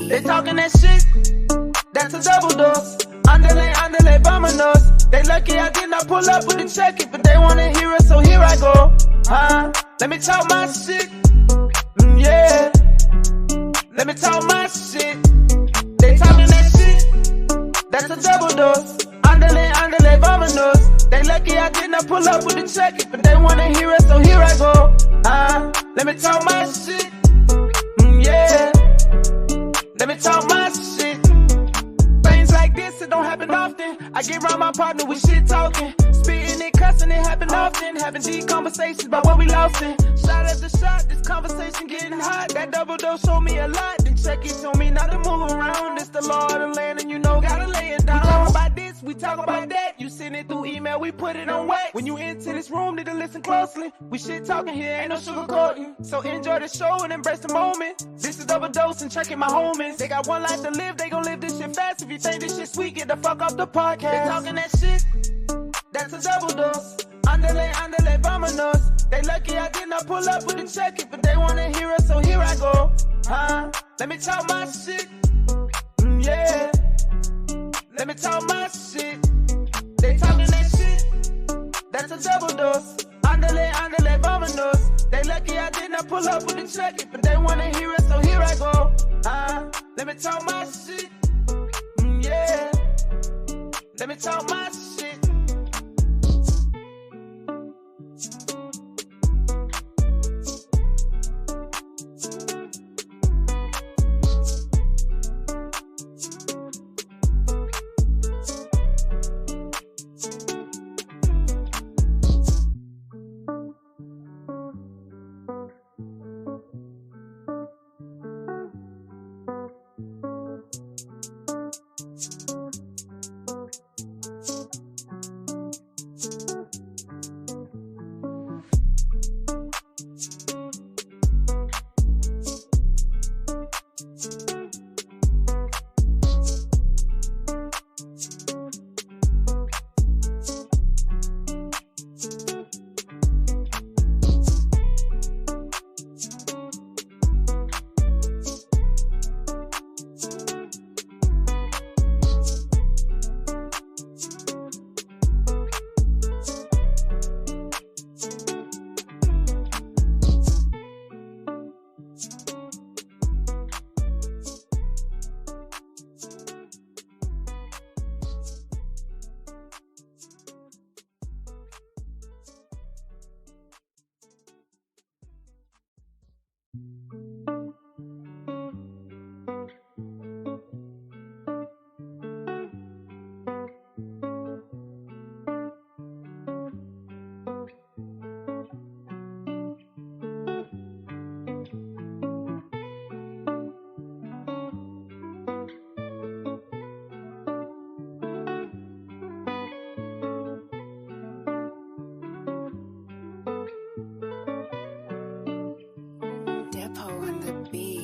They talking that shit, that's a double dose. Underlay, vámonos. They lucky I did not pull up with a check it, but they wanna hear it, so here I go. Let me talk my shit, yeah. Let me talk my shit. They talking that shit, that's a double dose. Underlay, vámonos. They lucky I did not pull up with a check it, but they wanna hear it, so here I go. Let me talk my shit, yeah. Let me talk my shit. Things like this, it don't happen often. I get around my partner with shit talking. Spitting it, cussing, it happen often. Having deep conversations about what we lost in. Shot after shot, this conversation getting hot. That double dose showed me a lot. Then Chucky told me not to move around. It's the law of the land and you know gotta lay it down. We talk about this, we talk about that. You send it through email, we put it on wax. When you enter this room, need to listen closely. We shit talking here, ain't no sugarcoating. So enjoy the show and embrace the moment. This is double dose and checking my homies. They got one life to live, they gon' live this shit fast. If you think this shit sweet, get the fuck off the podcast. They talking that shit, that's a double dose. Underlay, vámonos. They lucky I did not pull up with a check it, but they wanna hear it, so here I go. Let me talk my shit, yeah. Let me talk my shit. They talking that shit, that's a double dose. Underlay, vámonos. They lucky I did not pull up with a check it, but they wanna hear it, so here I go. Let me talk my shit, yeah. Let me talk my shit.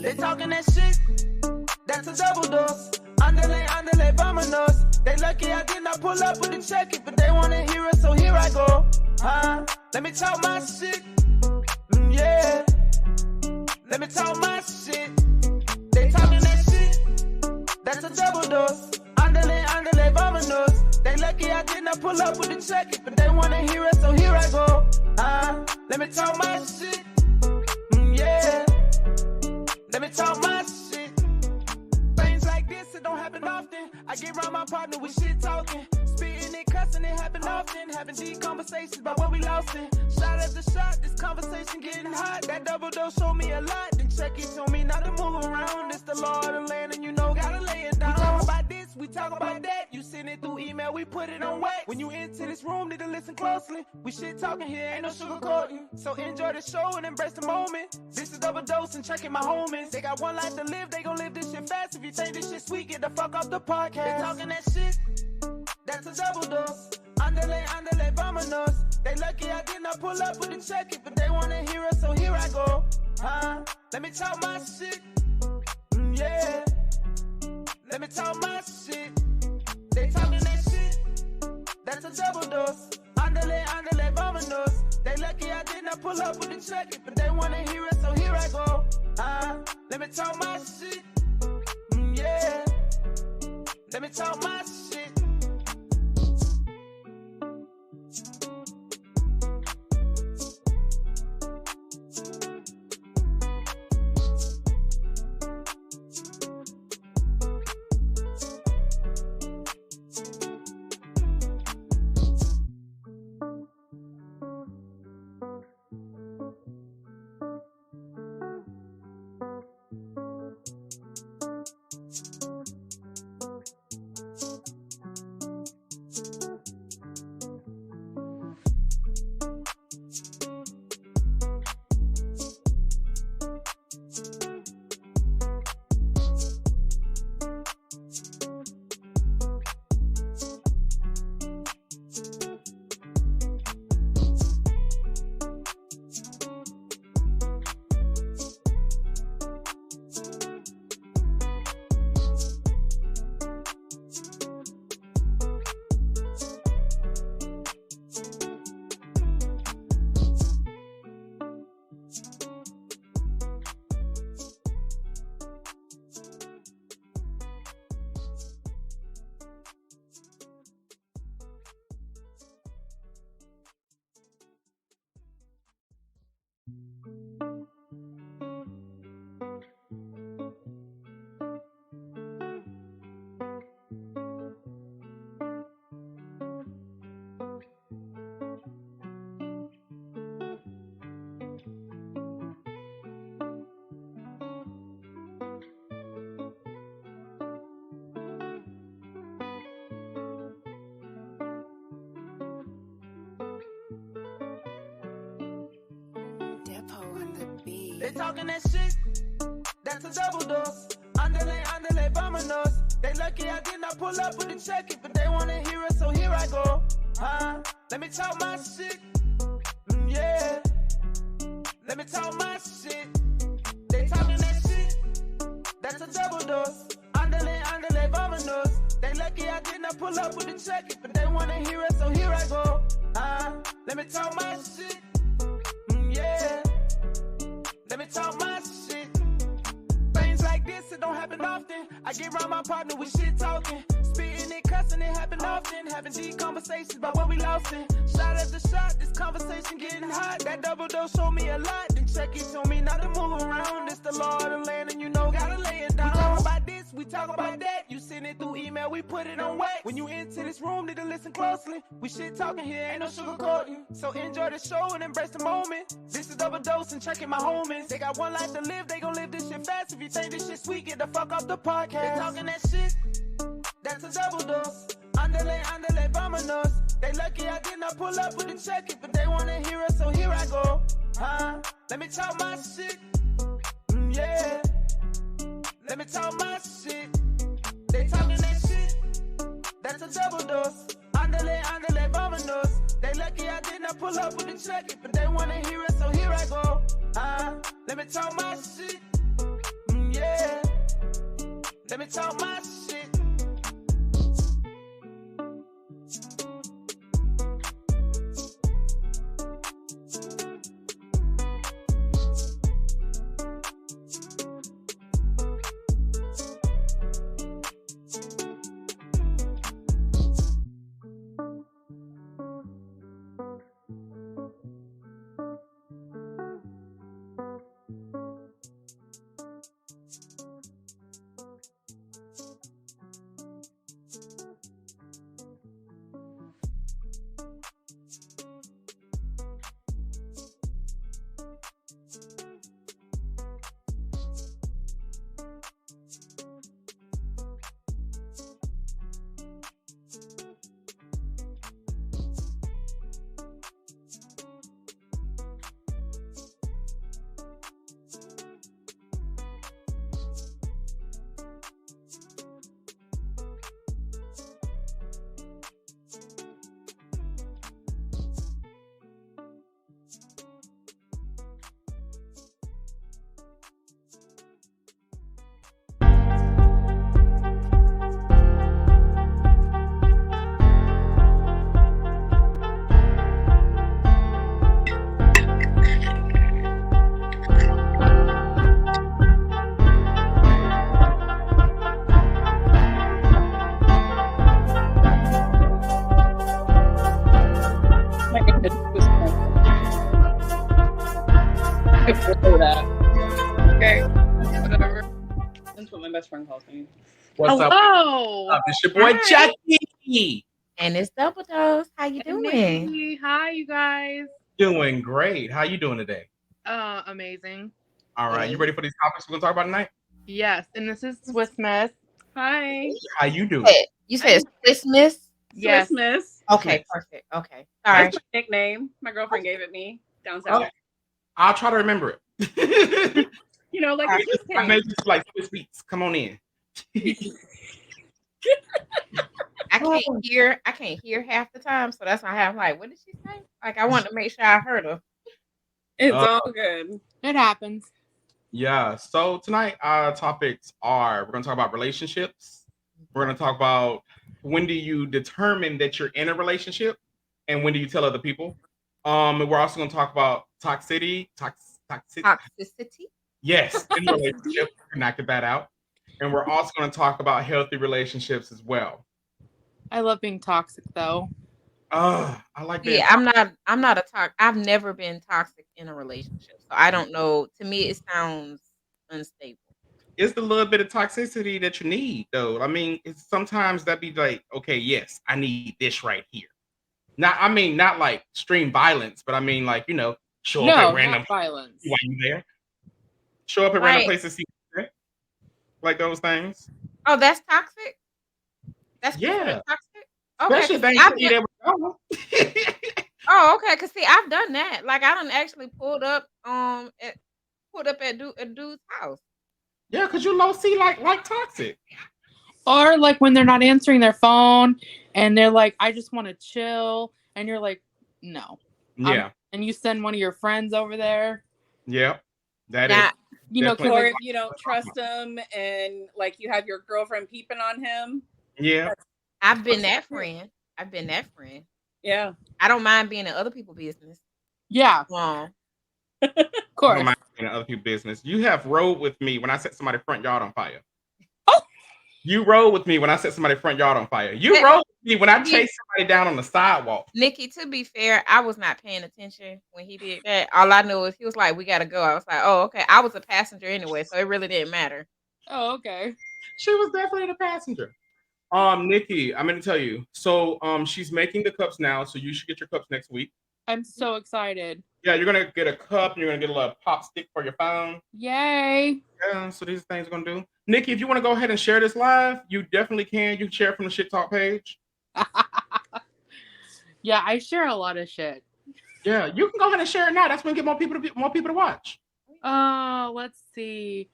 They talking that shit, that's a double dose. Underlay, vámonos. They lucky I did not pull up with a check it, but they wanna hear it, so here I go. Let me talk my shit, yeah. Let me talk my shit. They talking that shit, that's a double dose. Underlay, vámonos. They lucky I did not pull up with a check it, but they wanna hear it, so here I go. Let me talk my shit, yeah. Let me talk my shit. Things like this, it don't happen often. I get around my partner with shit talking. Spitting it, cussing, it happen often. Having deep conversations about what we lost in. Shot after shot, this conversation getting hot. That double dose showed me a lot. Then Chucky told me not to move around. It's the law of the land and you know gotta lay it down. We talk about this, we talk about that. You send it through email, we put it on wax. When you enter this room, need to listen closely. We shit talking here, ain't no sugarcoating. So enjoy the show and embrace the moment. This is double dose and checking my homies. They got one life to live, they gon' live this shit fast. If you think this shit sweet, get the fuck off the podcast. They talking that shit, that's a double dose. Underlay, vámonos. They lucky I did not pull up with a check it, but they wanna hear it, so here I go. Let me talk my shit, yeah. Let me talk my shit. They talking that shit, that's a double dose. Underlay, vámonos. They lucky I did not pull up with a check it, but they wanna hear it, so here I go. Let me talk my shit, Yeah, let me talk my shit. They talking that shit, that's a double dose. Underlay, vámonos. They lucky I did not pull up with the check it, but they wanna hear it, so here I go. Let me talk my shit, yeah. Let me talk my shit. They talking that shit, that's a double dose. Underlay, vámonos. They lucky I did not pull up with the check it, but they wanna hear it, so here I go. Let me talk my shit, yeah. Let me talk my shit. Things like this, it don't happen often. I get around my partner with shit talking. Spitting it, cussing, it happen often. Having deep conversations about what we lost in. Shot after shot, this conversation getting hot. That double dose showed me a lot. Then check it, told me not to move around. It's the law of the land and you know gotta lay it down. We talk about this, we talk about that. You send it through email, we put it on wax. When you enter this room, need to listen closely. We shit talking here, ain't no sugarcoating. So enjoy the show and embrace the moment. This is double dose and checking my homies. They got one life to live, they gon' live this shit fast. If you think this shit sweet, get the fuck off the podcast. They talking that shit, that's a double dose. Underlay, vámonos. They lucky I did not pull up with the check it, but they wanna hear it, so here I go. Let me talk my shit, yeah. Let me talk my shit. They talking that shit, that's a double dose. Underlay, vámonos. They lucky I did not pull up with the check it, but they wanna hear it, so here I go. Let me talk my shit, yeah. Let me talk my shit. Okay, whatever. That's what my best friend calls me. What's up? Hello. It's your boy Hi. Chucky. And it's Double Dose. How you And doing? Nikki. Hi, you guys. Doing great. How you doing today? Amazing. All right. You ready for these topics we're gonna talk about tonight? Yes, and this is Swiss Miss. Hi. How you doing? Hey, you said Swiss Miss? Yes. Swiss Miss. Okay, Miss. perfect. Okay. Sorry. That's my nickname. My girlfriend gave it me down south. Oh, I'll try to remember it. You know, like a Swiss I cake. made you like Swiss beats. Come on in. I can't hear half the time, so that's why I'm like, what did she say? Like I want to make sure I heard her. It's all good. It happens. Yeah. So tonight our topics are we're gonna talk about relationships. We're gonna talk about when do you determine that you're in a relationship and when do you tell other people. And we're also gonna talk about toxicity. Toxicity. Yes, in relationships, connected that out. And we're also going to talk about healthy relationships as well. I love being toxic though. I like that. Yeah, I'm not a toxic. I've never been toxic in a relationship. So I don't know. To me it sounds unstable. It's the little bit of toxicity that you need, though. I mean, it's sometimes that be like, okay, yes, I need this right here. Not like extreme violence, but I mean, like, show up at random not violence. while you there. Show up at random places, like those things. Oh, that's toxic. That's toxic. Okay. Oh, okay. Cause see, I've done that. Like I done actually pulled up at a dude's house. Yeah, cause you low see like toxic. Or like when they're not answering their phone and they're like, I just want to chill, and you're like, no. Yeah. And you send one of your friends over there. Yeah. That is. Or if you don't trust him and like you have your girlfriend peeping on him. Yeah. I've been that friend. Yeah. I don't mind being in other people's business. Yeah. Wow. Of course. I don't mind being in other people's business. You have rode with me when I set somebody's front yard on fire. Oh. You rode with me when I set somebody's front yard on fire. You rode with me when I chased somebody down on the sidewalk. Nikki, to be fair, I was not paying attention when he did that. All I knew was he was like, we gotta go. I was like, oh, okay. I was a passenger anyway, so it really didn't matter. Oh, okay. She was definitely the passenger. Nikki, I'm gonna tell you. So she's making the cups now, so you should get your cups next week. I'm so excited. Yeah, you're gonna get a cup and you're gonna get a little pop stick for your phone. Yay. Yeah, so these things are gonna do. Nikki, if you want to go ahead and share this live, you definitely can. You can share it from the Shit Talk page. Yeah, I share a lot of shit. Yeah, you can go ahead and share it now. That's when we get more people to watch. Let's see.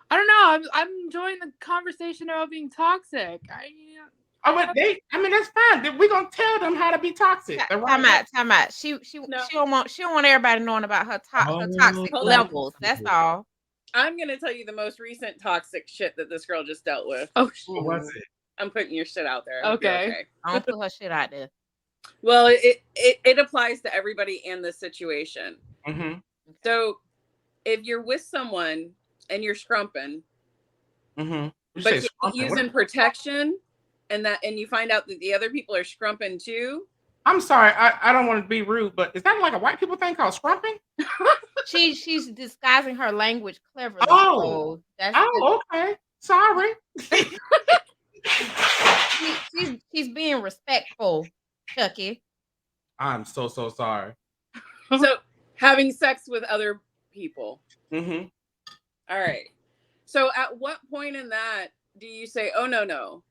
I don't know. I'm enjoying the conversation about being toxic. That's fine. We're gonna tell them how to be toxic. Time out. She don't want everybody knowing about her toxic levels. That's all. I'm gonna tell you the most recent toxic shit that this girl just dealt with. Oh, what was it? I'm putting your shit out there. Okay. I don't put her shit out there. Well, it applies to everybody in this situation. Mm-hmm. So, if you're with someone and you're scrumping, mm-hmm. but you're using protection, and you find out that the other people are scrumping too. I'm sorry, I don't want to be rude, but is that like a white people thing called scrumping? She's disguising her language cleverly. Oh, so okay. Sorry. she's being respectful, Chucky. I'm so sorry. So having sex with other people. Mm-hmm. All right. So at what point in that do you say, oh no,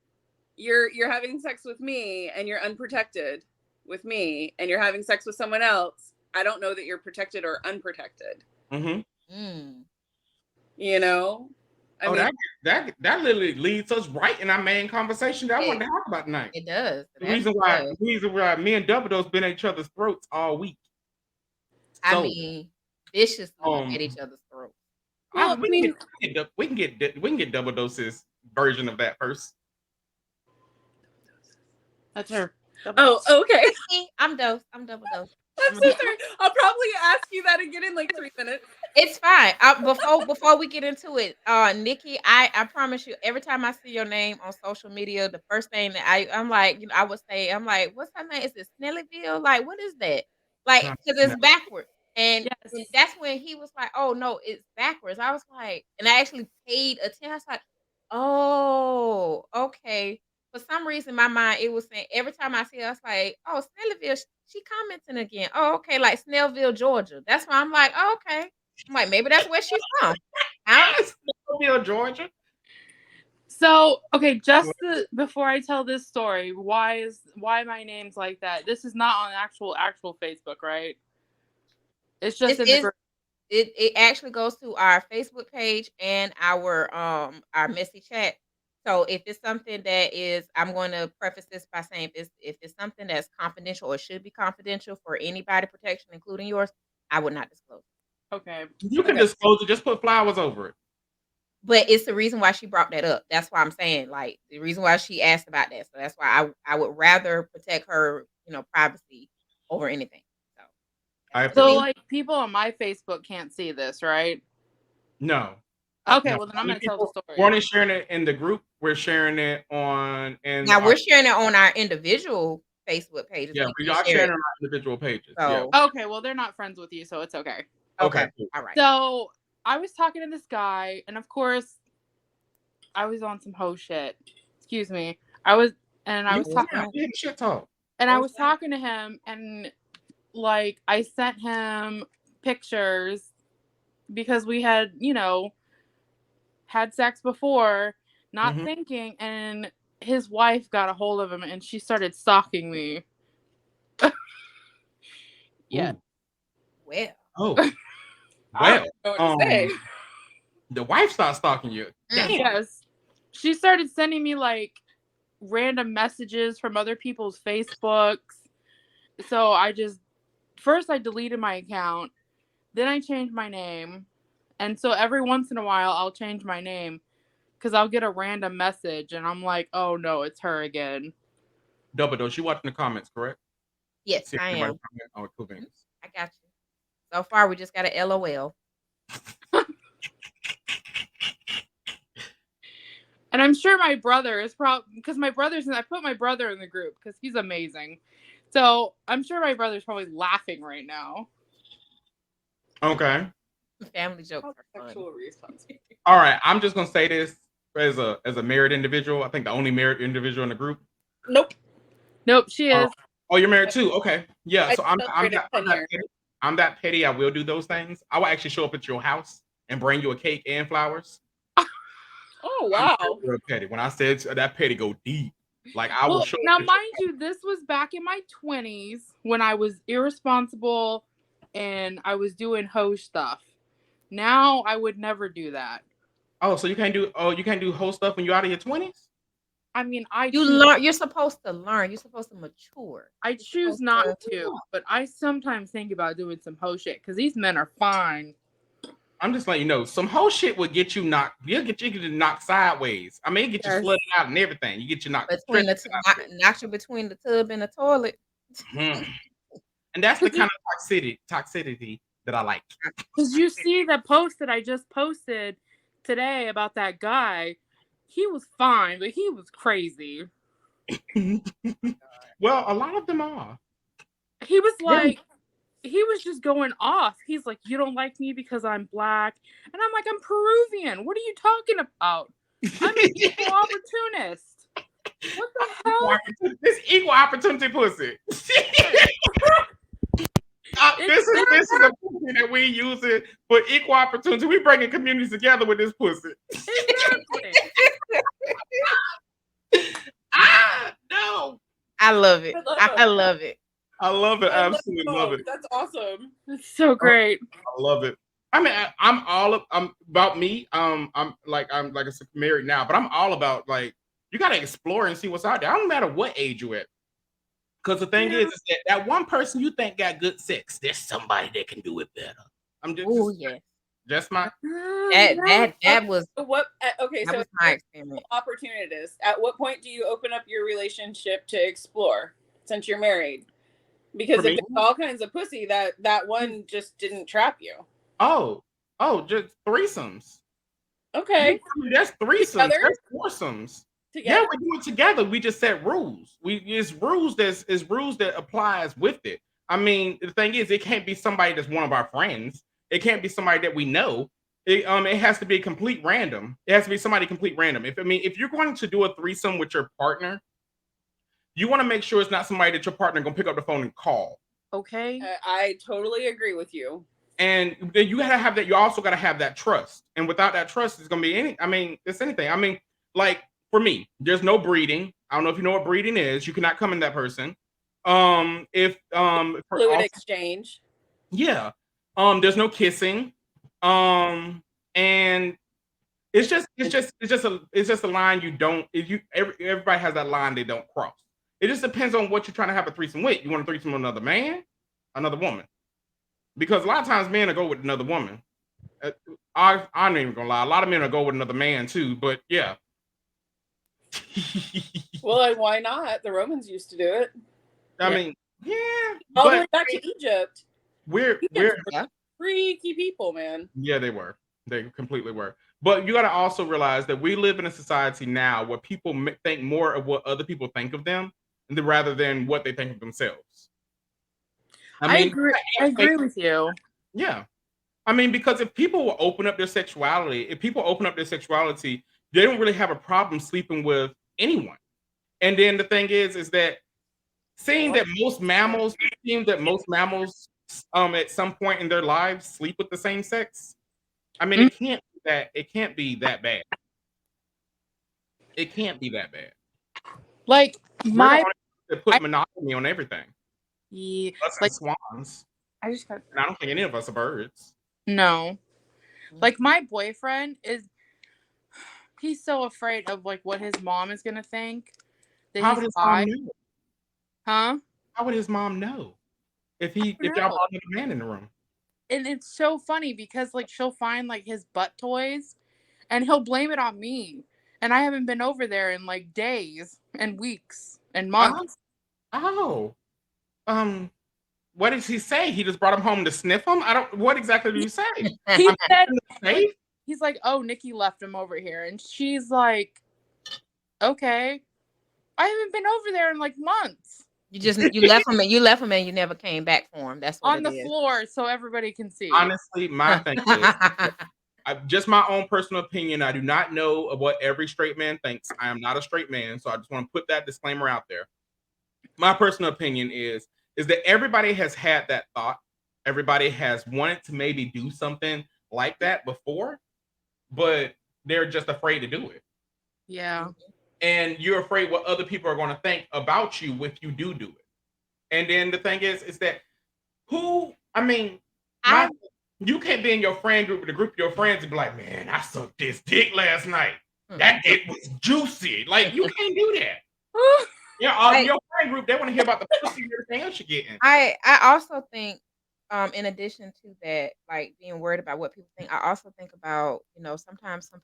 you're having sex with me and you're unprotected with me and you're having sex with someone else? I don't know that you're protected or unprotected. Mm-hmm. You know? I mean, that literally leads us right in our main conversation that I wanted to talk about tonight. It does. The reason why me and Double Dose been at each other's throats all week. I mean, viciously at each other's throats. Well, we can get Double Dose's version of that first. That's her. Oh, okay. I'm Double Dose. I'm so sorry. I'll probably ask you that again in like 3 minutes. It's fine. Before we get into it, Nikki, I promise you, every time I see your name on social media, the first thing that I'm like, I would say, I'm like, what's her name? Is it Snellyville? Like, what is that? Like, because it's backwards. And Yes. that's when he was like, "Oh no, it's backwards." I was like, and I actually paid attention. I was like, "Oh, okay." For some reason, my mind it was saying every time I see her, I was like, "Oh, Snellville, she commenting again." Oh, okay, like Snellville, Georgia. That's why I'm like, "Oh, okay." I'm like, maybe that's where she's from. I don't Snellville, Georgia. So, okay, before I tell this story, why my name's like that? This is not on actual Facebook, right? It's just This in the is group. it actually goes to our Facebook page and our messy chat. So if it's something that is, I'm going to preface this by saying if it's something that's confidential or should be confidential for anybody protection, including yours, I would not disclose. Okay. You can Okay. disclose it. Just put flowers over it. But it's the reason why she brought that up. That's why I'm saying, like, the reason why she asked about that. So that's why I would rather protect her, privacy over anything. So I that's the So, reason. like, people on my Facebook can't see this, right? No. Okay, No. well then I'm Other gonna tell the people story. we're only sharing it in the group. We're sharing it on Now we're sharing it on our individual Facebook pages. yeah, we can't are share sharing it. on our individual pages. So Okay, well they're not friends with you, so it's okay. Okay. Cool. All right. So I was talking to this guy, and of course, I was on some hoe shit. Excuse me. I was talking, Yeah, shit talk. and I was talking to him, and like I sent him pictures because we had, had sex before, not Mhm. thinking, and his wife got a hold of him, and she started stalking me. Yeah. Ooh. Well, Oh. I Well, don't know what to say. the wife starts stalking you. Damn. Yes. She started sending me like random messages from other people's Facebooks. So first I deleted my account, then I changed my name. And so every once in a while I'll change my name because I'll get a random message and I'm like, oh no, it's her again. Double dose. You watching the comments, correct? yes, See if I anybody am. comment. Oh, cool beans. I got you. So far, we just got a LOL. And I'm sure my brother is probably, because I put my brother in the group because he's amazing. So I'm sure my brother's probably laughing right now. Okay. Family jokes are fun. Sexual response. All right. I'm just gonna say this as a married individual. I think the only married individual in the group. Nope. Nope, she is. Oh, you're married too. Okay. Yeah. I So I'm celebrated that, I'm 10 that years. petty. I'm that petty. I will do those things. I will actually show up at your house and bring you a cake and flowers. Oh I'm wow. real petty. When I said that petty go deep, like I will Well, show now up. mind you, this was back in my 20s when I was irresponsible and I was doing hoe stuff. Now I would never do that. Oh, so you can't do whole stuff when you're out of your 20s? I mean, You learn. You're supposed to learn. You're supposed to mature. I You're choose supposed not to, but I sometimes think about doing some hoe shit because these men are fine. I'm just letting you know, some whole shit would get you knocked. You'll get you knocked sideways. I mean, get you Yes. flooded out and everything. You get you knocked between knocked you between the tub and the toilet. Mhm. And that's the kind of toxicity that I like. Because you see the post that I just posted today about that guy. He was fine, but he was crazy. Well, a lot of them are. He was like, he was just going off. He's like, you don't like me because I'm black. And I'm like, I'm Peruvian. What are you talking about? I'm an equal opportunist. What the hell? This equal opportunity pussy. This is a pussy that we use it for equal opportunity. We bringing communities together with this pussy. Exactly. No. I love it. I love it. I love it. Absolutely love it. That's awesome. It's so great. I love it. I mean, I'm about me. I'm like I said, married now, but I'm all about like you gotta explore and see what's out there. I don't matter what age you at. Because the thing is that one person you think got good sex, there's somebody that can do it better. I'm just yeah. Just my That was what okay, that so was my experience. opportunist. At what point do you open up your relationship to explore since you're married? Because For if me? there's all kinds of pussy, that one just didn't trap you. oh, just threesomes. Okay. I mean, that's threesomes. Together? That's foursomes. Together? Yeah, we do it together. We just set rules. It's rules that applies with it. I mean, the thing is, it can't be somebody that's one of our friends. It can't be somebody that we know. It has to be complete random. It has to be somebody complete random. If you're going to do a threesome with your partner, you want to make sure it's not somebody that your partner gonna pick up the phone and call. Okay. I totally agree with you. And then you gotta have that. You also gotta have that trust. And without that trust, it's gonna be any. I mean, it's anything. I mean, like for me, there's no breeding. I don't know if you know what breeding is. You cannot come in that person. If for Fluid also, exchange. yeah. There's no kissing. And it's just a line you don't. Everybody has that line they don't cross. It just depends on what you're trying to have a threesome with. You want a threesome with another man, another woman. Because a lot of times men will go with another woman. I'm not even gonna lie. A lot of men will go with another man too. But yeah. Well, and why not? The Romans used to do it. I mean, yeah. All the way back to Egypt. We're freaky people, man. Yeah, they were. They completely were. But you got to also realize that we live in a society now where people think more of what other people think of them rather than what they think of themselves. I agree with you. Yeah. I mean, because if people will open up their sexuality, they don't really have a problem sleeping with anyone. And then the thing is that seeing that most mammals at some point in their lives sleep with the same sex. I mean, it can't be that bad. It can't be that bad. Like to put monogamy on everything. Yeah, us like swans. I don't think any of us are birds. No. Like my boyfriend he's so afraid of like what his mom is gonna think. How would his mom know? Huh? How would his mom know? If y'all brought another man in the room. And it's so funny because like she'll find like his butt toys and he'll blame it on me. And I haven't been over there in like days and weeks and months. What did he say? He just brought him home to sniff him? What exactly did you say? He said he's like, oh, Nikki left him over here. And she's like, okay. I haven't been over there in like months. You left him and you never came back for him. That's what on the floor so everybody can see. Honestly, my thing is just my own personal opinion. I do not know what every straight man thinks. I am not a straight man, so I just want to put that disclaimer out there. My personal opinion is that everybody has had that thought. Everybody has wanted to maybe do something like that before, but they're just afraid to do it. Yeah. And you're afraid what other people are going to think about you if you do it. And then the thing is that you can't be in your friend group with a group of your friends and be like, man, I sucked this dick last night. That dick was juicy. Like, you can't do that. Your friend group, they want to hear about the pussy and everything else you're getting. I also think, in addition to that, like being worried about what people think, I also think about, sometimes some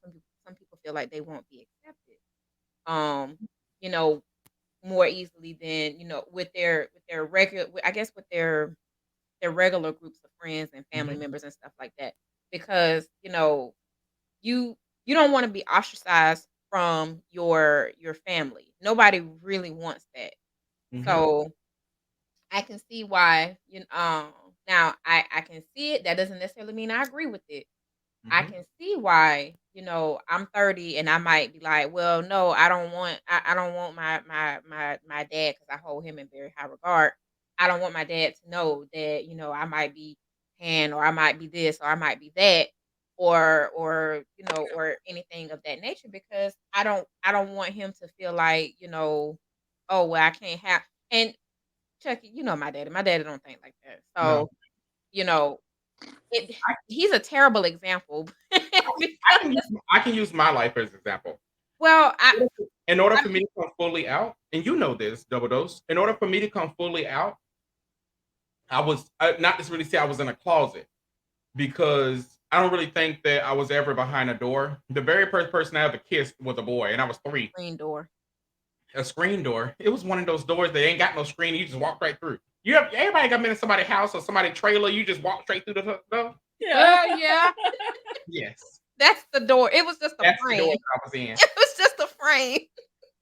people feel like they won't be accepted. More easily than, with their regular, I guess with their regular groups of friends and family members and stuff like that. Because, you don't want to be ostracized from your family. Nobody really wants that. So I can see why, now I can see it. That doesn't necessarily mean I agree with it. I can see why, I'm 30 and I might be like, well, no, I don't want my dad, because I hold him in very high regard. I don't want my dad to know that, I might be pan or I might be this or I might be that or or anything of that nature, because I don't want him to feel like, oh, well, I can't have. And Chucky, my daddy don't think like that. So, he's a terrible example. I can use my life as an example. Well, in order for me to come fully out, and you know this, Double Dose, in order for me to come fully out, I was not to really say I was in a closet, because I don't really think that I was ever behind a door. The very first person I ever kissed was a boy, and I was 3. Screen door. A screen door. It was one of those doors that ain't got no screen. You just walk right through. Everybody got been in somebody's house or somebody's trailer. You just walk straight through the door. Yeah. Yeah. Yes. That's the door. It was just a frame. The door I was in. It was just a frame.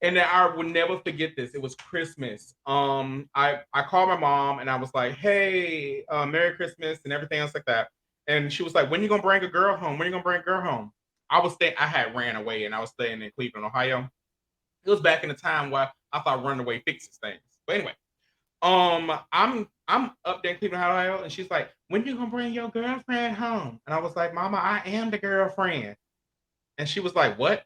And then I will never forget this. It was Christmas. I called my mom and I was like, "Hey, Merry Christmas," and everything else like that. And she was like, "When you gonna bring a girl home? When you gonna bring a girl home?" I had ran away and I was staying in Cleveland, Ohio. It was back in the time where I thought running away fixes things. But anyway, I'm up there in Cleveland, Ohio, and she's like, "When you gonna bring your girlfriend home?" And I was like, "Mama, I am the girlfriend." And she was like, "What?"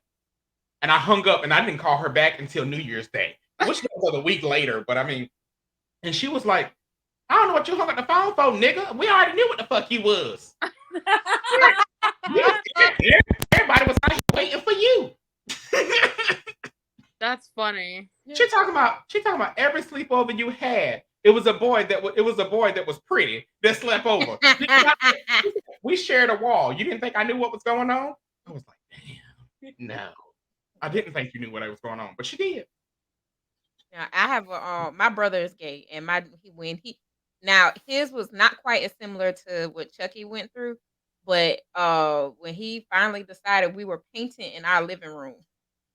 And I hung up and I didn't call her back until New Year's Day, which was a week later. But I mean, and she was like, "I don't know what you hung up the phone for, nigga. We already knew what the fuck you was." Everybody was out here waiting for you. That's funny. She talking about every sleepover you had. It was a boy that was pretty that slept over. We shared a wall. You didn't think I knew what was going on? I was like, damn, no. I didn't think you knew what was going on, but she did. Now I have my brother is gay, and now his was not quite as similar to what Chucky went through, but when he finally decided, we were painting in our living room.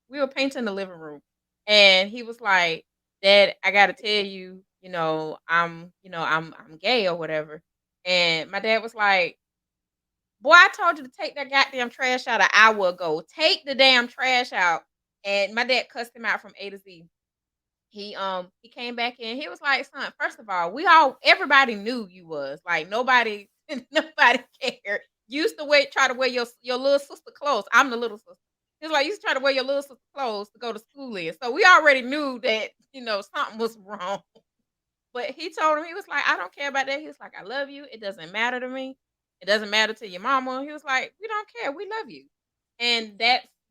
We were painting the living room, and he was like, "Dad, I got to tell you, I'm gay or whatever." And my dad was like, "Boy, I told you to take that goddamn trash out an hour ago. Take the damn trash out." And my dad cussed him out from A to Z. He came back in. He was like, "Son, first of all, everybody knew you was like nobody nobody cared. You used to try to wear your little sister clothes. I'm the little sister. He was like, you used to try to wear your little sister clothes to go to school in. So we already knew that, something was wrong." But he told him, he was like, "I don't care about that." He was like, "I love you. It doesn't matter to me. It doesn't matter to your mama." He was like, "We don't care. We love you." And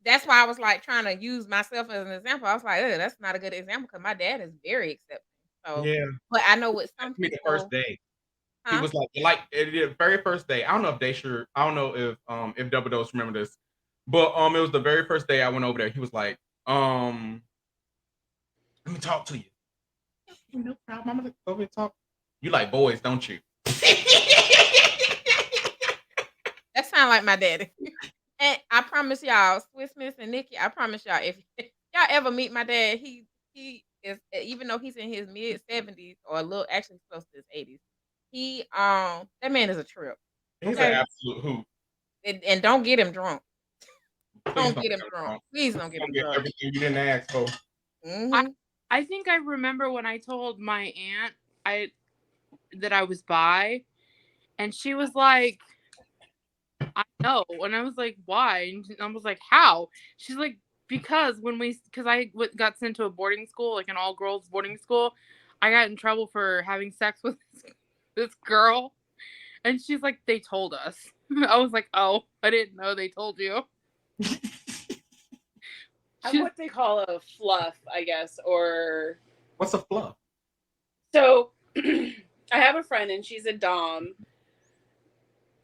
that's why I was like trying to use myself as an example. I was like, "Ugh, that's not a good example," because my dad is very accepting. So, Yeah. but I know with some Me the first people, day. He was like the very first day. I don't know if Double Dose remember this, but it was the very first day I went over there. He was like, "Let me talk to you." No problem. I'm gonna go over and talk. You like boys, don't you? that sound like my daddy. And I promise y'all, Swiss Miss and Nikki, I promise y'all, if y'all ever meet my dad, he is, even though he's in his mid-70s or a little actually close to his 80s, that man is a trip. He's an absolute hoot. And don't get him drunk. Please Don't get him drunk. Please don't get him drunk. Everything you didn't ask for. I think I remember when I told my aunt that I was bi, and she was like, "I know," and I was like, "Why?" And I was like, "How?" She's like, because I got sent to a boarding school, like an all-girls boarding school, I got in trouble for having sex with this girl, and she's like, "They told us." I was like, "Oh, I didn't know they told you." I'm what they call a fluff, I guess, or what's a fluff? So I have a friend and she's a dom.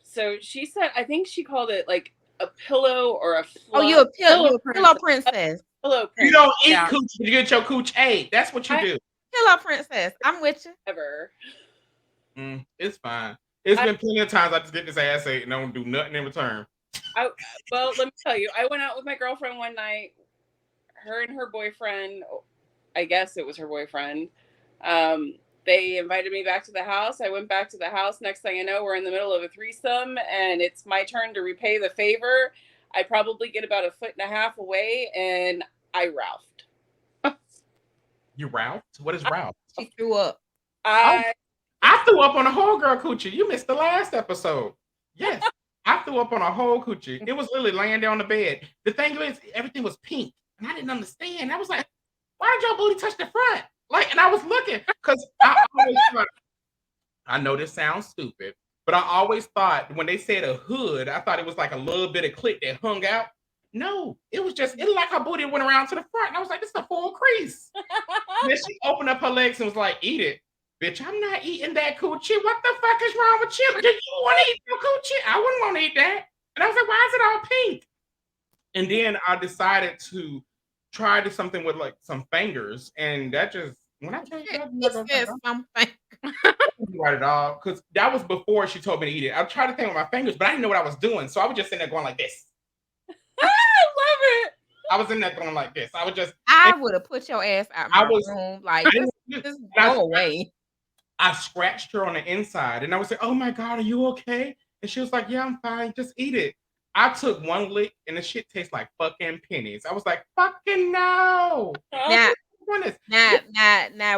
So she said, I think she called it like a pillow or a fluff. Oh, you're a pillow princess. Pillow princess. You don't eat cooch, you get your cooch ate. That's what you do. Pillow princess. I'm with you. Ever. It's fine. It's been plenty of times I just get this ass ate and don't do nothing in return. Well, let me tell you, I went out with my girlfriend one night. Her and her boyfriend, I guess it was her boyfriend, they invited me back to the house. I went back to the house. Next thing I know, we're in the middle of a threesome, and it's my turn to repay the favor. I probably get about 1.5 feet away, and I Ralphed. You Ralphed? What is Ralphed? She threw up. I threw up on a whole girl coochie. You missed the last episode. Yes, I threw up on a whole coochie. It was literally laying there on the bed. The thing is, everything was pink, and I didn't understand. I was like, "Why did your booty touch the front?" Like, and I was looking because I know this sounds stupid, but I always thought when they said a hood, I thought it was like a little bit of clit that hung out. No, it was just, it looked like her booty went around to the front. And I was like, this is a full crease. Then she opened up her legs and was like, "Eat it." Bitch, I'm not eating that coochie. What the fuck is wrong with you? Do you want to eat your coochie? I wouldn't want to eat that. And I was like, why is it all pink? And then I decided to try to something with like some fingers, and that just, when I tell you something right at all, because that was before she told me to eat it. I tried to think with my fingers, but I didn't know what I was doing, so I was just sitting there going like this. I love it. I was in there going like this. I was just. I would have put your ass out I my was. room. Like, just go away. I scratched her on the inside, and I was like, "Oh my god, are you okay?" And she was like, "Yeah, I'm fine. Just eat it." I took one lick, and the shit tastes like fucking pennies. I was like, "Fucking no!" Now,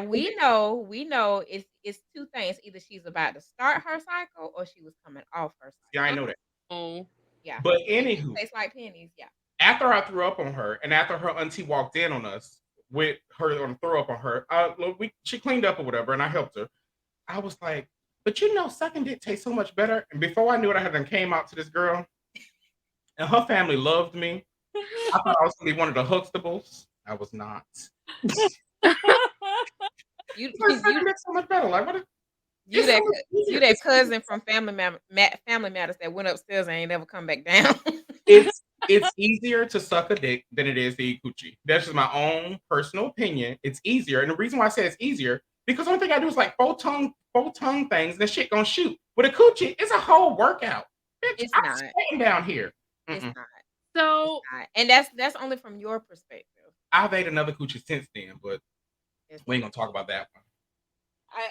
we know it's two things. Either she's about to start her cycle, or she was coming off her cycle. Yeah, I know that. Oh, Yeah. But anywho, Tastes like pennies. Yeah. after I threw up on her, and after her auntie walked in on us with her on throw up on her, she cleaned up or whatever, and I helped her. I was like, but sucking dick tastes so much better. And before I knew it, I had done came out to this girl, and her family loved me. I thought I was gonna be one of the Huxtables. I was not. You sucking dick so much better. Like what? You that cousin from Family Matters that went upstairs and ain't never come back down. It's easier to suck a dick than it is to eat coochie. That's just my own personal opinion. It's easier, and the reason why I say it's easier because the only thing I do is like four tongue things, and the shit gonna shoot. With a coochie, it's a whole workout. Bitch, It's I'm not. sitting down here. It's Mm-mm. not. so It's not. And that's only from your perspective. I've ate another coochie since then, but It's we ain't gonna talk about that one.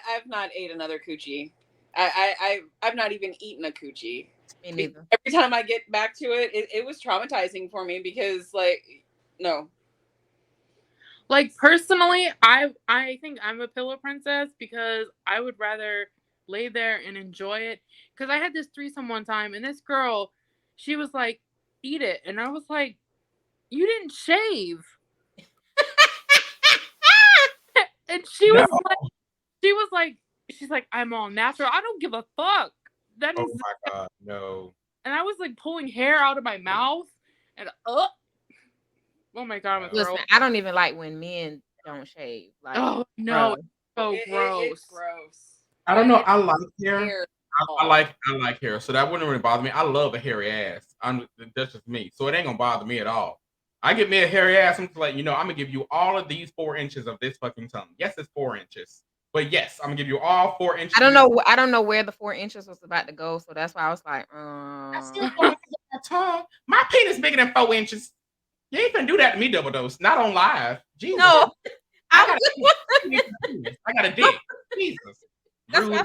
I've not ate another coochie. I've not even eaten a coochie. me neither. Every time I get back to it, it was traumatizing for me because no. like personally, I think I'm a pillow princess because I would rather lay there and enjoy it. Because I had this threesome one time, and this girl, she was like, "Eat it," and I was like, "You didn't shave." And she was like, she's like, "I'm all natural. I don't give a fuck." That is. Oh my god, no. And I was like pulling hair out of my mouth, and oh my god, my Listen, throat. I don't even like when men don't shave. Like, Oh no, bro. it's so gross. It's gross. I don't know. I like hair. Hair. I like hair, so that wouldn't really bother me. I love a hairy ass. That's just me, so it ain't gonna bother me at all. I get me a hairy ass. I'm just like, I'm gonna give you all of these 4 inches of this fucking tongue. Yes, it's 4 inches, but yes, I'm gonna give you all 4 inches. I don't know where the 4 inches was about to go, so that's why I was like, That's still 4 inches of my tongue. My penis bigger than 4 inches. You ain't gonna do that to me, double dose. Not on live. Jesus. No, I got a dick. Jesus. That's why I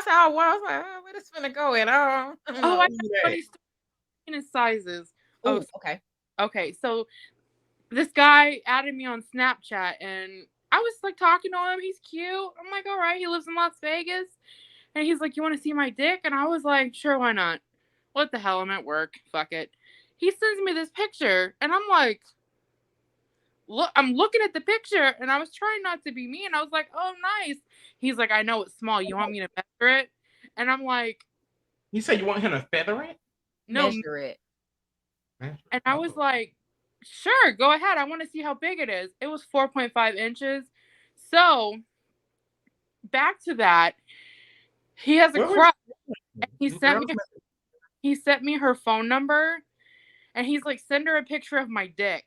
said, I was like, where this finna go at? I got funny penis sizes. Oh, okay. Okay, so this guy added me on Snapchat, and I was like talking to him. He's cute. I'm like, all right. He lives in Las Vegas, and he's like, "You want to see my dick?" And I was like, "Sure, why not? What the hell? I'm at work. Fuck it." He sends me this picture, and I'm like, look, I'm looking at the picture, and I was trying not to be mean. I was like, "Oh, nice." He's like, "I know it's small. You want me to measure it?" And I'm like, "You say you want him to feather it?" No, measure it. And I was like, "Sure, go ahead. I want to see how big it is." It was 4.5 inches. So back to that, he has a crush. He sent me her phone number, and he's like, "Send her a picture of my dick."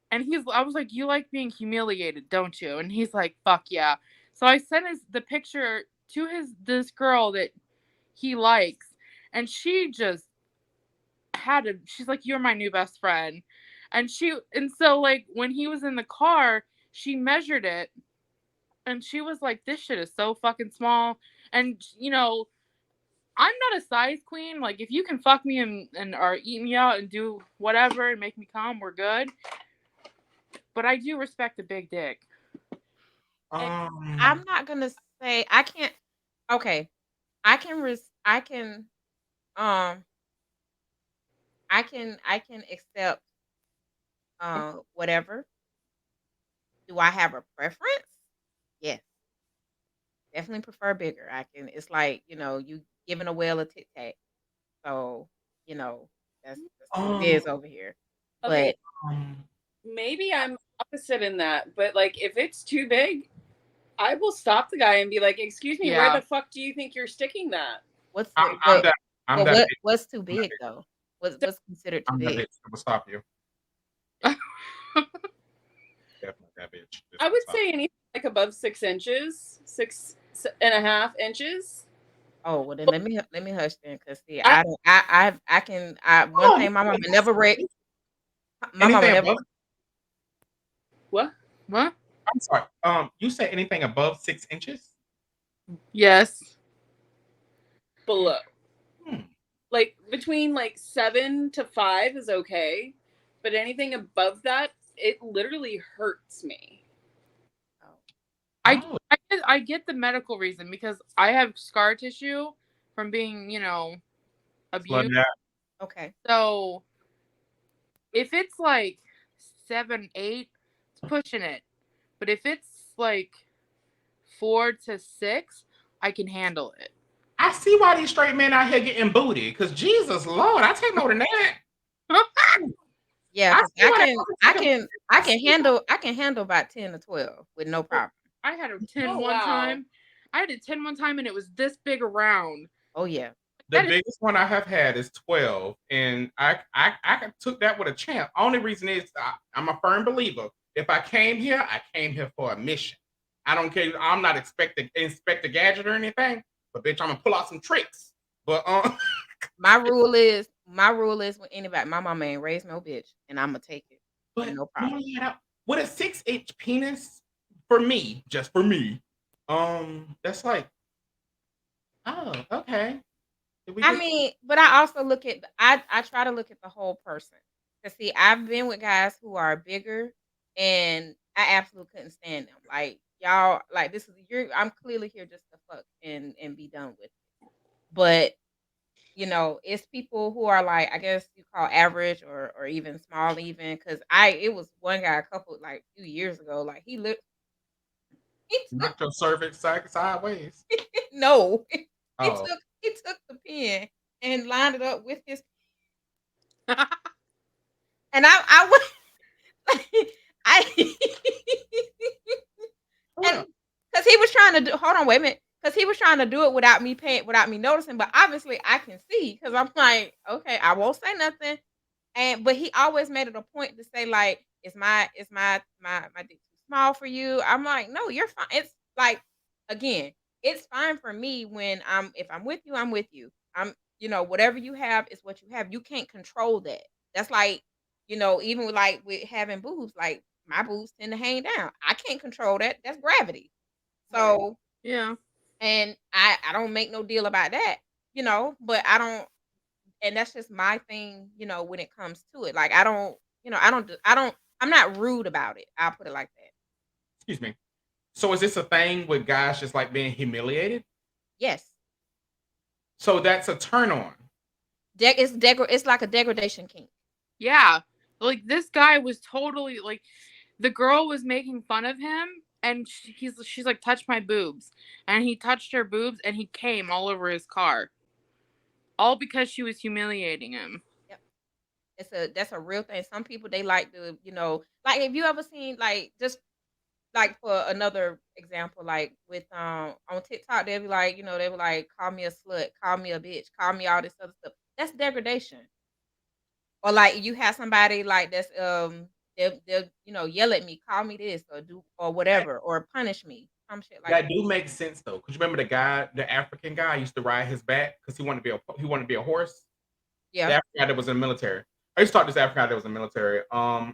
And I was like, "You like being humiliated, don't you?" And he's like, "Fuck yeah." So I sent the picture to this girl that he likes, and she just she's like, "You're my new best friend." And so like when he was in the car, she measured it, and she was like, "This shit is so fucking small." And I'm not a size queen. Like, if you can fuck me and or eat me out and do whatever and make me come, we're good. But I do respect a big dick. I'm not gonna say I can't. Okay, I can accept whatever. Do I have a preference? Yes, definitely prefer bigger. It's like you giving a whale a tic tac, so that's what it is over here. Okay. But maybe I'm opposite in that, but like if it's too big, I will stop the guy and be like, "Excuse me, where the fuck do you think you're sticking that?" what's too big though? What's considered too big? I will stop you. Definitely that bitch. I would say anything like above 6 inches, 6.5 inches. Oh well, then let me hush then, cause see, one thing my mama never read. My mama Anything never. above? What? What? I'm sorry. You said anything above 6 inches? Yes. Below. Hmm. Like between like 7 to 5 is okay, but anything above that, it literally hurts me. Oh. I get the medical reason because I have scar tissue from being, abused. Blood. Okay. So if it's like 7, 8, it's pushing it. But if it's like 4 to 6, I can handle it. I see why these straight men out here getting booty. Because Jesus Lord, I take more than that. Yeah, I because see why they I can handle about 10 to 12 with no problem. I had a 10 Oh, one wow. time. I had a 10 one time and it was this big around. Oh yeah. The That is- biggest one I have had is 12, and I took that with a champ. Only reason is I'm a firm believer. If I came here, I came here for a mission. I don't care. I'm not expecting Inspector Gadget or anything, but bitch, I'm gonna pull out some tricks. But My rule is with anybody, my mama ain't raised no bitch, and I'm gonna take it. but No problem. with a 6-inch penis, for me, just for me, that's like, oh, okay. Did we I get mean, but I also look at I try to look at the whole person. Cause see, I've been with guys who are bigger, and I absolutely couldn't stand them. Like y'all, like this is I'm clearly here just to fuck and be done with it. But it's people who are like, I guess you call average or even small, even because it was one guy a couple like a few years ago, like he looked he took knock your cervix sideways? no Oh, he took the pen and lined it up with his and I would I and because he was trying to do hold on, wait a minute. Because he was trying to do it without me noticing, but obviously I can see because I'm like, okay, I won't say nothing. But he always made it a point to say like, "Is my dick too small for you?" I'm like, "No, you're fine." It's like, again, it's fine for me when if I'm with you, I'm with you. Whatever you have is what you have. You can't control that. That's like, even with having boobs, like my boobs tend to hang down. I can't control that. That's gravity. So, yeah. and I don't make no deal about that, but I don't and that's just my thing, when it comes to it. Like I'm not rude about it. I'll put it like that. excuse me. So is this a thing with guys just like being humiliated? Yes. So that's a turn on. It's like a degradation kink. Yeah. Like this guy was totally like the girl was making fun of him and she's like touch my boobs and he touched her boobs and he came all over his car. All because she was humiliating him. Yep. That's a real thing. Some people they like to, like if you ever seen like just like for another example, like with on TikTok, they'll be like, they were like, call me a slut, call me a bitch, call me all this other stuff. That's degradation. Or like you have somebody like that's they'll yell at me, call me this or do or whatever, or punish me. Some shit like That that. do make sense though, because remember the African guy used to ride his back because he wanted to be a horse. The Yeah. African guy that was in the military. I used to talk to this African guy that was in the military.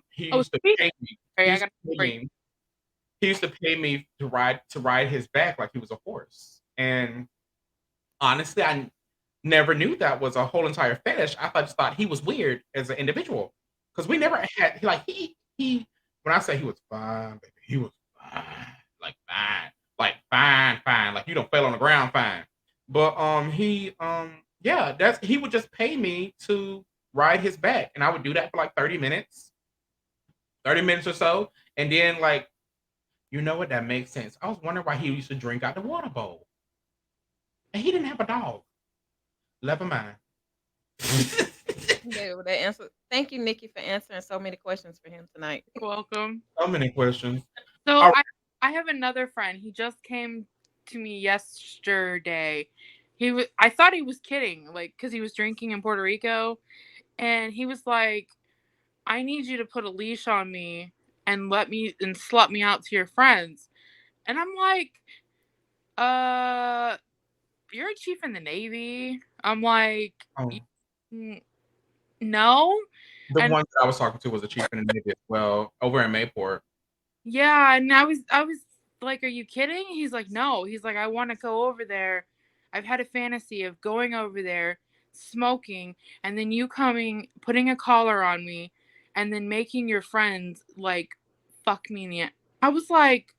He used to pay me. He I used got to pay me. He used to pay me to ride his back like he was a horse. And honestly, I never knew that was a whole entire fetish. Just thought he was weird as an individual because we never had like he. When I say he was fine, baby, he was fine, like fine, like you don't fail on the ground, fine. But yeah, he would just pay me to ride his back, and I would do that for like 30 minutes or so, and then like, you know what, that makes sense. I was wondering why he used to drink out the water bowl, and he didn't have a dog. Never mind. That answer. Thank you, Nikki, for answering so many questions for him tonight. You're welcome. So many questions. So All I have another friend. He just came to me yesterday. I thought he was kidding, like, because he was drinking in Puerto Rico, and he was like, "I need you to put a leash on me and slut me out to your friends," and I'm like, you're a chief in the Navy. I'm like, Oh. No. The And one that I was talking to was a chief in the Navy as well, over in Mayport. yeah, and I was like, "Are you kidding?" He's like, "No." He's like, "I want to go over there. I've had a fantasy of going over there, smoking, and then you coming, putting a collar on me, and then making your friends like fuck me in the end." I was like,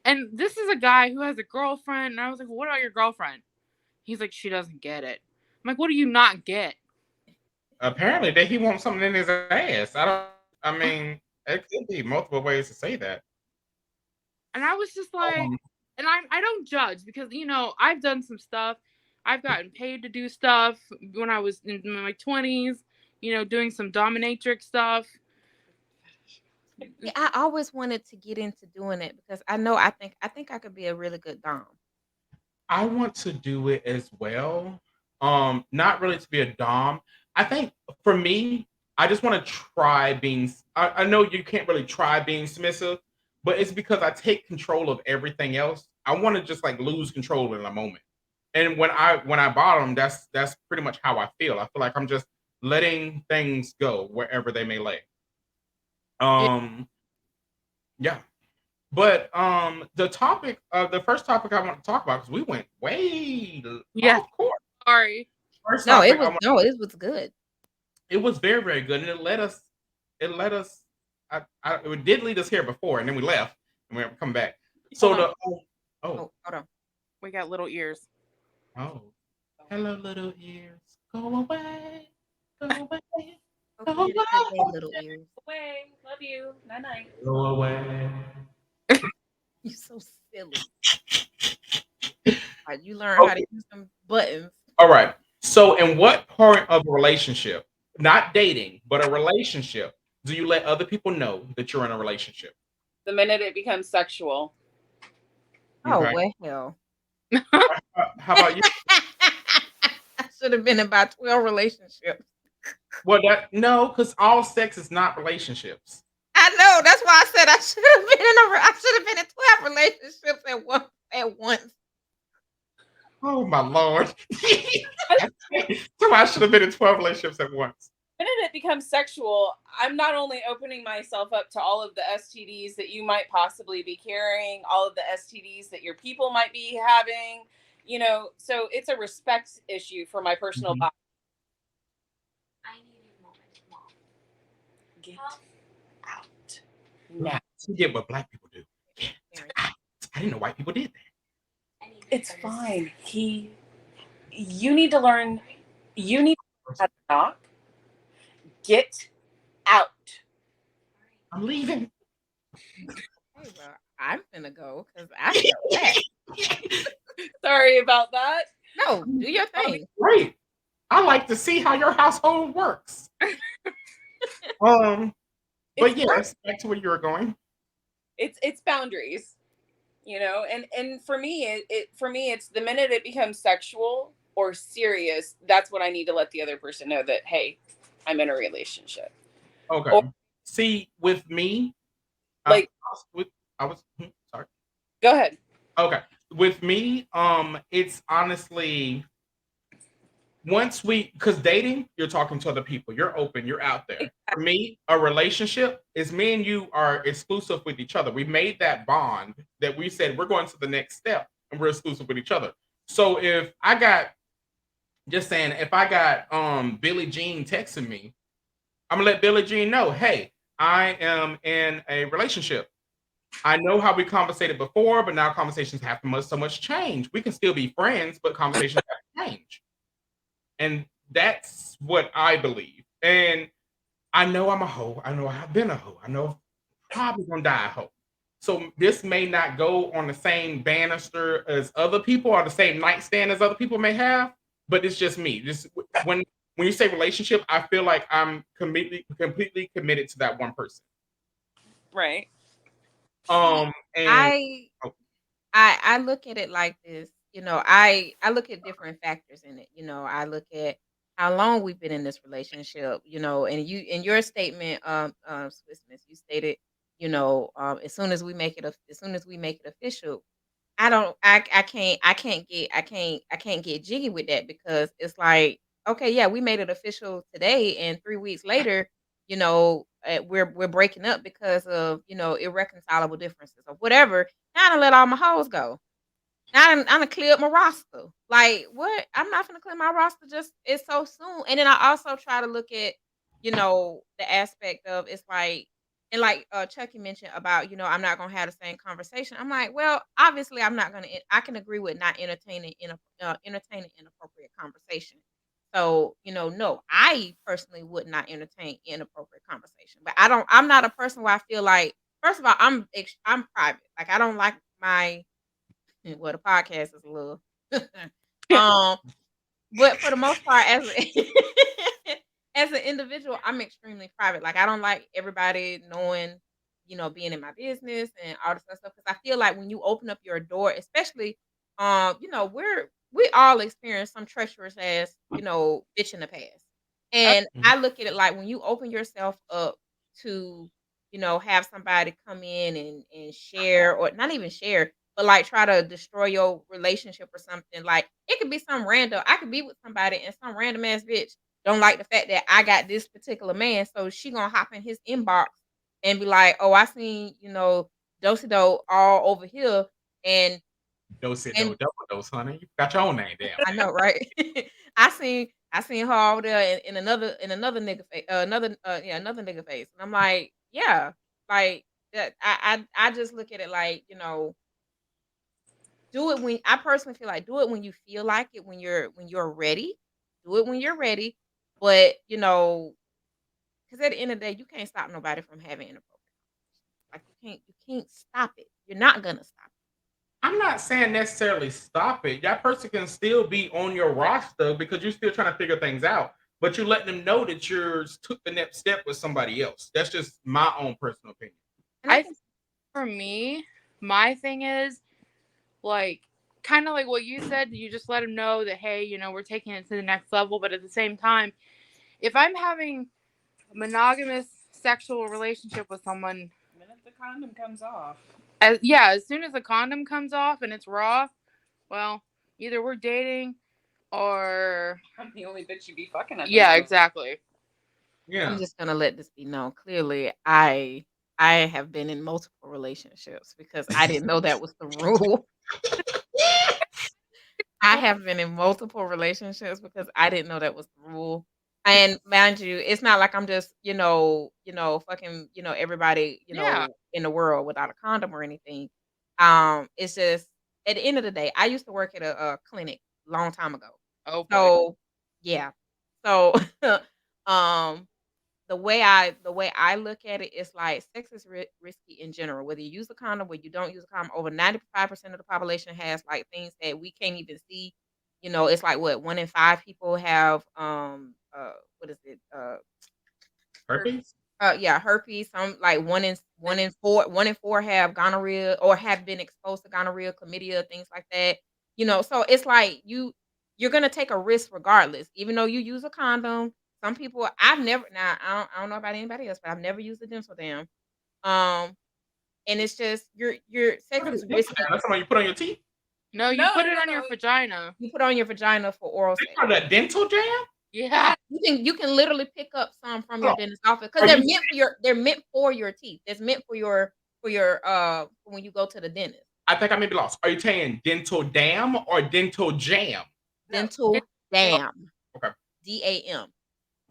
and this is a guy who has a girlfriend, and I was like, "What about your girlfriend?" He's like, "She doesn't get it." I'm like, "What do you not get?" Apparently, that he wants something in his ass. I mean, it could be multiple ways to say that. And I was just like, Um, and I don't judge because I've done some stuff. I've gotten paid to do stuff when I was in my 20s, doing some dominatrix stuff. Yeah, I always wanted to get into doing it because I think I could be a really good dom. I want to do it as well. Not really to be a dom. I think for me, I just want to try being. I know you can't really try being submissive, but it's because I take control of everything else. I want to just like lose control in a moment. And when I bottom, that's pretty much how I feel. I feel like I'm just letting things go wherever they may lay. Yeah. Um, yeah. But the first topic I want to talk about because we went way Yeah. off course. Sorry. First No, topic I want it was good. it was very very good and it led us it did lead us here before and then we left and we come back. So Hold on. oh Hold on. We got little ears. oh hello little ears go away go away Okay, go you did not say little ears. Away. Love you. Night night. away. You so silly. You learn how to Okay. use some buttons. All right. So in what part of a relationship, not dating, but a relationship, do you let other people know that you're in a relationship? The minute it becomes sexual. Oh, Okay. well. How about you? I should have been about 12 relationships. Well, no, because all sex is not relationships. I know. That's why I said I should have been in 12 relationships at once. Oh my lord! So I should have been in 12 relationships at once. The minute it becomes sexual, I'm not only opening myself up to all of the STDs that you might possibly be carrying, all of the STDs that your people might be having, so it's a respect issue for my personal body. I need a moment, Mom. Get out now. You get what black people do. Get out. I didn't know white people did that. It's fine. You need to learn. You need to how to knock. Get out. I'm leaving. Hey, well, I'm finna go because I felt that. Sorry about that. No, do your thing. Great. I like to see how your household works. But It's yes, back to where you were going. it's boundaries, and for me it's the minute it becomes sexual or serious, that's when I need to let the other person know that, hey, I'm in a relationship. Okay. Or, See, with me, like, sorry. go ahead. Okay. With me, it's honestly because dating, you're talking to other people, you're open, you're out there. For me, a relationship is me and you are exclusive with each other. We made that bond that we said we're going to the next step and we're exclusive with each other. So if I got Billie Jean texting me, I'm gonna let Billie Jean know, hey, I am in a relationship. I know how we conversated before, but now conversations have so much change. We can still be friends, but conversations have to change. And that's what I believe. And I know I'm a hoe. I know I've been a hoe. I know I'm probably gonna die a hoe. So this may not go on the same banister as other people or the same nightstand as other people may have, but it's just me. Just when you say relationship, I feel like I'm completely committed to that one person. Right. And I look at it like this. I look at different factors in it. I look at how long we've been in this relationship. And you in your statement, Swiss Miss, you stated, as soon as we make it official, I can't get jiggy with that because it's like okay, yeah, we made it official today, and 3 weeks later, we're breaking up because of irreconcilable differences or whatever. Now I done let all my hoes go. Now I done cleared my roster. Like, what? I'm not gonna clear my roster just it's so soon. And then I also try to look at, the aspect of it's like, and like Chucky mentioned about, I'm not gonna have the same conversation. I'm like, well, obviously I'm not gonna I can agree with not entertaining inappropriate conversation. So, no, I personally would not entertain inappropriate conversation. But I'm not a person where I feel like, first of all, I'm private. Like I don't like my well, the podcast is a little um, but for the most part, as as an individual, I'm extremely private. Like I don't like everybody knowing, being in my business and all this other stuff. Because I feel like when you open up your door, especially, we all experience some treacherous ass, bitch in the past. And I look at it like when you open yourself up to, have somebody come in and share, or not even share, but like try to destroy your relationship or something. Like it could be some random. I could be with somebody and some random ass bitch don't like the fact that I got this particular man, so she gonna hop in his inbox and be like, "Oh, I seen Dosido all over here," and Dosido, double dose, honey. You got your own name, damn. I know, right? I seen her over there in another nigga face, another nigga face, and I'm like, yeah, like that. I just look at it like do it when I personally feel like do it when you feel like it, when you're ready. Do it when you're ready. But, because at the end of the day, you can't stop nobody from having inappropriate. Like you can't stop it. You're not gonna stop it. I'm not saying necessarily stop it. That person can still be on your roster because you're still trying to figure things out, but you let them know that you're took the next step with somebody else. That's just my own personal opinion. And I think for me, my thing is like kind of like what you said. You just let them know that hey, we're taking it to the next level. But at the same time, if I'm having a monogamous sexual relationship with someone, Then if the condom comes off. as soon as the condom comes off and it's raw, well, either we're dating or I'm the only bitch you be fucking at the yeah, moment. exactly. Yeah. I'm just gonna let this be known. Clearly, I have been in multiple relationships because I didn't know that was the rule. I have been in multiple relationships because I didn't know that was the rule. And mind you, it's not like I'm just, fucking, everybody, Yeah. in the world without a condom or anything. It's just at the end of the day, I used to work at a clinic long time ago. Oh boy. So yeah. So um the way I look at it is like sex is risky in general. Whether you use a condom, whether you don't use a condom, over 95% of the population has like things that we can't even see. It's like what 1 in 5 people have what is it Herpes? yeah, herpes. Some like one in four have gonorrhea or have been exposed to gonorrhea, chlamydia, things like that. So it's like you're gonna take a risk regardless, even though you use a condom. Some people I've never now I don't know about anybody else, but I've never used a dental dam. Um, and it's just your sex is risky. That's something you put on your teeth? No, you put it on your vagina. You put on your vagina for oral sex. For the dental jam? Yeah. You can literally pick up some from your Oh. dentist office because Are they're you meant for your teeth. It's meant for your when you go to the dentist. I think I may be lost. Are you saying dental dam or dental jam? Dental dam. Okay. DAM.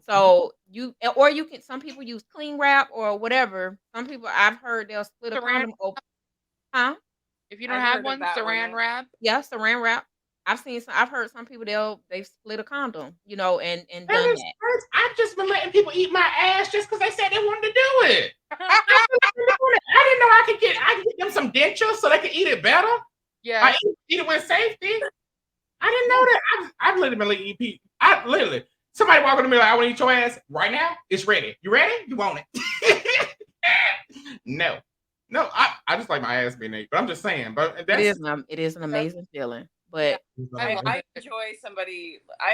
So you can some people use cling wrap or whatever. Some people I've heard they'll split a Saran condom open. Huh? If you don't I've have heard of one, that one. saran wrap. Yeah, saran wrap. I've heard some people they've split a condom, and done That that. is crazy. I've just been letting people eat my ass just because they said they wanted to do it. I didn't know I could get them some dentures so they could eat it better. Yeah. I eat it with safety. I didn't know that. I've literally been letting people. I literally somebody walking to me like, I want to eat your ass right now. It's ready. You ready? You want it? No. I just like my ass being ate, but I'm just saying. But It is an amazing feeling. But I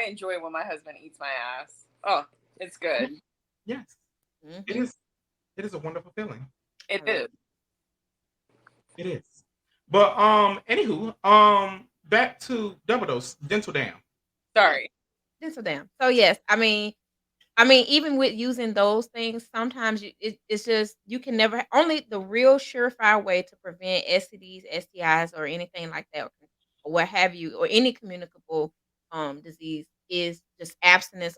enjoy when my husband eats my ass. Oh, it's good. Yes, mhm. it is a wonderful feeling. It is. It is. But anywho, back to double dose dental dam. Sorry. This or damn. So yes, I mean, even with using those things, sometimes it's just you can never only the real surefire way to prevent STDs, STIs, or anything like that, or what have you, or any communicable disease is just abstinence,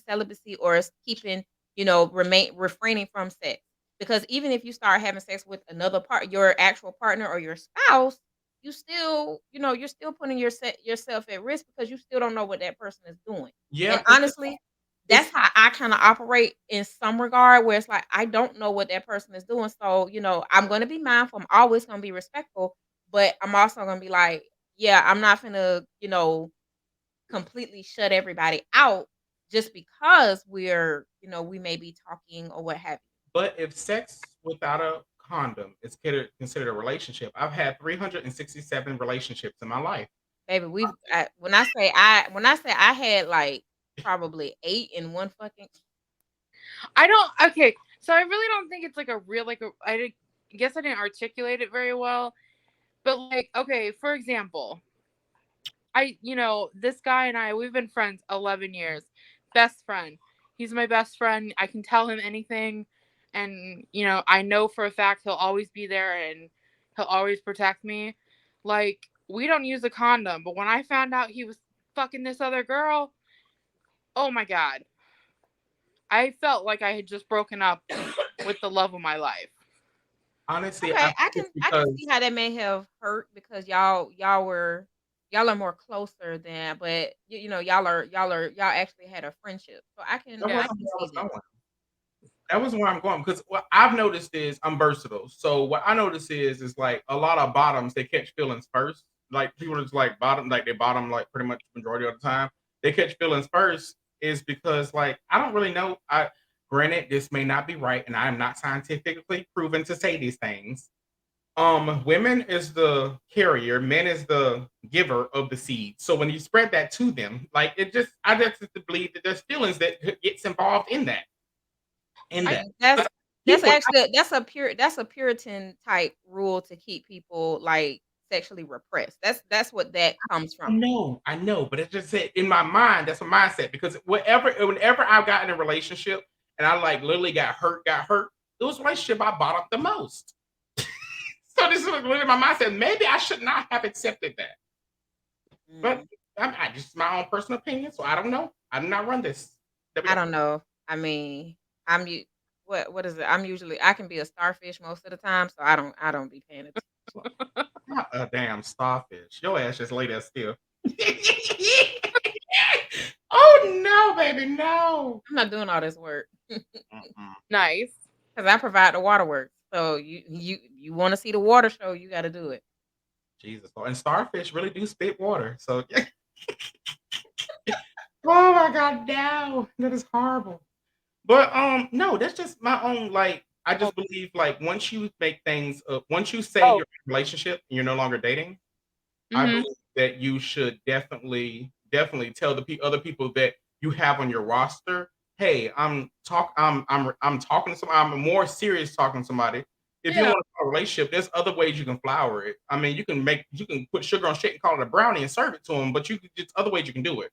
celibacy, or it's keeping refraining from sex. Because even if you start having sex with another your actual partner or your spouse, you still you're still putting yourself at risk because you still don't know what that person is doing. And Yeah, honestly, that's how I kinda operate in some regard where it's like, I don't know what that person is doing, so, I'm gonna be mindful, I'm always gonna be respectful, but I'm also gonna be like, yeah, I'm not finna, completely shut everybody out just because we may be talking or what have you. but if sex without a condom is considered a relationship, I've had 367 relationships in my life. Baby, when I say I had, like, probably 8 in one fucking I don't. Okay, so I really don't think it's like a real guess I didn't articulate it very well, but like, okay, for example, this guy and we've been friends 11 years, best friend. He's my best friend. I can tell him anything, and I know for a fact he'll always be there and he'll always protect me. Like, we don't use a condom, but when I found out he was fucking this other girl, oh my god. I felt like I had just broken up with the love of my life. Honestly, I Okay, think it's I can because see how that may have hurt because y'all are more closer than, but y'all actually had a friendship. So that I Yeah. wasn't can where I see was that. going. That was where I'm going because what I've noticed is I'm versatile. So what I notice is like a lot of bottoms they catch feelings first. Like people just like bottom, like they bottom like pretty much majority of the time. They catch feelings first is because like I don't really know. I granted this may not be right, and I am not scientifically proven to say these things. Women is the carrier, men is the giver of the seed. So when you spread that to them, like I just believe that there's feelings that gets involved in that. In I that, that's but that's people, actually that's a Puritan type rule to keep people like sexually repressed. That's what that comes from. I know, but it's just that in my mind, that's a mindset because whenever I got in a relationship and I like literally got hurt, it was a relationship I bought up the most. So this is literally my mindset. Maybe I should not have accepted that, but Mm, I just my own personal opinion, so I don't know. I did not run this. There we I go. don't know. I mean, I'm you. What is it? I can be a starfish most of the time, so I don't be paying attention. Not a damn starfish. Your ass just lay there still. Oh no, baby, no. I'm not doing all this work. Mm-mm. Nice. Because I provide the water work. So you want to see the water show, you got to do it. Jesus. And starfish really do spit water. So oh my god, no. That is horrible. But no, that's just my own like I Oh, just believe like once you make things once you say oh. you're in a relationship and you're no longer dating, I Mm-hmm. believe that you should definitely tell the other people that you have on your roster, hey, I'm talking to somebody, I'm more serious talking to somebody. If you Yeah. want a relationship, there's other ways you can flower it. I mean, you can put sugar on shit and call it a brownie and serve it to them, but you could just other ways you can do it.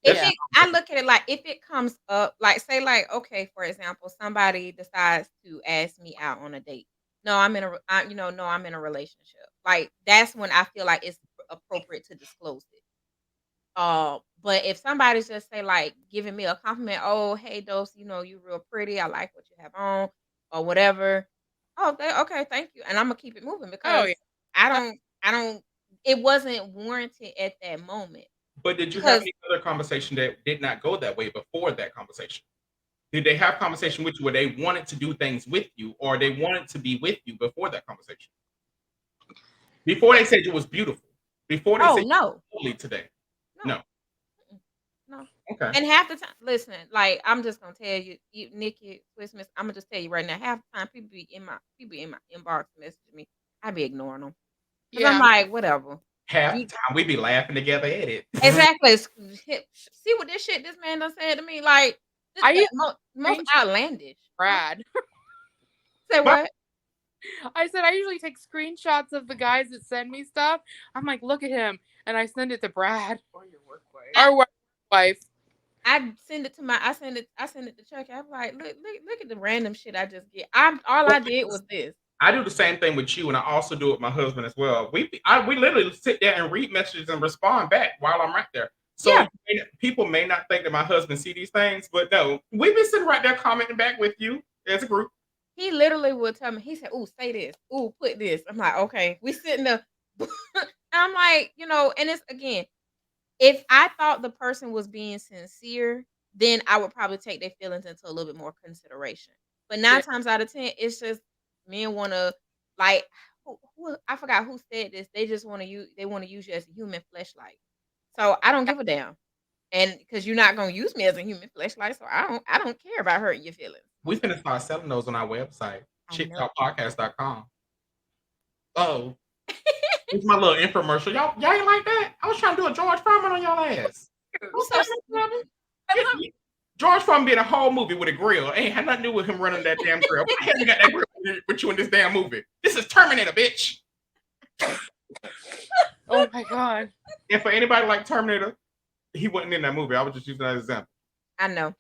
If That's Yeah. just it I look at it like if it comes up, like say like okay, for example, somebody decides to ask me out on a date. No, no, I'm in a relationship. Like that's when I feel like it's appropriate to disclose it. But if somebody's just say like giving me a compliment, oh hey Dose, you real pretty, I like what you have on, or whatever. Oh, okay, thank you, and I'm gonna keep it moving Oh because yeah. I don't. It wasn't warranted at that moment but did you have because any other conversation that did not go that way before that conversation? Did they have conversation with you where they wanted to do things with you or they wanted to be with you before that conversation? Before yeah, they said you was beautiful. Before they oh said no, you lovely today. no, No. mm-mm, no. Okay. And half the time, listen, like I'm just gonna tell you, Nikki Swiss, Miss, I'm gonna just tell you right now. Half the time, people be in my inbox messaging me. I be ignoring them because I'm Yeah. like, whatever. Half You the time we be laughing together at it. exactly. See what this shit this man done said to me. Like I the use most screenshot outlandish. Huh? Brad. Say But what? I said I usually take screenshots of the guys that send me stuff. I'm like, look at him, and I send it to Brad Or your work wife. I, or wife. I send it to Chucky. I'm like, look at the random shit I just get. I did was this. I do the same thing with you, and I also do it with my husband as well. We literally sit there and read messages and respond back while I'm right there. So people may not think that my husband see these things, but no, we've been sitting right there commenting back with you as a group. He literally would tell me, he said, "Ooh, say this. Ooh, put this." I'm like, okay. We sitting there. I'm like, and it's again, if I thought the person was being sincere, then I would probably take their feelings into a little bit more consideration. But 9 times out of 10, it's just men want to like. Who I forgot who said this. They just want to use. They want to use you as a human fleshlight. So I don't give a damn, and because you're not gonna use me as a human fleshlight, so I don't care about hurting your feelings. We're gonna start selling those on our website, shittalkpodcast.com. Oh, it's my little infomercial. Y'all ain't like that? I was trying to do a George Foreman on y'all ass. George Foreman being a whole movie with a grill ain't had nothing to do with him running that damn grill. Why have you got that grill with you in this damn movie? This is Terminator, bitch. Oh my god! And for anybody like Terminator, he wasn't in that movie. I was just using that as an example. I know.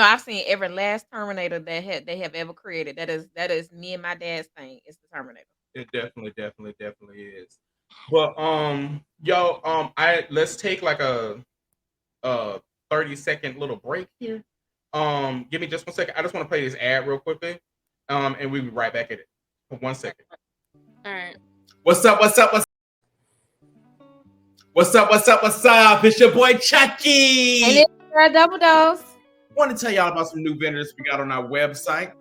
I've seen every last Terminator that they have ever created. That is me and my dad's thing. It's the Terminator. It definitely is. But let's take like a 30-second little break here. Give me just 1 second. I just want to play this ad real quickly. And we'll be right back at it. For 1 second. All right. What's up? It's your boy Chucky. And it's for a double dose. Want to tell y'all about some new vendors we got on our website.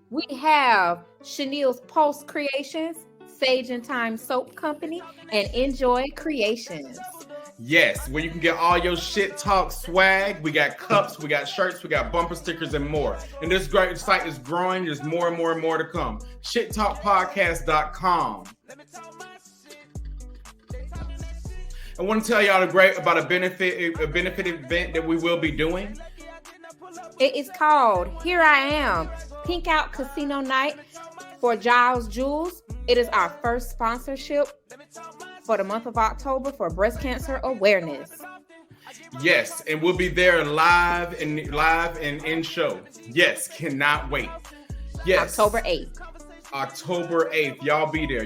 We have Chenille's Pulse Creations, Sage and Time Soap Company, and Enjoy Creations. Yes, where you can get all your shit talk swag. We got cups, we got shirts, we got bumper stickers, and more. And this great site is growing. There's more and more and more to come. SHTTalkPodcast.com. I want to tell y'all about a benefit event that we will be doing. It is called Here I Am, Pink Out Casino Night for Giles Jewels. It is our first sponsorship for the month of October for breast cancer awareness. Yes, and we'll be there live and in show. Yes, cannot wait. Yes. October 8th. October 8th. Y'all be there.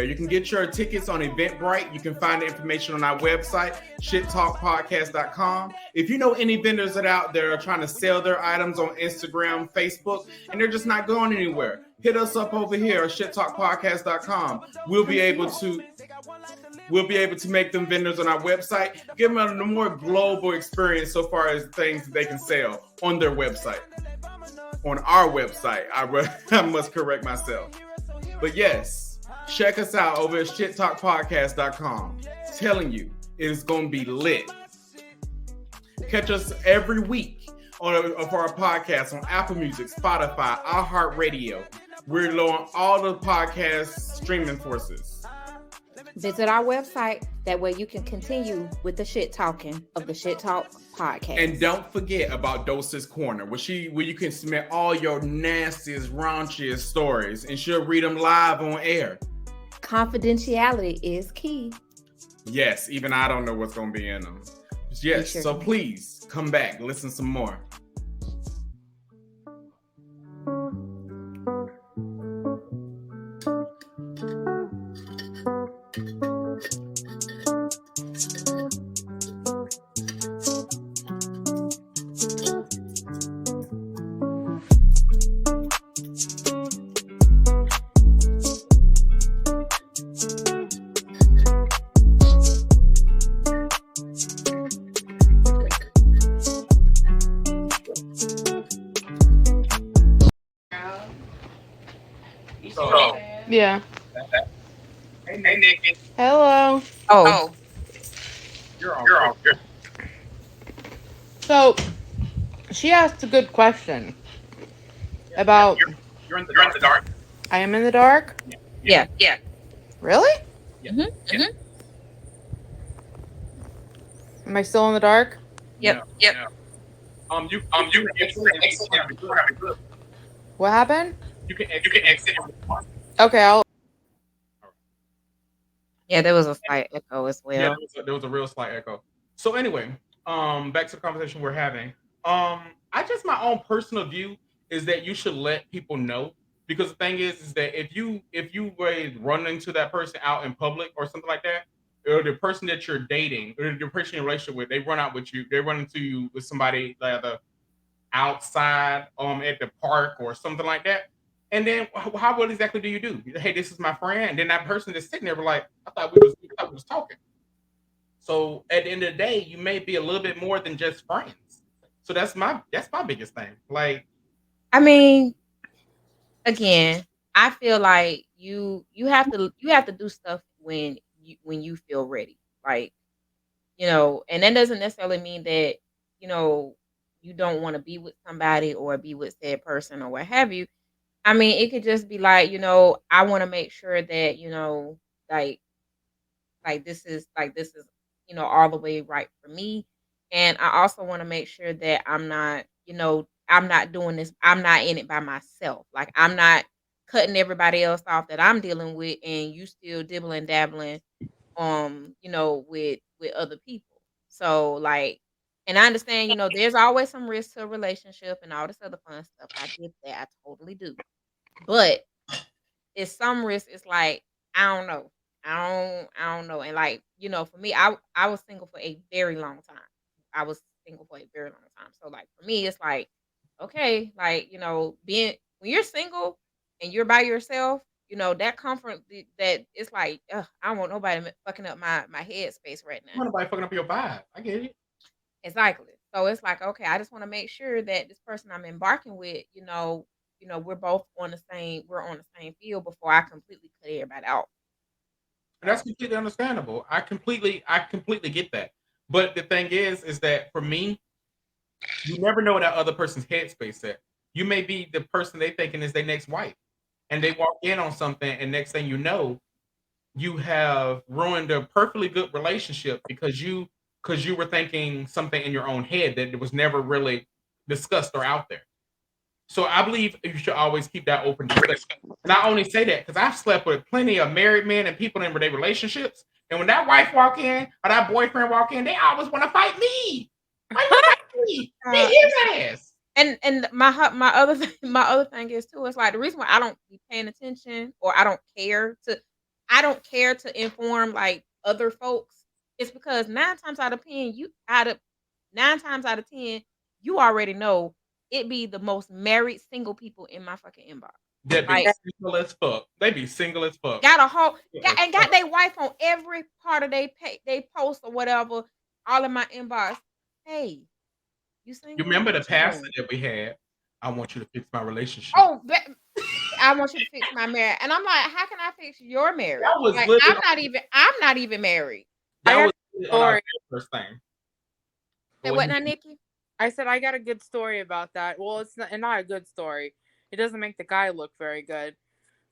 You can get your tickets on Eventbrite. You can find the information on our website, shittalkpodcast.com. If you know any vendors that out there are trying to sell their items on Instagram, Facebook, and they're just not going anywhere, hit us up over here at shittalkpodcast.com. We'll be able to make them vendors on our website, give them a more global experience so far as things that they can sell on their website. On our website. I must correct myself. But yes, check us out over at shittalkpodcast.com. Telling you, it is going to be lit. Catch us every week for our podcast on Apple Music, Spotify, iHeartRadio. We're on all the podcast streaming forces. Visit our website. That way you can continue with the shit talking of the Shit Talk podcast. And don't forget about Dosa's Corner, where you can submit all your nastiest, raunchiest stories, and she'll read them live on air. Confidentiality is key. Yes, even I don't know what's going to be in them. Yes, sure so please come back, listen some more. Yeah. Hey, Niki. Hello. Oh. You're on. So, she asked a good question about. You're in the dark. I am in the dark? Yeah. Really? Yeah. Mm-hmm. Yeah. Am I still in the dark? Yep. You can exit. What happened? You can exit. Okay, I'll. Yeah, there was a slight echo as well. Yeah, there was a real slight echo. So anyway, back to the conversation we're having. I just my own personal view is that you should let people know because the thing is that if you run into that person out in public or something like that, or the person that you're dating or the person you're in a relationship with, they run into you with somebody either outside at the park or something like that. And then what exactly do you do? Hey, this is my friend. And then that person is sitting there like, I thought we was talking. So at the end of the day, you may be a little bit more than just friends. So that's my biggest thing. Like, I mean, again, I feel like you have to do stuff when you feel ready. Like, and that doesn't necessarily mean that, you know, you don't want to be with somebody or be with said person or what have you. I mean, it could just be like, I want to make sure that, like this is all the way right for me. And I also want to make sure that I'm not doing this, I'm not in it by myself. Like, I'm not cutting everybody else off that I'm dealing with, and you still dibbling dabbling with other people. So, like, and I understand, there's always some risk to a relationship and all this other fun stuff. I get that, I totally do. But it's some risk. It's like, I don't know. I don't know. And, like, for me, I was single for a very long time. I was single for a very long time. So, like, for me, it's like, okay, like, being when you're single and you're by yourself, that comfort that it's like, ugh, I don't want nobody fucking up my head space right now. nobody fucking up your vibe. I get it. Exactly. So it's like, okay, I just want to make sure that this person I'm embarking with, we're on the same field before I completely cut everybody out. And that's completely understandable. I completely get that. But the thing is that for me, you never know that other person's headspace at. You may be the person they thinking is their next wife, and they walk in on something, and next thing you know, you have ruined a perfectly good relationship because you were thinking something in your own head that was never really discussed or out there. So I believe you should always keep that open discussion. And I only say that because I've slept with plenty of married men and people in their relationships. And when that wife walk in or that boyfriend walk in, they always want to fight me. Why you fight me? Beat his ass. And my other thing is too. It's like the reason why I don't be paying attention, or I don't care to inform like other folks. It's because nine times out of 10, you already know it be the most married single people in my fucking inbox. They be Like, single as fuck. They be single as fuck. got their wife on every part of they post or whatever, all in my inbox. Hey, you single? You remember the What you pastor doing? that we had? I want you to fix my relationship. Oh, I want you to fix my marriage. And I'm like, how can I fix your marriage? That was Like, literally I'm not even married. that I was got on our story. first thing. Say Go what now, ahead. Nikki? I said I got a good story about that. Well, it's not a good story. It doesn't make the guy look very good.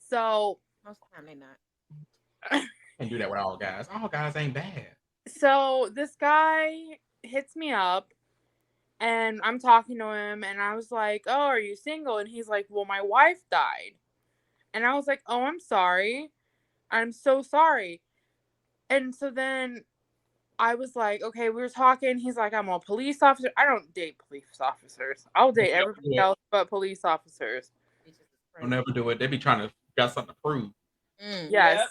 So Most of the time they not. Can't do that with all guys. All guys ain't bad. So this guy hits me up, and I'm talking to him, and I was like, "Oh, are you single?" And he's like, "Well, my wife died." And I was like, "Oh, I'm sorry. I'm so sorry." And so then I was like, okay, we were talking. He's like, I'm a police officer. I don't date police officers. I'll date everybody else but police officers. I'll never do it. They be trying to got something to prove. Yes.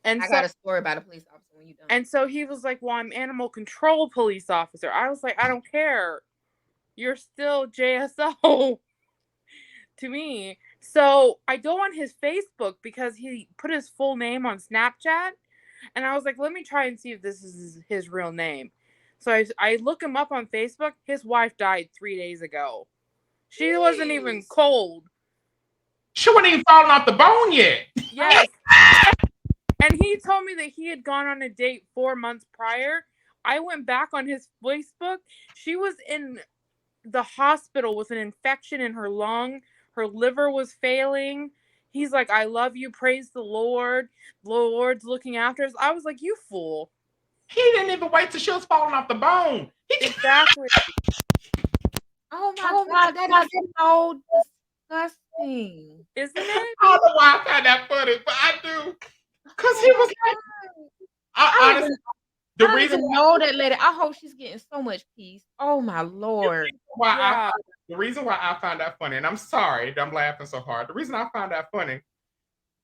And I so, got a story about a police officer when you done. and so he was like, well, I'm animal control police officer. I was like, I don't care. You're still JSO to me. So I go on his Facebook because he put his full name on Snapchat. And I was like, let me try and see if this is his real name. So I look him up on Facebook. His wife died 3 days ago. She wasn't even cold. She wasn't even falling off the bone yet. Yes. And he told me that he had gone on a date 4 months prior. I went back on his Facebook. She was in the hospital with an infection in her lung. Her liver was failing. He's like, I love you. Praise the Lord. The Lord's looking after us. I was like, you fool. He didn't even wait till she was falling off the bone. Exactly. Oh my God, that is so disgusting. Isn't it? I don't know why I find that funny, but I do. Because he was like, honestly, The I don't reason even why, know that lady. I hope she's getting so much peace. Oh my Lord. Yeah. the reason why I found that funny, and I'm sorry that I'm laughing so hard. The reason I found that funny,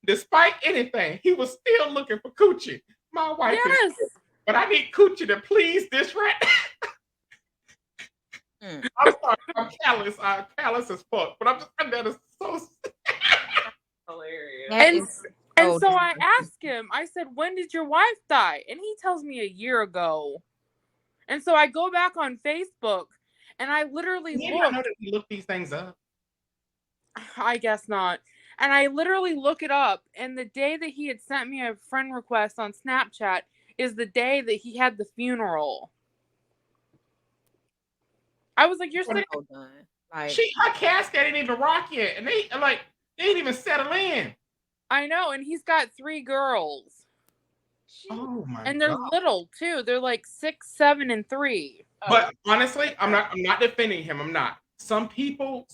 despite anything, he was still looking for coochie. My wife is, Yes. but I need coochie to please this rat. Mm. I'm sorry, I'm callous as fuck, but I'm just that is so. Hilarious. That And is and so I disgusting. asked him, I said, when did your wife die? And he tells me a year ago. And so I go back on Facebook and I literally You know look. that we look these things up. I guess not. And I literally look it up. And the day that he had sent me a friend request on Snapchat is the day that he had the funeral. I was like, you're I'm sitting. so done. Like, Her casket ain't even rock yet, and they ain't even settle in. I know. And he's got 3 girls. Oh my And they're god! little too. They're like 6, 7, and 3. But honestly, I'm not defending him. I'm not. Some people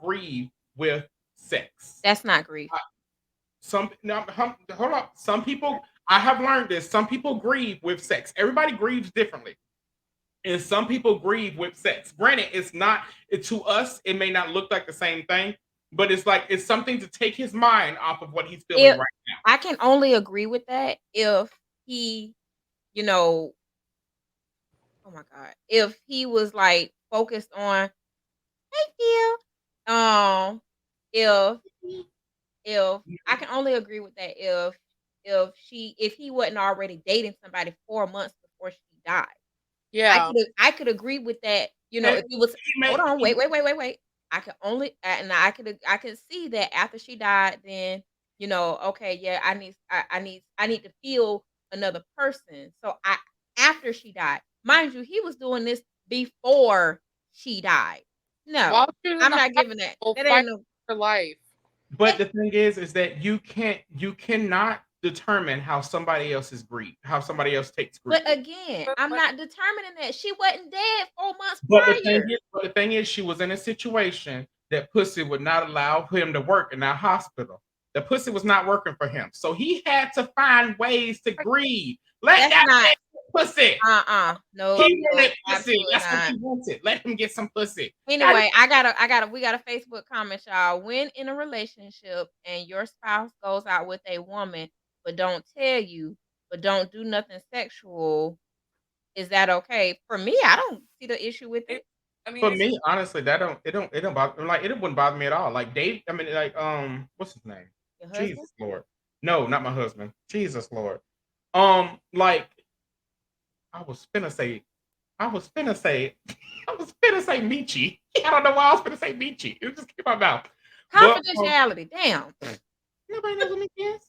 grieve with sex. that's not grief. Hold up. Some people, I have learned this. Some people grieve with sex. Everybody grieves differently. And some people grieve with sex. Granted, it's not to us, it may not look like the same thing, but it's something to take his mind off of what he's feeling If right now. I can only agree with that if he, you know, oh my God, if he was like focused on, thank you. If I can only agree with that if he wasn't already dating somebody 4 months before she died. Yeah. I could agree with that, if it was hold on, wait. I could only and I could see that after she died, then, okay, yeah, I need to feel another person. So after she died, mind you, he was doing this before she died. No, While she was in I'm the not giving that. hospital That ain't fighting no for life. But the thing is that you cannot determine how somebody else takes grief. but again, I'm not determining that. She wasn't dead 4 months But prior. the thing is, she was in a situation that pussy would not allow him to work in that hospital. The pussy was not working for him, so he had to find ways to grieve. Let That's that not man get pussy. No, He no, wanted pussy. absolutely That's what not. he wanted. Let him get some pussy. Anyway, we got a Facebook comment, y'all. When in a relationship and your spouse goes out with a woman, but don't tell you, but don't do nothing sexual, is that okay? For me, I don't see the issue with it. I mean, For me, honestly, that don't bother, like, it wouldn't bother me at all. Like Dave, I mean, like, what's his name? Your husband? Jesus Lord. No, not my husband. Jesus Lord. Like, I was finna say Michi. I don't know why I was finna say Michi. It just came out my mouth. But, Confidentiality, damn. nobody knows what Michi is.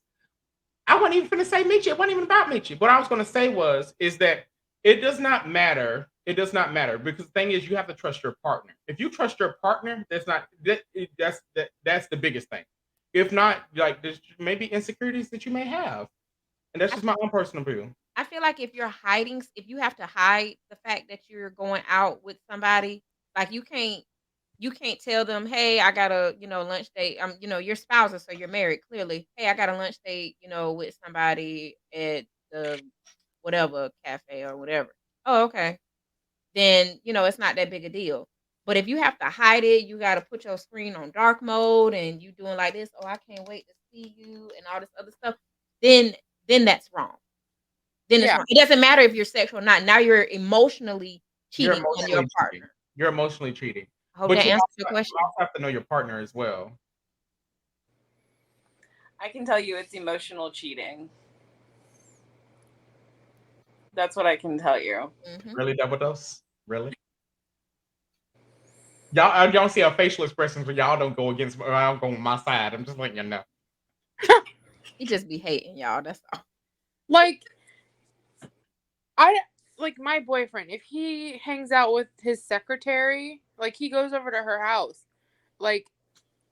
I wasn't even finna say Michi. It wasn't even about Michi. What I was gonna say is that it does not matter. It does not matter, because the thing is, you have to trust your partner. If you trust your partner, that's the biggest thing. If not, like, there's maybe insecurities that you may have, and that's just my own personal view. I feel like if you have to hide the fact that you're going out with somebody, like you can't tell them, hey, I got a, lunch date. Your spouses, so you're married, clearly. Hey, I got a lunch date, with somebody at the whatever cafe or whatever. Oh, okay. Then, it's not that big a deal. But if you have to hide it, you got to put your screen on dark mode and you doing like this, oh, I can't wait to see you and all this other stuff, then that's wrong. Then it's wrong. It doesn't matter if you're sexual or not. Now you're emotionally cheating on your partner. You're emotionally cheating. I hope But that you answers your question. also have to know your partner as well. I can tell you it's emotional cheating. That's what I can tell you. Mhm. Really, double dose? Really? Y'all don't see our facial expressions, but y'all don't go against. I don't go on my side. I'm just letting you know. He just be hating y'all. That's all. Like, like my boyfriend, if he hangs out with his secretary, like he goes over to her house, like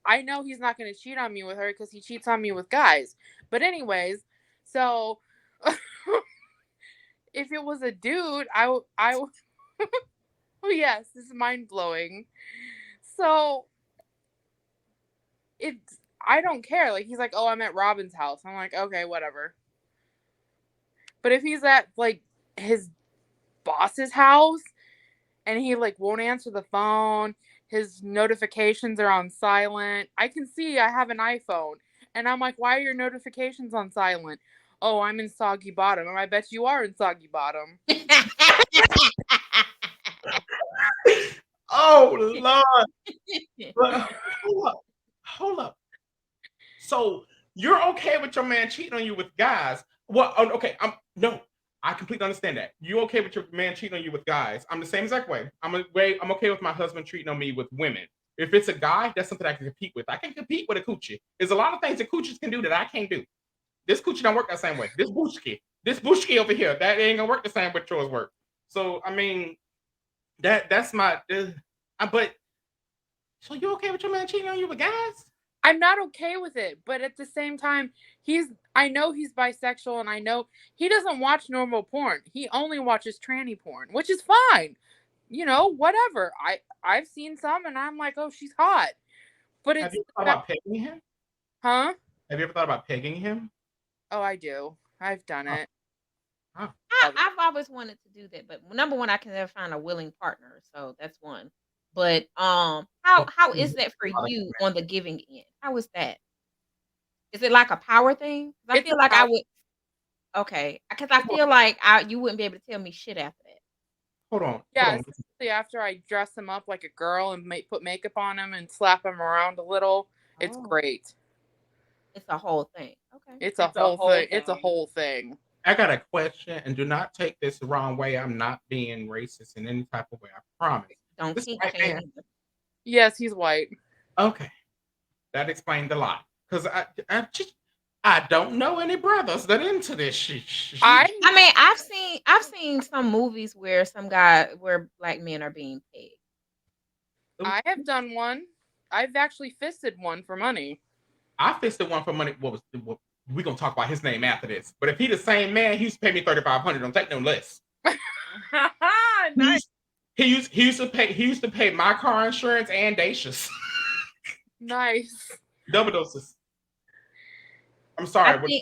I know he's not going to cheat on me with her because he cheats on me with guys. But anyways, so if it was a dude, oh yes, this is mind blowing. So I don't care. Like, he's like, oh, I'm at Robin's house. I'm like, okay, whatever. But if he's at like his boss's house, and he like won't answer the phone. His notifications are on silent. I can see I have an iPhone, and I'm like, why are your notifications on silent? Oh, I'm in Soggy Bottom. And I bet you are in Soggy Bottom. Oh Lord. But hold up. So you're okay with your man cheating on you with guys? Well, okay. I completely understand that. You okay with your man cheating on you with guys? I'm the same exact way. I'm okay with my husband cheating on me with women. If it's a guy, that's something I can compete with. I can compete with a coochie. There's a lot of things that coochies can do that I can't do. This coochie don't work that same way. This bushki over here, that ain't gonna work the same way yours work. So I mean, that's my. But so you okay with your man cheating on you with guys? I'm not okay with it, but at the same time, I know he's bisexual, and I know he doesn't watch normal porn. He only watches tranny porn, which is fine. You know, whatever. I've seen some, and I'm like, oh, she's hot. But Have it's you thought about pegging him? huh? Have you ever thought about pegging him? Oh, I do. I've done it. I've always wanted to do that, but number one, I can never find a willing partner, so that's one. But how is that for you on the giving end? How is that? Is it like a power thing? 'Cause I It's feel a like I power. would. Okay, because I feel like you wouldn't be able to tell me shit after that. Hold on. Yeah, especially after I dress him up like a girl and put makeup on him and slap him around a little. It's Oh. great. It's a whole thing. Okay. It's a whole thing. It's a whole thing. I got a question, and do not take this the wrong way. I'm not being racist in any type of way. I promise. Don't This kink white shame man. either. Yes, he's white. Okay, that explained a lot. Because I don't know any brothers that into this shit. I mean, I've seen some movies where where black men are being paid. I have done one. I've actually fisted one for money. I fisted one for money. What we're gonna talk about his name after this. But if he the same man, he used to pay me $3,500. Don't take no less. Nice. He used to pay my car insurance and Dacia's. Nice. Double doses. I'm sorry.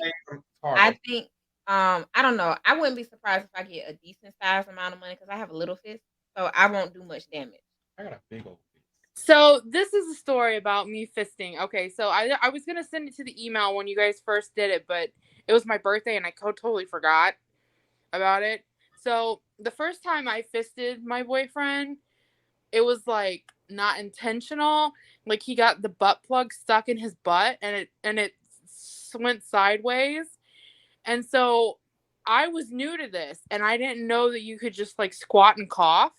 I think I don't know. I wouldn't be surprised if I get a decent sized amount of money because I have a little fist, so I won't do much damage. I got a big old fist. So this is a story about me fisting. Okay, so I was gonna send it to the email when you guys first did it, but it was my birthday and I totally forgot about it. So the first time I fisted my boyfriend, it was like not intentional. Like he got the butt plug stuck in his butt and it went sideways. And so I was new to this and I didn't know that you could just like squat and cough.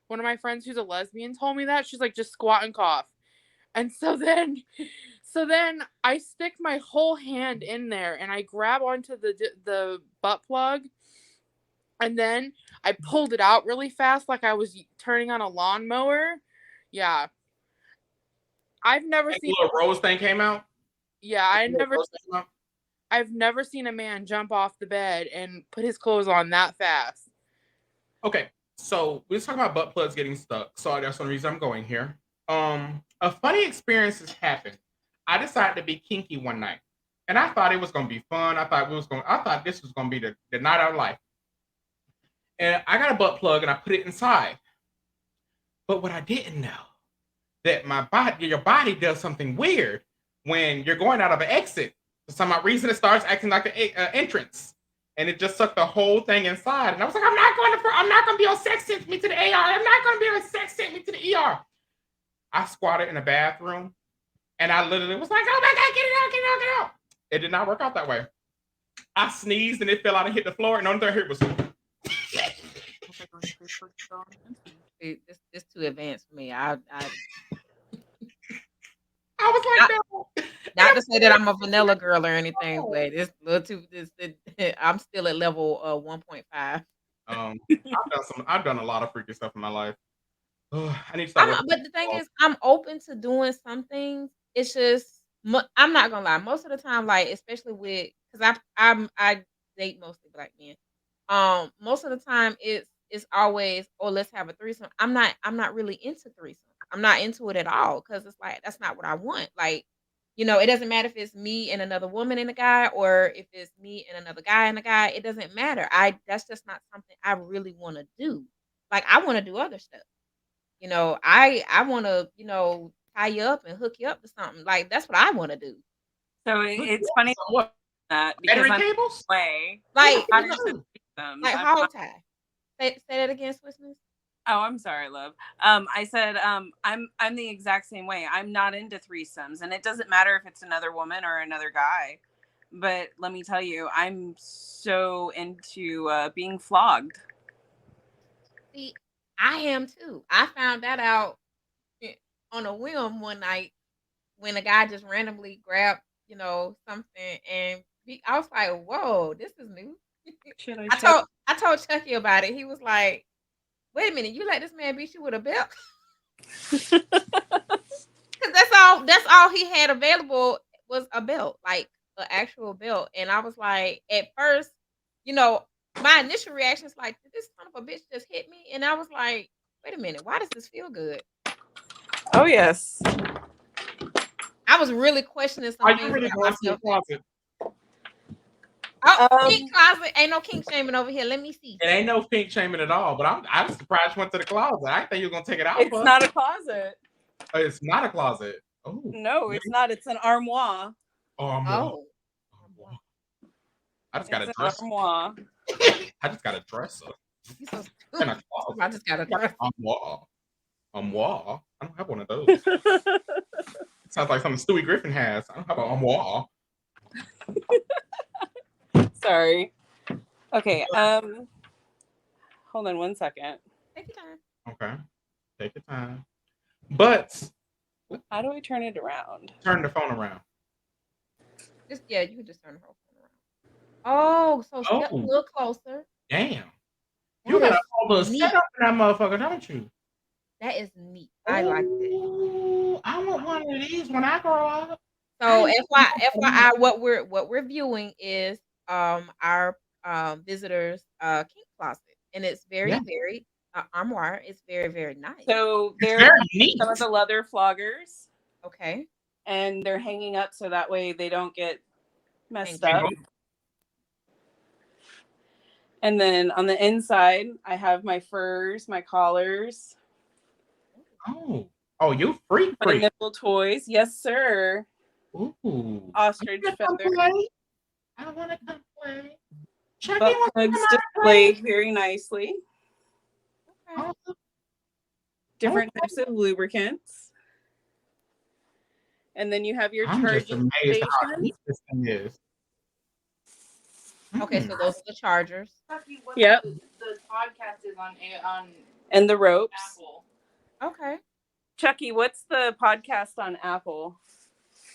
One of my friends who's a lesbian told me that. She's like, just squat and cough. And so then I stick my whole hand in there and I grab onto the butt plug. And then I pulled it out really fast like I was turning on a lawnmower. Yeah. I've never seen a rose thing came out. Yeah, I've never seen a man jump off the bed and put his clothes on that fast. Okay, so we're talking about butt plugs getting stuck. So that's one reason I'm going here. A funny experience has happened. I decided to be kinky one night, and I thought it was going to be fun. I thought this was going to be the night of life. And I got a butt plug and I put it inside. But what I didn't know that your body does something weird when you're going out of an exit. For some odd reason, it starts acting like an entrance, and it just sucked the whole thing inside. And I was like, I'm not going to be on sex sent me to the AR. I'm not going to be on sex sent me to the ER. I squatted in the bathroom, and I literally was like, oh my God, get it out, get it out, get it out. It did not work out that way. I sneezed, and it fell out and hit the floor, and the only thing I heard was... It's too advanced for me. I was like, no. Not to say that I'm a vanilla girl or anything, but it's a little too. I'm still at level 1.5. I've done a lot of freaky stuff in my life. I need to stop. But the thing is, I'm open to doing some things. It's just I'm not gonna lie. Most of the time, like especially because I date mostly black men. Most of the time it's always, oh, let's have a threesome. I'm not really into threesome. I'm not into it at all because it's like that's not what I want. Like You know, it doesn't matter if it's me and another woman and a guy, or if it's me and another guy and a guy. It doesn't matter. That's just not something I really want to do. Like I want to do other stuff. You know, I want to, you know, tie you up and hook you up to something. Like that's what I want to do. So it's funny What? that because Battery I'm cables? way. Like, I you know, understand them. like I'm hog not- tie. Say that again, Swiss Miss. Oh, I'm sorry, love. I said I'm the exact same way. I'm not into threesomes, and it doesn't matter if it's another woman or another guy. But let me tell you, I'm so into being flogged. See, I am too. I found that out on a whim one night when a guy just randomly grabbed, you know, something, and I was like, "Whoa, this is new." Should I I told Chucky about it. He was like, "Wait a minute, you let this man beat you with a belt?" 'Cause that's all he had available was a belt, like an actual belt. And I was like, at first, you know, my initial reaction is like, did this son of a bitch just hit me? And I was like, wait a minute, why does this feel good? Oh yes. I was really questioning some Are you things ready to about go to the myself. closet? Oh, kink closet. Ain't no kink shaming over here. Let me see. It ain't no pink shaming at all, but I'm surprised you went to the closet. I didn't think you were gonna take it out. It's not a closet. It's not a closet. Oh No, it's not. It's an armoire. Oh. I just got a It's an dress. armoire. I just got a dresser. You so And a stupid. closet. I just got a dress. Armoire. Armoire. I don't have one of those. Sounds like something Stewie Griffin has. I don't have an armoire. Sorry. Okay. Hold on one second. Take your time. Okay. Take your time. But How do I turn it around? turn the phone around. You can just turn the whole phone around. Oh, so step a Oh. little closer. Damn. You That got a is whole little neat. setup in that motherfucker, don't you? That is neat. I like it. Ooh, I want one of these when I grow up. So FYI, what we're viewing is our visitors kink closet, and it's very Yeah. very armoire. It's very very nice. So It's they're very neat. some of the leather floggers, Okay. and they're hanging up so that way they don't get messed Thank up. And then on the inside, I have my furs, my collars, Oh, you freak. my nipple toys. Yes, sir. Ooh. Ostrich I wanna come feather. play. I want to come play. Chucky Butt wants to plugs come out and displayed very nicely. Okay. play. Different types of lubricants. And then you have your I'm just charging amazed at how stations. neat this thing is. Okay, so those are the chargers. Yep. The podcast is on And the ropes. Apple. Okay. Chucky, what's the podcast on Apple?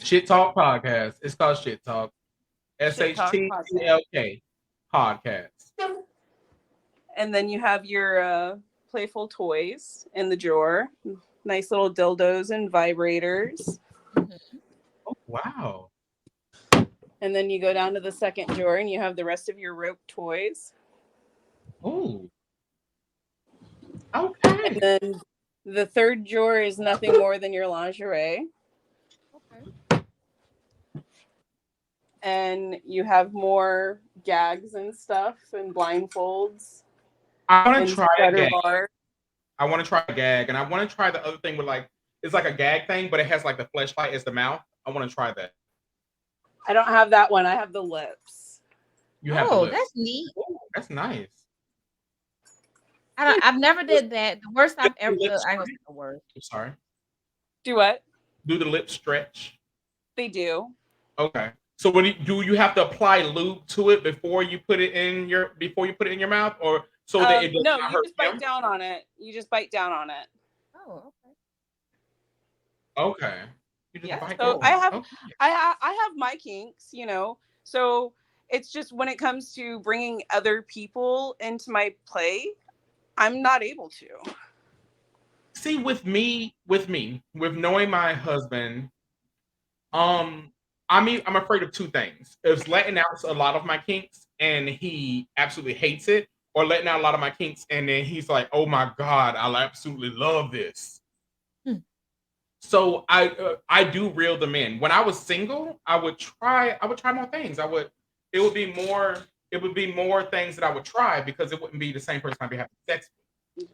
Shit Talk Podcast. It's called Shit Talk. Shit Talk SHT TLKER Podcast. And then you have your playful toys in the drawer. Nice little dildos and vibrators. Oh, wow. And then you go down to the second drawer and you have the rest of your rope toys. Oh. Okay. And then the third drawer is nothing more than your lingerie. Okay. And you have more gags and stuff and blindfolds. I want and to try a stutter gag. bar. I want to try a gag, and I want to try the other thing with like it's like a gag thing, but it has like the fleshlight as the mouth. I want to try that. I don't have that one. I have the lips. You have the Oh, lips. that's neat. Ooh, that's nice. I've never did that. The worst I've ever Lips I ain't gonna say the worst. I'm sorry. Do what? Do the lips stretch? They do. Okay. So when do you have to apply lube to it before you put it in your mouth, or so that it does no, not you hurt just bite them? down on it. You just bite down on it. Oh, okay. Okay. You just Yeah. bite So down. I have Okay. I have my kinks, you know. So it's just when it comes to bringing other people into my play, I'm not able to. See, with knowing my husband, I'm afraid of two things. It's letting out a lot of my kinks and he absolutely hates it, or letting out a lot of my kinks and then he's like, oh my God, I absolutely love this. So I do reel them in. When I was single, I would try more things. It would be more it would be more things that I would try because it wouldn't be the same person I'd be having sex with.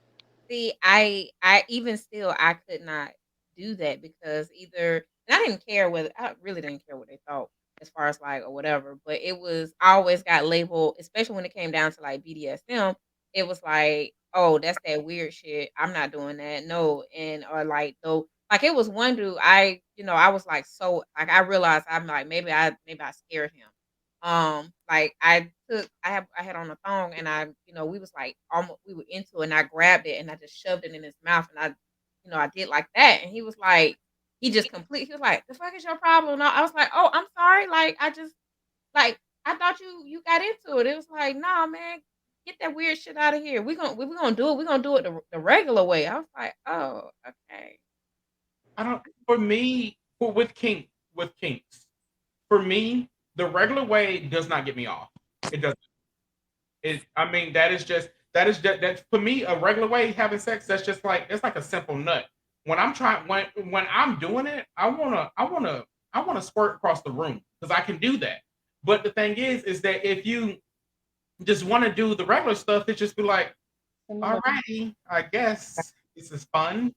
See, I even still I could not do that because either and I didn't care whether I really didn't care what they thought as far as like or whatever, but it was I always got labeled, especially when it came down to like BDSM, it was like, oh, that's that weird shit. I'm not doing that. No. And or like though like it was one dude, I was like so like I realized I'm like maybe I scared him. Like I had on a thong and we was like almost we were into it and I grabbed it and I just shoved it in his mouth and I did like that and he was like he was like, "The fuck is your problem?" And I was like, "Oh, I'm sorry. Like I just like I thought you got into it." It was like, "Nah, man, get that weird shit out of here. We gonna do it. We gonna do it the regular way." I was like, "Oh, okay." I don't for me with kinks. For me, the regular way does not get me off. It doesn't. I mean, that is just for me a regular way having sex. That's just like it's like a simple nut. When I'm doing it, I wanna squirt across the room because I can do that. But the thing is that if you just want to do the regular stuff, it just be like, alrighty, I guess this is fun,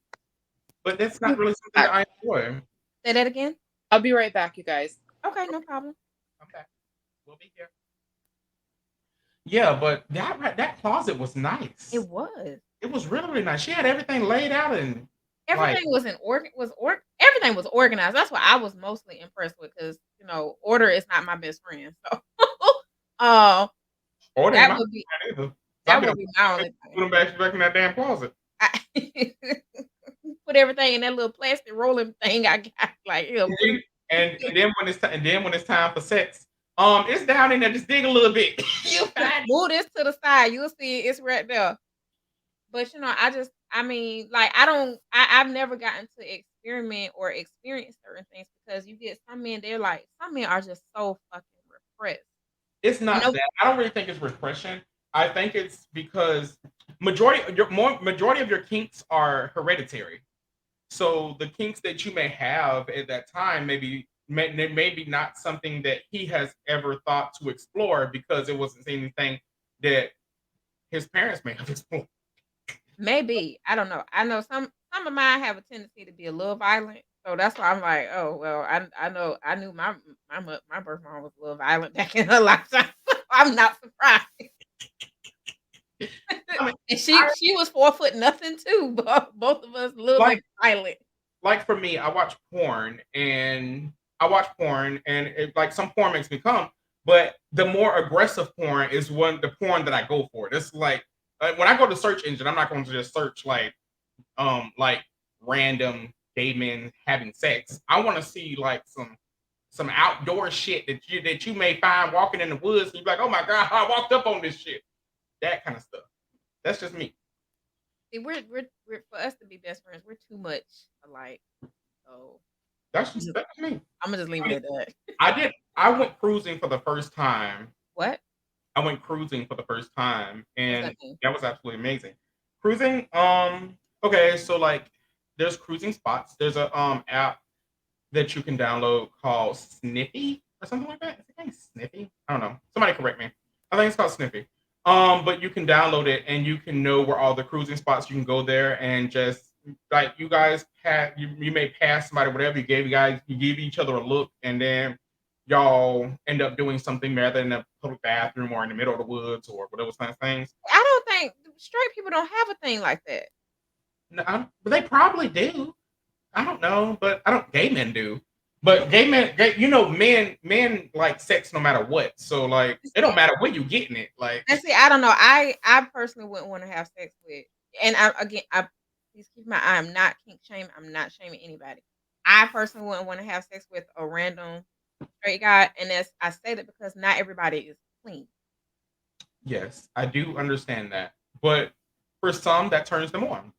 but that's not really something that I enjoy. Say that again. I'll be right back, you guys. Okay, no problem. Okay, we'll be here. Yeah, but that closet was nice. It was. It was really, really nice. She had everything laid out and like Everything everything was organized. That's what I was mostly impressed with because order is not my best friend. So, uh, order that not would be either. that Some would be my only put thing. them back in that damn closet. I, put everything in that little plastic rolling thing I got. Like, put it. And then when it's time for sex, it's down in there. Just dig a little bit. You find it. Move this to the side. You'll see it's right there. But I mean, like I've never gotten to experiment or experience certain things because you get some men are just so fucking repressed. It's You not know, that. I don't really think it's repression. I think it's because majority of your kinks are hereditary. So the kinks that you may have at that time maybe not something that he has ever thought to explore because it wasn't anything that his parents may have explored. maybe I don't know. I know some of mine have a tendency to be a little violent, so that's why I'm like, oh well, I know I knew my birth mom was a little violent back in her lifetime. So I'm not surprised. I mean, And she was 4 foot nothing too, but both of us a little like bit violent. like for me, I watch porn and like some porn makes me come, but the more aggressive porn is the porn that I go for. It's like when I go to search engine, I'm not going to just search like random gay men having sex. I want to see like some outdoor shit that you may find walking in the woods and you're like, oh my god, I walked up on this shit. That kind of stuff. That's just me. See, we're for us to be best friends, we're too much alike. So That's me. I'm gonna just leave I it mean, at that. I went cruising for the first time. What? I went cruising for the first time, What's and that mean? that was absolutely amazing. Cruising, okay, so like, there's cruising spots. There's a app that you can download called Sniffy or something like that. Is it named Sniffy? I don't know. Somebody correct me. I think it's called Sniffy. But you can download it and you can know where all the cruising spots. You can go there and just like you guys pass. You may pass somebody, whatever. You give each other a look, and then y'all end up doing something rather in a public bathroom or in the middle of the woods or whatever kind of things. I don't think straight people don't have a thing like that. No, but they probably do. I don't know, but I don't. Gay men do, but men like sex no matter what. So like, it don't matter when you getting it. Like, And see, I don't know. I personally wouldn't want to have sex with. And I please keep my. I am not kink shaming. I'm not shaming anybody. I personally wouldn't want to have sex with a random straight guy, and I say that because not everybody is clean. yes, I do understand that, but for some, that turns them on.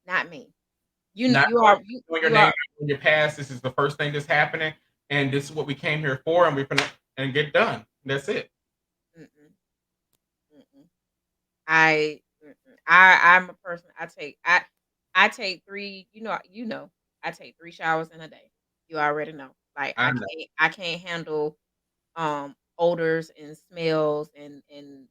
Not me. You Not you knowing are you, knowing your you name, are. knowing your past. This is the first thing that's happening, and this is what we came here for, and we're gonna and get done. That's it. Mm-mm, mm-mm. I'm a person. I take 3. You know. I take 3 showers in a day. You already know. Like I know. I can't handle odors and smells and and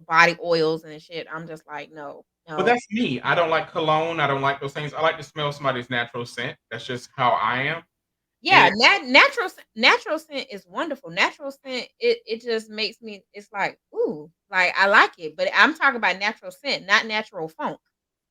body oils and shit. I'm just like, no. But that's me. I don't like cologne. I don't like those things. I like to smell somebody's natural scent. That's just how I am. Yeah, And natural scent is wonderful. Natural scent, it just makes me. It's like, ooh, like I like it. But I'm talking about natural scent, not natural funk.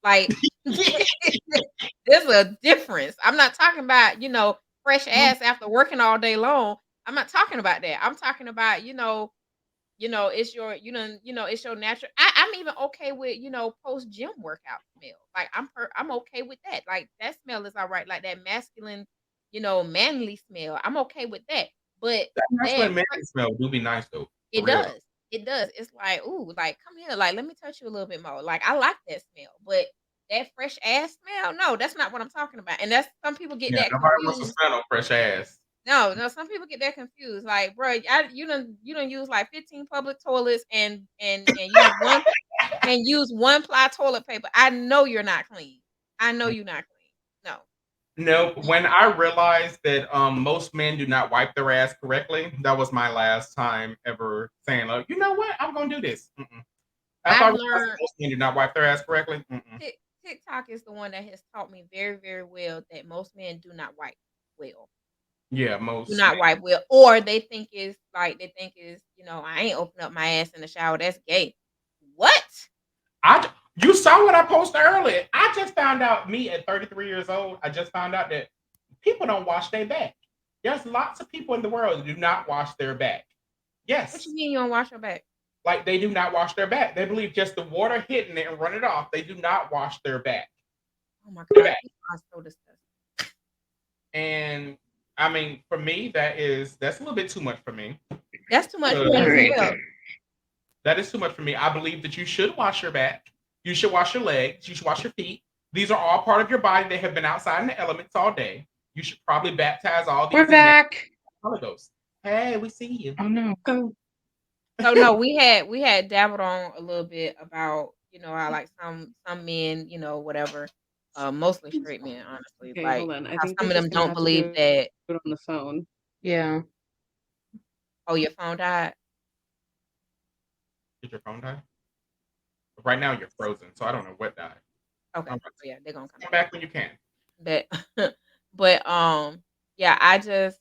Like there's a difference. I'm not talking about fresh ass after working all day long. I'm not talking about that. I'm talking about it's your it's your natural. I'm even okay with post gym workout smell. Like I'm okay with that. Like that smell is all right. Like that masculine, manly smell. I'm okay with that. But that that masculine man smell do be nice though. For it real though. does. It does. It's like, ooh, like come here, like let me touch you a little bit more. Like I like that smell, but that fresh ass smell, no, that's not what I'm talking about. And that's some people get Yeah, that nobody wants to confused. smell no fresh ass. No, some people get that confused. Like, bro, you don't use like 15 public toilets and use one ply toilet paper. I know you're not clean. I know you're not clean. No. No, when I realized that most men do not wipe their ass correctly, that was my last time ever saying, like, you know what, I'm gonna do this. After I I've realized that learned most men do not wipe their ass correctly. TikTok is the one that has taught me very, very well that most men do not wipe well. Yeah, Do most not men. wipe well. Or they think is, I ain't open up my ass in the shower. That's gay. What? You saw what I posted earlier. I just found out, me at 33 years old, I just found out that people don't wash their back. There's lots of people in the world that do not wash their back. What Yes. you mean you don't wash your back? Like they do not wash their back. They believe just the water hitting it and run it off. They do not wash their back. Oh my Their God, back. people are so disgusting. And I mean, for me, that's a little bit too much for me. That's too much for me as well. That is too much for me. I believe that you should wash your back. You should wash your legs. You should wash your feet. These are all part of your body. They have been outside in the elements all day. You should probably baptize all these. We're back. Holy Ghost. Hey, we see you. Oh no. So no, we had dabbled on a little bit about how like some men, whatever, mostly straight men, honestly, Okay, like hold on. I how think some we're of them just gonna don't have to believe do that. it on the phone. Yeah. Oh, your phone died. Did your phone die? Right now you're frozen, so I don't know what died. Okay, Okay. so yeah, they're gonna Come come back when you can. back. But yeah, I just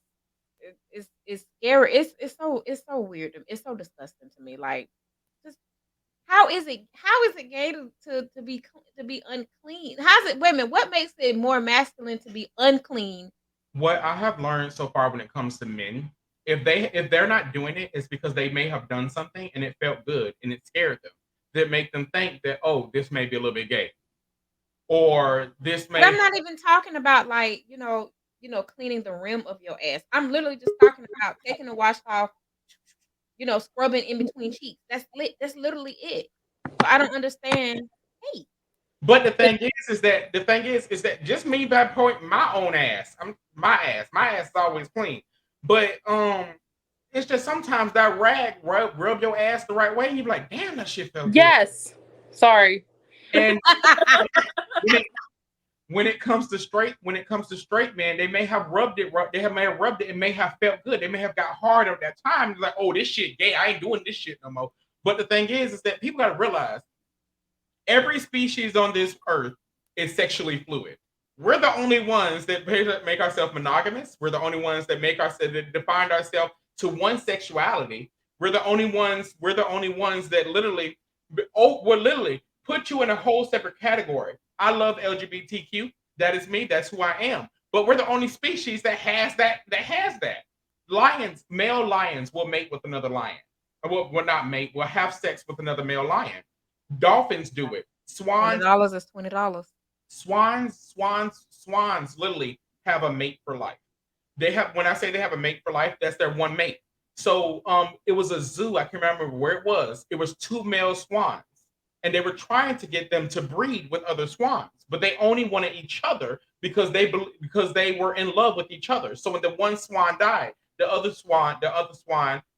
it's scary. It's so weird. It's so disgusting to me. Like, just how is it gay to be unclean? How's it? Wait a minute. What makes it more masculine to be unclean? What I have learned so far when it comes to men, if they're not doing it, it's because they may have done something and it felt good and it scared them. That make them think that, oh, this may be a little bit gay. Or this But may I'm not even talking about like cleaning the rim of your ass. I'm literally just talking about taking the washcloth, scrubbing in between cheeks. That's lit. That's literally it. So I don't understand. Hey, But the thing is that just me by pointing my own ass. My ass is always clean. But it's just sometimes that rag rub your ass the right way, and you be like, damn, that shit felt good. Yes. Sorry. And when it comes to straight men, they may have rubbed it, it may have felt good. They may have got hard at that time. Like, oh, this shit gay. I ain't doing this shit no more. But the thing is that people gotta realize every species on this earth is sexually fluid. We're the only ones that make ourselves monogamous. We're the only ones that define ourselves to one sexuality. We're the only ones that literally put you in a whole separate category. I love LGBTQ. That is me. That's who I am. But we're the only species that has that. Lions, male lions will mate with another lion. Will not mate, will have sex with another male lion. Dolphins do it. Swans $20 is $20. Swans literally have a mate for life. When I say they have a mate for life, that's their one mate. So it was a zoo. I can't remember where it was. It was 2 male swans, and they were trying to get them to breed with other swans, but they only wanted each other because they were in love with each other. So when the one swan died, the other swan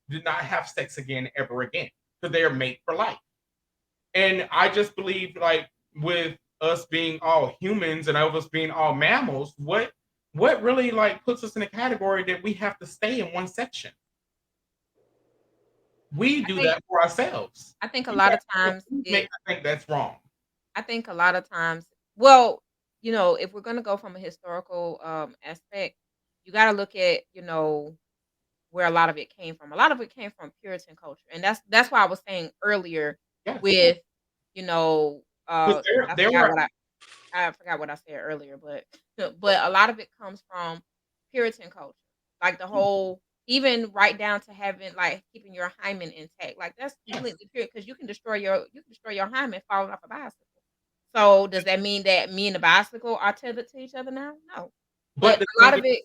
did not have sex again ever again because they are mate for life. And I just believe, like with us being all humans and of us being all mammals, what really like puts us in a category that we have to stay in one section? We do think- that for ourselves. I think a lot of times I think that's wrong. I think a lot of times, well, if we're going to go from a historical aspect, you got to look at, where a lot of it came from. A lot of it came from Puritan culture. And that's why I was saying earlier Yes. with, But I forgot what I said earlier, but a lot of it comes from Puritan culture. Like the whole, even right down to having like keeping your hymen intact. Like that's completely pure because you can destroy your hymen falling off a bicycle. So does that mean that me and the bicycle are tethered to each other now? No. But a lot of it.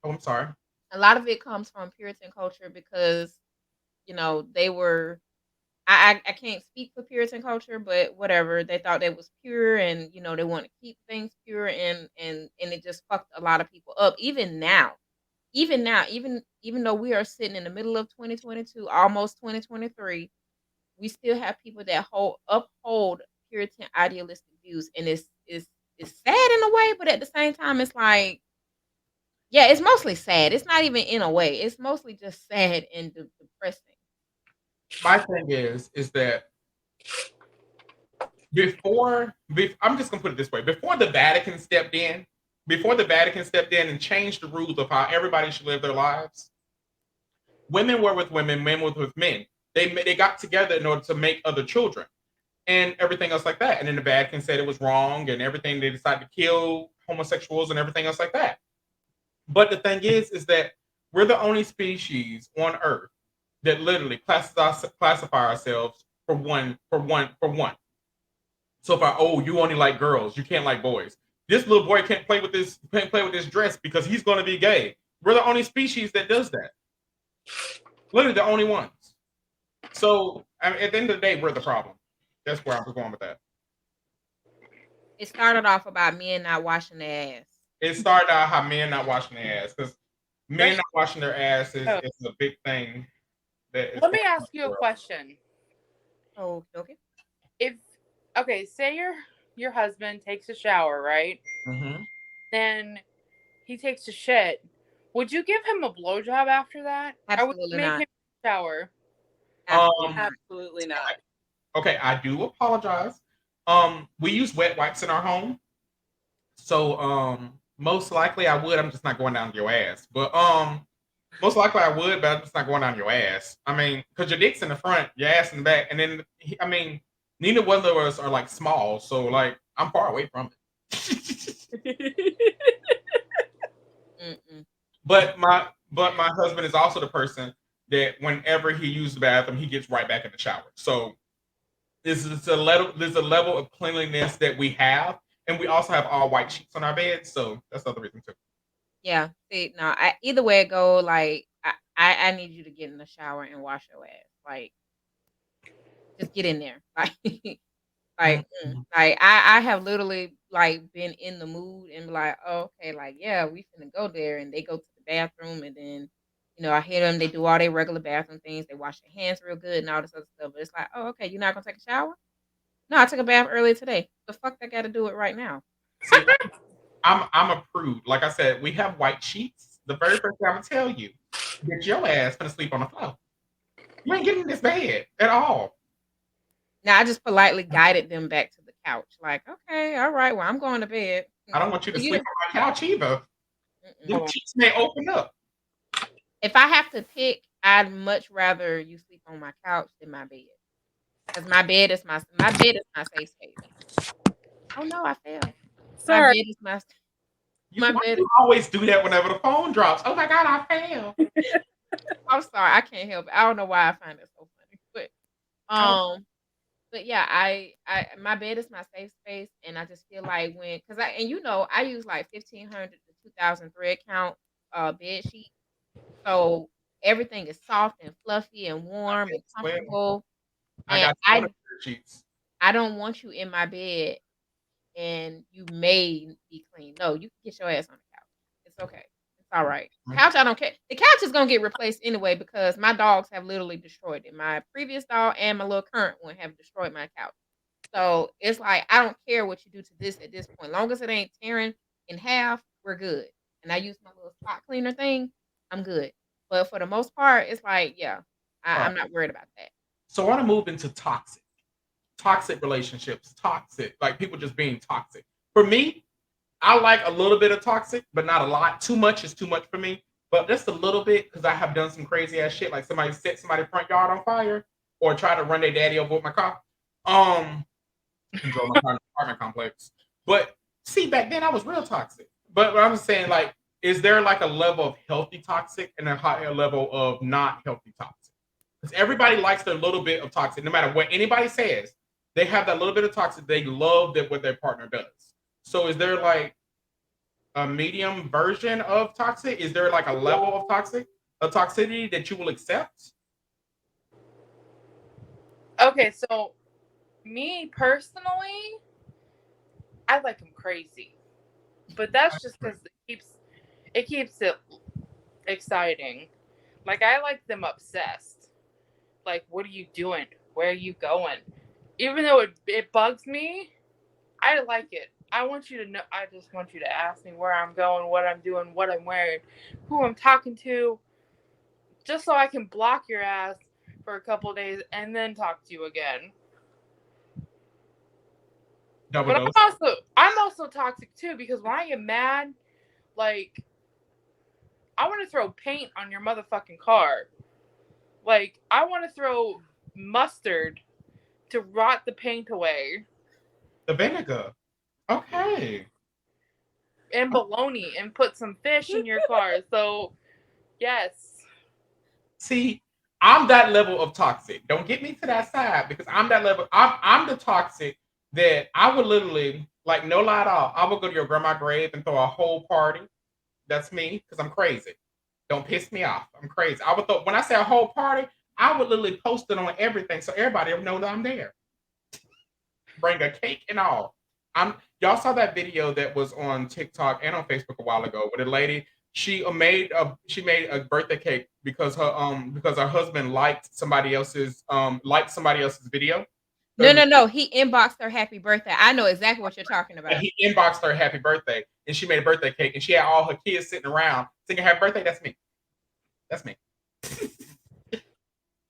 Oh, I'm sorry. A lot of it comes from Puritan culture because, they were. I can't speak for Puritan culture, but whatever. They thought that was pure, and they want to keep things pure, and it just fucked a lot of people up. Even now, even though we are sitting in the middle of 2022, almost 2023, we still have people that uphold Puritan idealistic views, and it's sad in a way, but at the same time, it's like, yeah, it's mostly sad. It's not even in a way. It's mostly just sad and depressing. My thing is that I'm just gonna put it this way: before the Vatican stepped in and changed the rules of how everybody should live their lives, women were with women, men were with men. They got together in order to make other children and everything else like that. And then the Vatican said it was wrong and everything. They decided to kill homosexuals and everything else like that. But the thing is that we're the only species on Earth that literally classify ourselves for one. So if you only like girls, you can't like boys. This little boy can't play with this dress because he's going to be gay. We're the only species that does that. Literally the only ones. So at the end of the day, we're the problem. That's where I was going with that. It started off about men not washing their ass. It started out how men not washing their ass because men not washing their ass is a big thing. Let me ask you a question. Oh, okay. Say your husband takes a shower, right? Mm-hmm. Then he takes a shit. Would you give him a blowjob after that? Absolutely or would you make not. him shower? Absolutely not. Okay, I do apologize. We use wet wipes in our home. So most likely I would. I'm just not going down your ass. But most likely I would, but I'm just not going down your ass. I mean, because your dick's in the front, your ass in the back, and then neither one of us are like small, so like I'm far away from it. But my husband is also the person that whenever he uses the bathroom, he gets right back in the shower. So there's a level of cleanliness that we have, and we also have all white sheets on our bed. So that's the other reason too. Yeah. See, no, either way it go, like I need you to get in the shower and wash your ass. Like, just get in there. Like, I have literally like been in the mood and be like, oh, okay, like yeah, we finna go there, and they go to the bathroom, and then I hear them. They do all their regular bathroom things. They wash their hands real good and all this other stuff. But it's like, oh, okay, you're not gonna take a shower? No, I took a bath earlier today. The fuck I got to do it right now? See, I'm a prude. Like I said, we have white sheets. The very first thing I'm gonna tell you, get your ass gonna sleep on the floor. You ain't getting in this bed at all. Now I just politely guided them back to the couch. Like, okay, all right, well, I'm going to bed. I don't want you to sleep on my couch either. The sheets may open up. If I have to pick, I'd much rather you sleep on my couch than my bed. Because my bed is my safe space. Oh no, I fell. Sorry. My bed is my bed. You always do that whenever the phone drops. Oh my god, I fell. I'm sorry, I can't help it. I don't know why I find it so funny, but yeah, I my bed is my safe space, and I just feel like I use like 1,500 to 2,000 thread count bed sheets, so everything is soft and fluffy and warm and comfortable. And I don't want you in my bed and you may be clean. No, you can get your ass on the couch. It's okay. It's all right. Couch, I don't care. The couch is gonna get replaced anyway because my dogs have literally destroyed it. My previous dog and my little current one have destroyed my couch. So it's like I don't care what you do to this at this point. Long as it ain't tearing in half, we're good. And I use my little spot cleaner thing, I'm good. But for the most part, it's like, yeah, I'm not worried about that. So I want to move into toxic relationships, like people just being toxic. For me, I like a little bit of toxic, but not a lot. Too much is too much for me, but just a little bit because I have done some crazy ass shit, like somebody set somebody's front yard on fire or try to run their daddy over with my car. Control my car in the apartment complex. But see, back then I was real toxic. But I'm saying, like, is there like a level of healthy toxic and a higher level of not healthy toxic? Because everybody likes their little bit of toxic, no matter what anybody says. They have that little bit of toxic. They love that what their partner does. So is there like a medium version of toxic? Is there like a level of toxicity that you will accept? Okay, so me personally, I like them crazy, but that's just because it keeps it exciting. Like I like them obsessed. Like, what are you doing? Where are you going? Even though it bugs me, I like it. I want you to know. I just want you to ask me where I'm going, what I'm doing, what I'm wearing, who I'm talking to, just so I can block your ass for a couple of days and then talk to you again. Double dose. I'm also toxic too, because when I get mad, like I want to throw paint on your motherfucking car. Like I want to throw mustard to rot the paint away. The vinegar. Okay. And bologna and put some fish in your car. So, yes. See, I'm that level of toxic. Don't get me to that side because I'm that level. I'm the toxic that I would literally, like, no lie at all, I would go to your grandma's grave and throw a whole party. That's me because I'm crazy. Don't piss me off. I'm crazy. I would throw, when I say a whole party, I would literally post it on everything so everybody will know that I'm there. Bring a cake and all. Y'all saw that video that was on TikTok and on Facebook a while ago with a lady. She made a birthday cake because her husband liked somebody else's video. No. He inboxed her happy birthday. I know exactly what you're talking about. He inboxed her happy birthday, and she made a birthday cake, and she had all her kids sitting around singing happy birthday. That's me. That's me.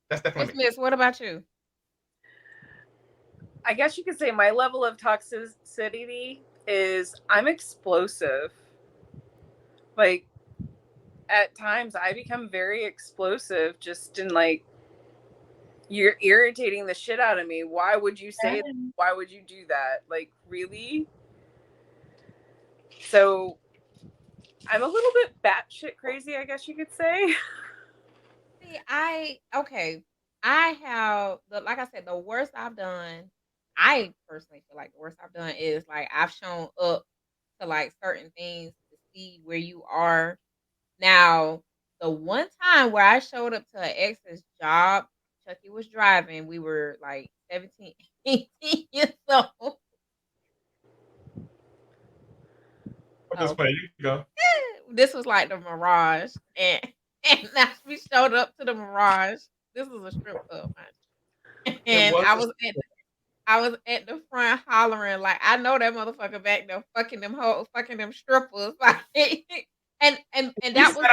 That's definitely me. Miss, what about you? I guess you could say my level of toxicity is I'm explosive. Like, at times I become very explosive just in like, you're irritating the shit out of me. Why would you say that? Why would you do that? Like, really? So I'm a little bit batshit crazy, I guess you could say. See, I have like I said, the worst I've done. I personally feel like the worst I've done is like I've shown up to like certain things to see where you are. Now, the one time where I showed up to an ex's job, Chucky was driving. We were like 17, 18 years old. This way you go. This was like the Mirage, and as we showed up to the Mirage, this was a strip club, and I was at the front hollering like, I know that motherfucker back there fucking them hoes, fucking them strippers, like, and that was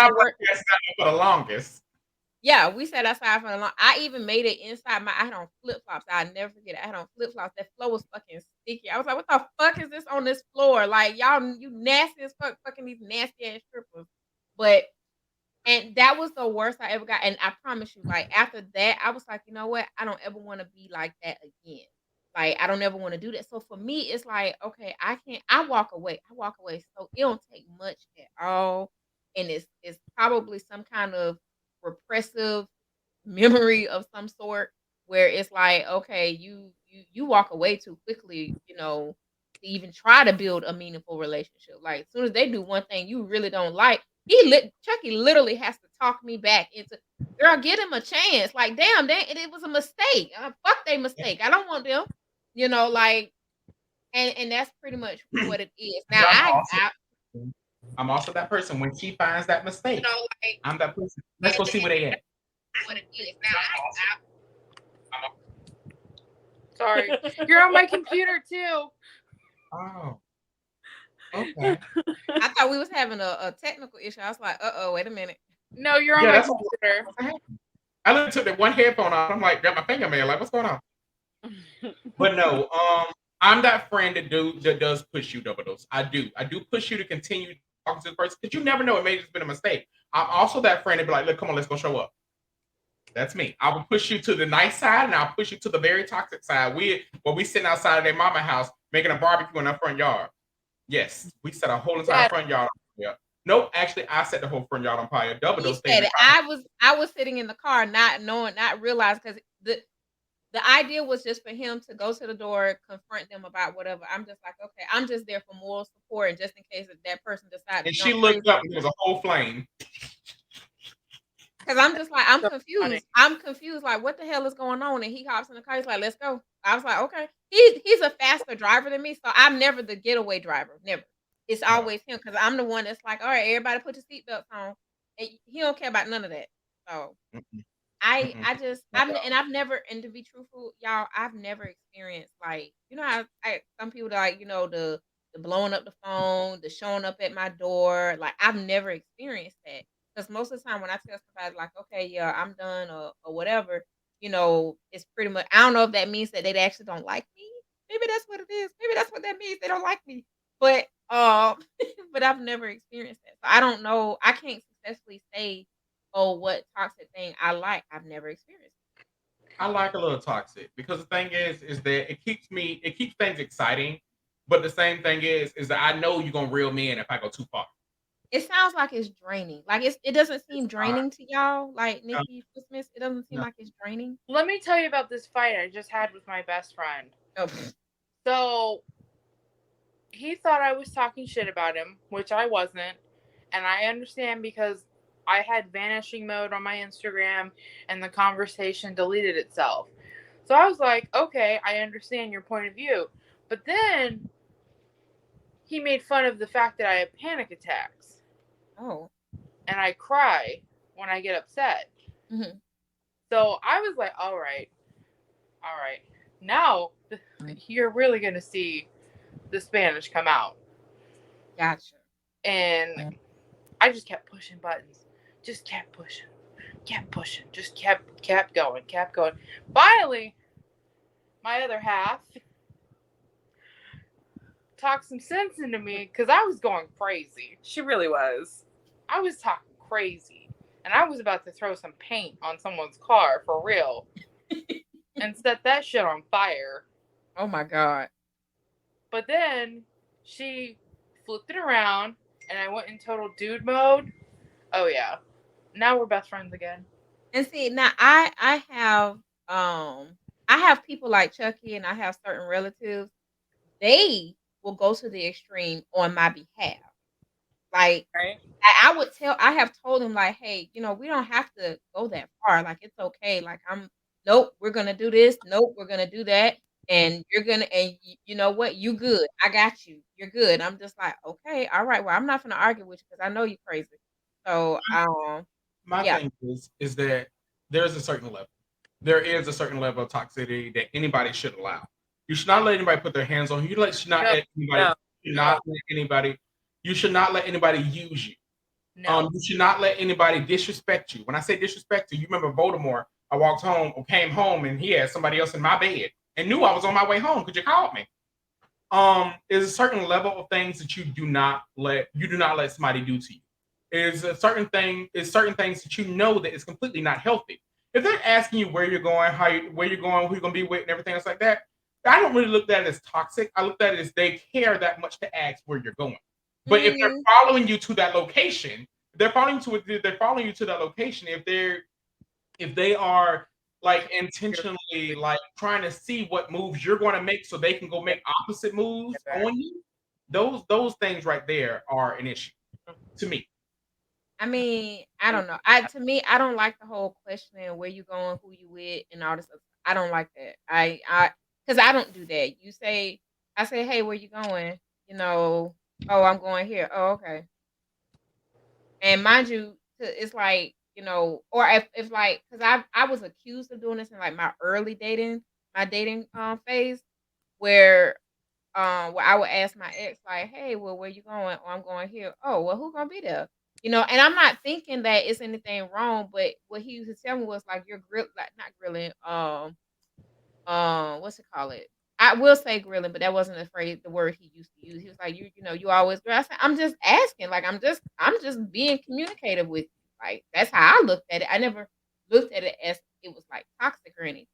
for the longest. Yeah, we sat outside for the long. I even made it inside I had on flip flops. I'll never forget it. I had on flip flops. That floor was fucking sticky. I was like, what the fuck is this on this floor? Like, y'all, you nasty as fuck, fucking these nasty ass strippers. And that was the worst I ever got. And I promise you, like, after that, I was like, you know what? I don't ever want to be like that again. Like, I don't ever want to do that. So for me, it's like, okay, I walk away. So it don't take much at all. And it's probably some kind of repressive memory of some sort where it's like, okay, you walk away too quickly, to even try to build a meaningful relationship. Like, as soon as they do one thing you really don't like, Chucky literally has to talk me back into, girl, give him a chance. Like, damn, it was a mistake. Fuck they mistake. I don't want them, like, and that's pretty much what it is. Now, I'm also that person when she finds that mistake. Like, I'm that person. Let's go see where they at. Sorry. You're on my computer too. Oh. Okay. I thought we was having a technical issue. I was like, wait a minute. No, you're on Yeah, my that's computer. I literally took that one headphone off. I'm like, got my finger man, like, what's going on? But no, I'm that friend that does push you, double dose. I do push you to continue talking to the person because you never know, it may have just been a mistake. I'm also that friend that be like, look, come on, let's go show up. That's me. I will push you to the nice side and I'll push you to the very toxic side. We sitting outside of their mama house making a barbecue in our front yard. Yes, we set a whole entire front yard on fire. Nope, actually, I set the whole front yard on fire. Double He dose said things. it. I was sitting in the car, not realizing, because the idea was just for him to go to the door, confront them about whatever. I'm just like, okay, I'm just there for moral support, and just in case that person decides. And she looked up and there was a whole flame. Because I'm just like, I'm So confused. funny. I'm confused. Like, what the hell is going on? And he hops in the car. He's like, let's go. I was like, okay. He's a faster driver than me, so I'm never the getaway driver. Never. It's always him, because I'm the one that's like, all right, everybody put your seatbelts on. And he don't care about none of that. So I've never, and to be truthful, y'all, I've never experienced, like, you know how some people like, the blowing up the phone, the showing up at my door. Like, I've never experienced that. Because most of the time when I tell somebody, like, okay, yeah, I'm done, or whatever, it's pretty much, I don't know if that means that they actually don't like me. Maybe that's what it is. Maybe that's what that means. They don't like me. But but I've never experienced that. So I don't know. I can't successfully say, oh, what toxic thing I like. I've never experienced it. I like a little toxic because the thing is that it keeps things exciting. But the same thing is that I know you're gonna reel me in if I go too far. It sounds like it's draining. Like, it doesn't seem draining to y'all. Like, Niki Swiss, it doesn't seem like it's draining. Let me tell you about this fight I just had with my best friend. Oh. So he thought I was talking shit about him, which I wasn't. And I understand because I had vanishing mode on my Instagram and the conversation deleted itself. So I was like, okay, I understand your point of view. But then he made fun of the fact that I have panic attacks. Oh. And I cry when I get upset. Mm-hmm. So I was like, all right. Now you're really going to see the Spanish come out. Gotcha. And I just kept pushing buttons. Just kept pushing. Just kept going. Finally, my other half talked some sense into me because I was going crazy. She really was. I was talking crazy. And I was about to throw some paint on someone's car for real. And set that shit on fire. Oh my God. But then she flipped it around and I went in total dude mode. Oh yeah. Now we're best friends again. And see, now I have people like Chucky, and I have certain relatives. They will go to the extreme on my behalf. Like, Right. I have told them, like, hey, we don't have to go that far. Like, it's okay. Like, nope, we're gonna do this. Nope, we're gonna do that. And you know what? You good. I got you. You're good. I'm just like, okay, all right. Well, I'm not gonna argue with you because I know you're crazy. So, My yeah. thing is that there's a certain level. There is a certain level of toxicity that anybody should allow. You should not let anybody put their hands on you. You should not let anybody use you. No. You should not let anybody disrespect you. When I say disrespect you remember Voldemort. I walked home or came home and he had somebody else in my bed and knew I was on my way home because you called me. There's a certain level of things that you do not let somebody do to you. Is certain things that you know that is completely not healthy. If they're asking you where you're going, where you're going, who you're gonna be with, and everything else like that, I don't really look at it as toxic. I look at it as they care that much to ask where you're going. But if they're following you to that location, if they are like intentionally like trying to see what moves you're going to make so they can go make opposite moves on you, those things right there are an issue to me. I mean, I don't know. To me, I don't like the whole questioning where you going, who you with, and all this stuff. I don't like that. Because I don't do that. I say, hey, where you going? Oh, I'm going here. Oh, okay. And mind you, it's like, or if like, because I was accused of doing this in like my early dating. my dating phase where I would ask my ex like, "Hey, well, where you going?" Or I'm going here. Oh, well, who gonna be there? And I'm not thinking that it's anything wrong, but what he used to tell me was like, "You're like not grilling, what's it call it? I will say grilling, but that wasn't the word he used to use. He was like, you always grill." I said, I'm just asking, like I'm just being communicative with you. Like that's how I looked at it. I never looked at it as it was like toxic or anything.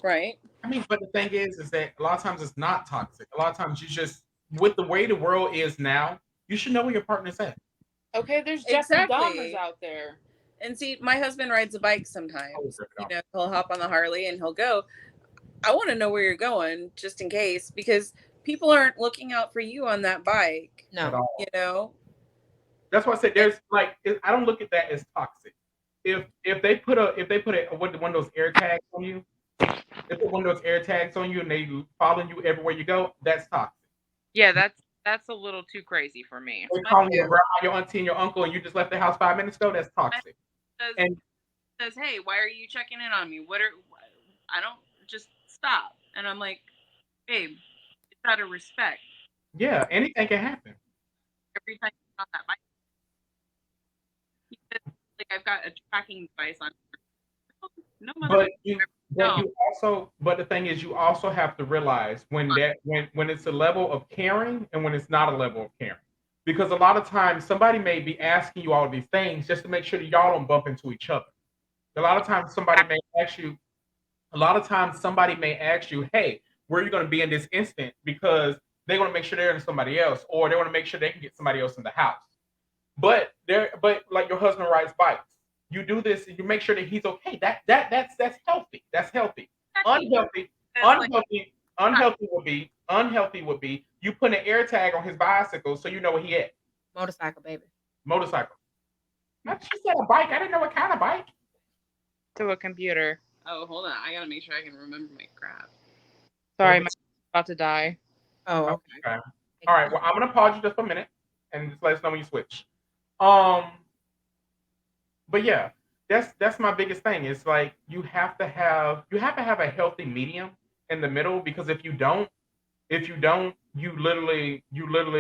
Right. I mean, but the thing is that a lot of times it's not toxic. A lot of times you just, with the way the world is now, you should know where your partner's at. Okay, there's Jeffrey Exactly. Dahmers out there. And see, my husband rides a bike sometimes. He'll hop on the Harley and he'll go. I want to know where you're going just in case, because people aren't looking out for you on that bike. At No. all. That's why I said there's like I don't look at that as toxic. If they put one of those air tags on you, they put one of those air tags on you and they follow you everywhere you go, that's toxic. Yeah, that's a little too crazy for me. They calling your grandma, your auntie, and your uncle, and you just left the house 5 minutes ago. That's toxic. And says, "Hey, why are you checking in on me? I don't just stop." And I'm like, "Babe, it's out of respect." Yeah, anything can happen. Every time you're on that bike, he says, like I've got a tracking device on. No, but the thing is, you also have to realize when it's a level of caring and when it's not a level of caring, because a lot of times somebody may be asking you all these things just to make sure that y'all don't bump into each other. A lot of times somebody may ask you, "Hey, where are you going to be in this instant?" Because they want to make sure they're in somebody else, or they want to make sure they can get somebody else in the house. But like your husband rides bikes. You do this and you make sure that he's okay. That's healthy. That's healthy. Unhealthy would be you put an air tag on his bicycle so you know where he at. Motorcycle, baby. Motorcycle. She said a bike. I didn't know what kind of bike. To a computer. Oh, hold on. I gotta make sure I can remember my crap. Sorry, my about to die. Oh, okay. All right. Well, I'm gonna pause you just for a minute and just let us know when you switch. But yeah, that's my biggest thing. It's like you have to have a healthy medium in the middle, because if you don't, you literally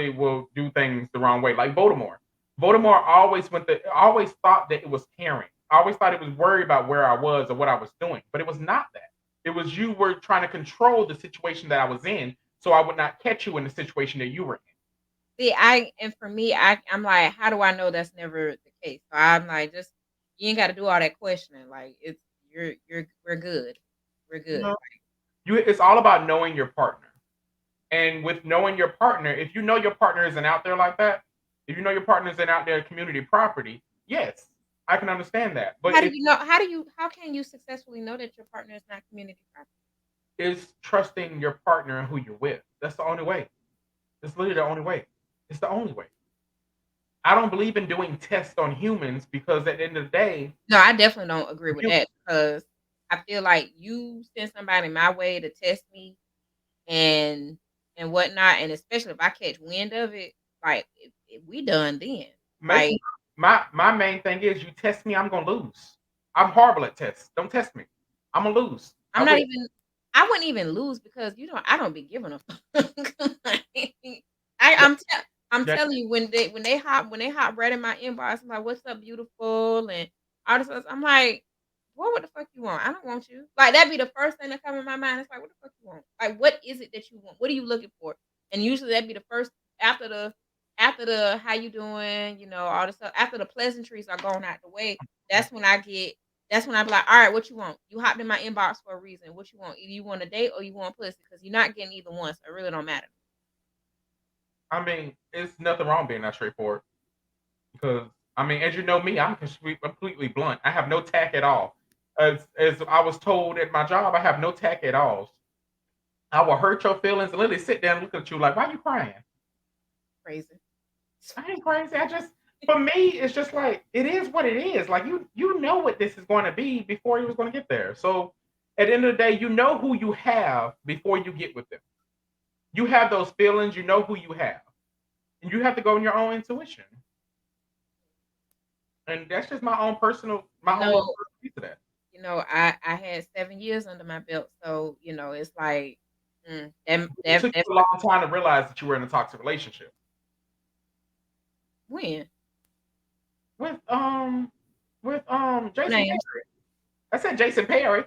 will do things the wrong way. Like Baltimore always always thought that it was caring. I always thought it was worried about where I was or what I was doing, but it was not that. It was you were trying to control the situation that I was in, so I would not catch you in the situation that you were in. See, for me, I'm like, how do I know that's never the case? So I'm like, just you ain't got to do all that questioning. Like we're good. We're good. It's all about knowing your partner. And with knowing your partner, if you know your partner isn't out there like that, if you know your partner isn't out there community property, yes, I can understand that. But how do you know? How can you successfully know that your partner is not community property? Is trusting your partner and who you're with. That's the only way. It's literally the only way. It's the only way. I don't believe in doing tests on humans, because at the end of the day. No, I definitely don't agree with that, because I feel like you send somebody my way to test me and whatnot, and especially if I catch wind of it, like if we done then. Like my main thing is, you test me, I'm gonna lose. I'm horrible at tests. Don't test me. I'm gonna lose. I wouldn't even lose, because I don't be giving a fuck. I'm telling you, when they hop right in my inbox, I'm like, "What's up, beautiful?" and all this stuff. I'm like, "Boy, what the fuck you want? I don't want you." Like that'd be the first thing that come in my mind. It's like, "What the fuck you want? Like, what is it that you want? What are you looking for?" And usually that'd be the first after the how you doing, all this stuff. After the pleasantries are going out the way, that's when I'm like, "All right, what you want? You hopped in my inbox for a reason. What you want? Either you want a date or you want pussy, because you're not getting either one, so it really don't matter." I mean, it's nothing wrong being that straightforward, because I mean, as you know me, I'm completely blunt. I have no tact at all. As I was told at my job, I have no tact at all. I will hurt your feelings and literally sit down and look at you like, "Why are you crying?" Crazy. I ain't crazy. For me, it's just like, it is what it is. Like you know what this is going to be before you was going to get there. So at the end of the day, you know who you have before you get with them. You have those feelings, you know who you have. And you have to go in your own intuition. And that's just my own personal piece of that. you know, I had 7 years under my belt, so you know, it's like It took you a long time to realize that you were in a toxic relationship. when With Jason name. Perry. I said Jason Perry.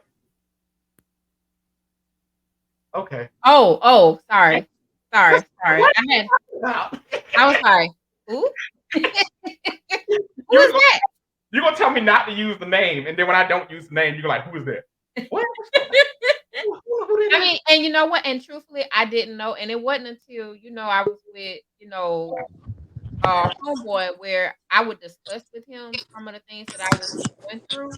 Okay. Oh, sorry. I was like, who? Who is that? You're gonna tell me not to use the name, and then when I don't use the name, you're like, who is that? What? I mean, and you know what? And truthfully, I didn't know. And it wasn't until, you know, I was with, you know, homeboy where I would discuss with him some of the things that I was going through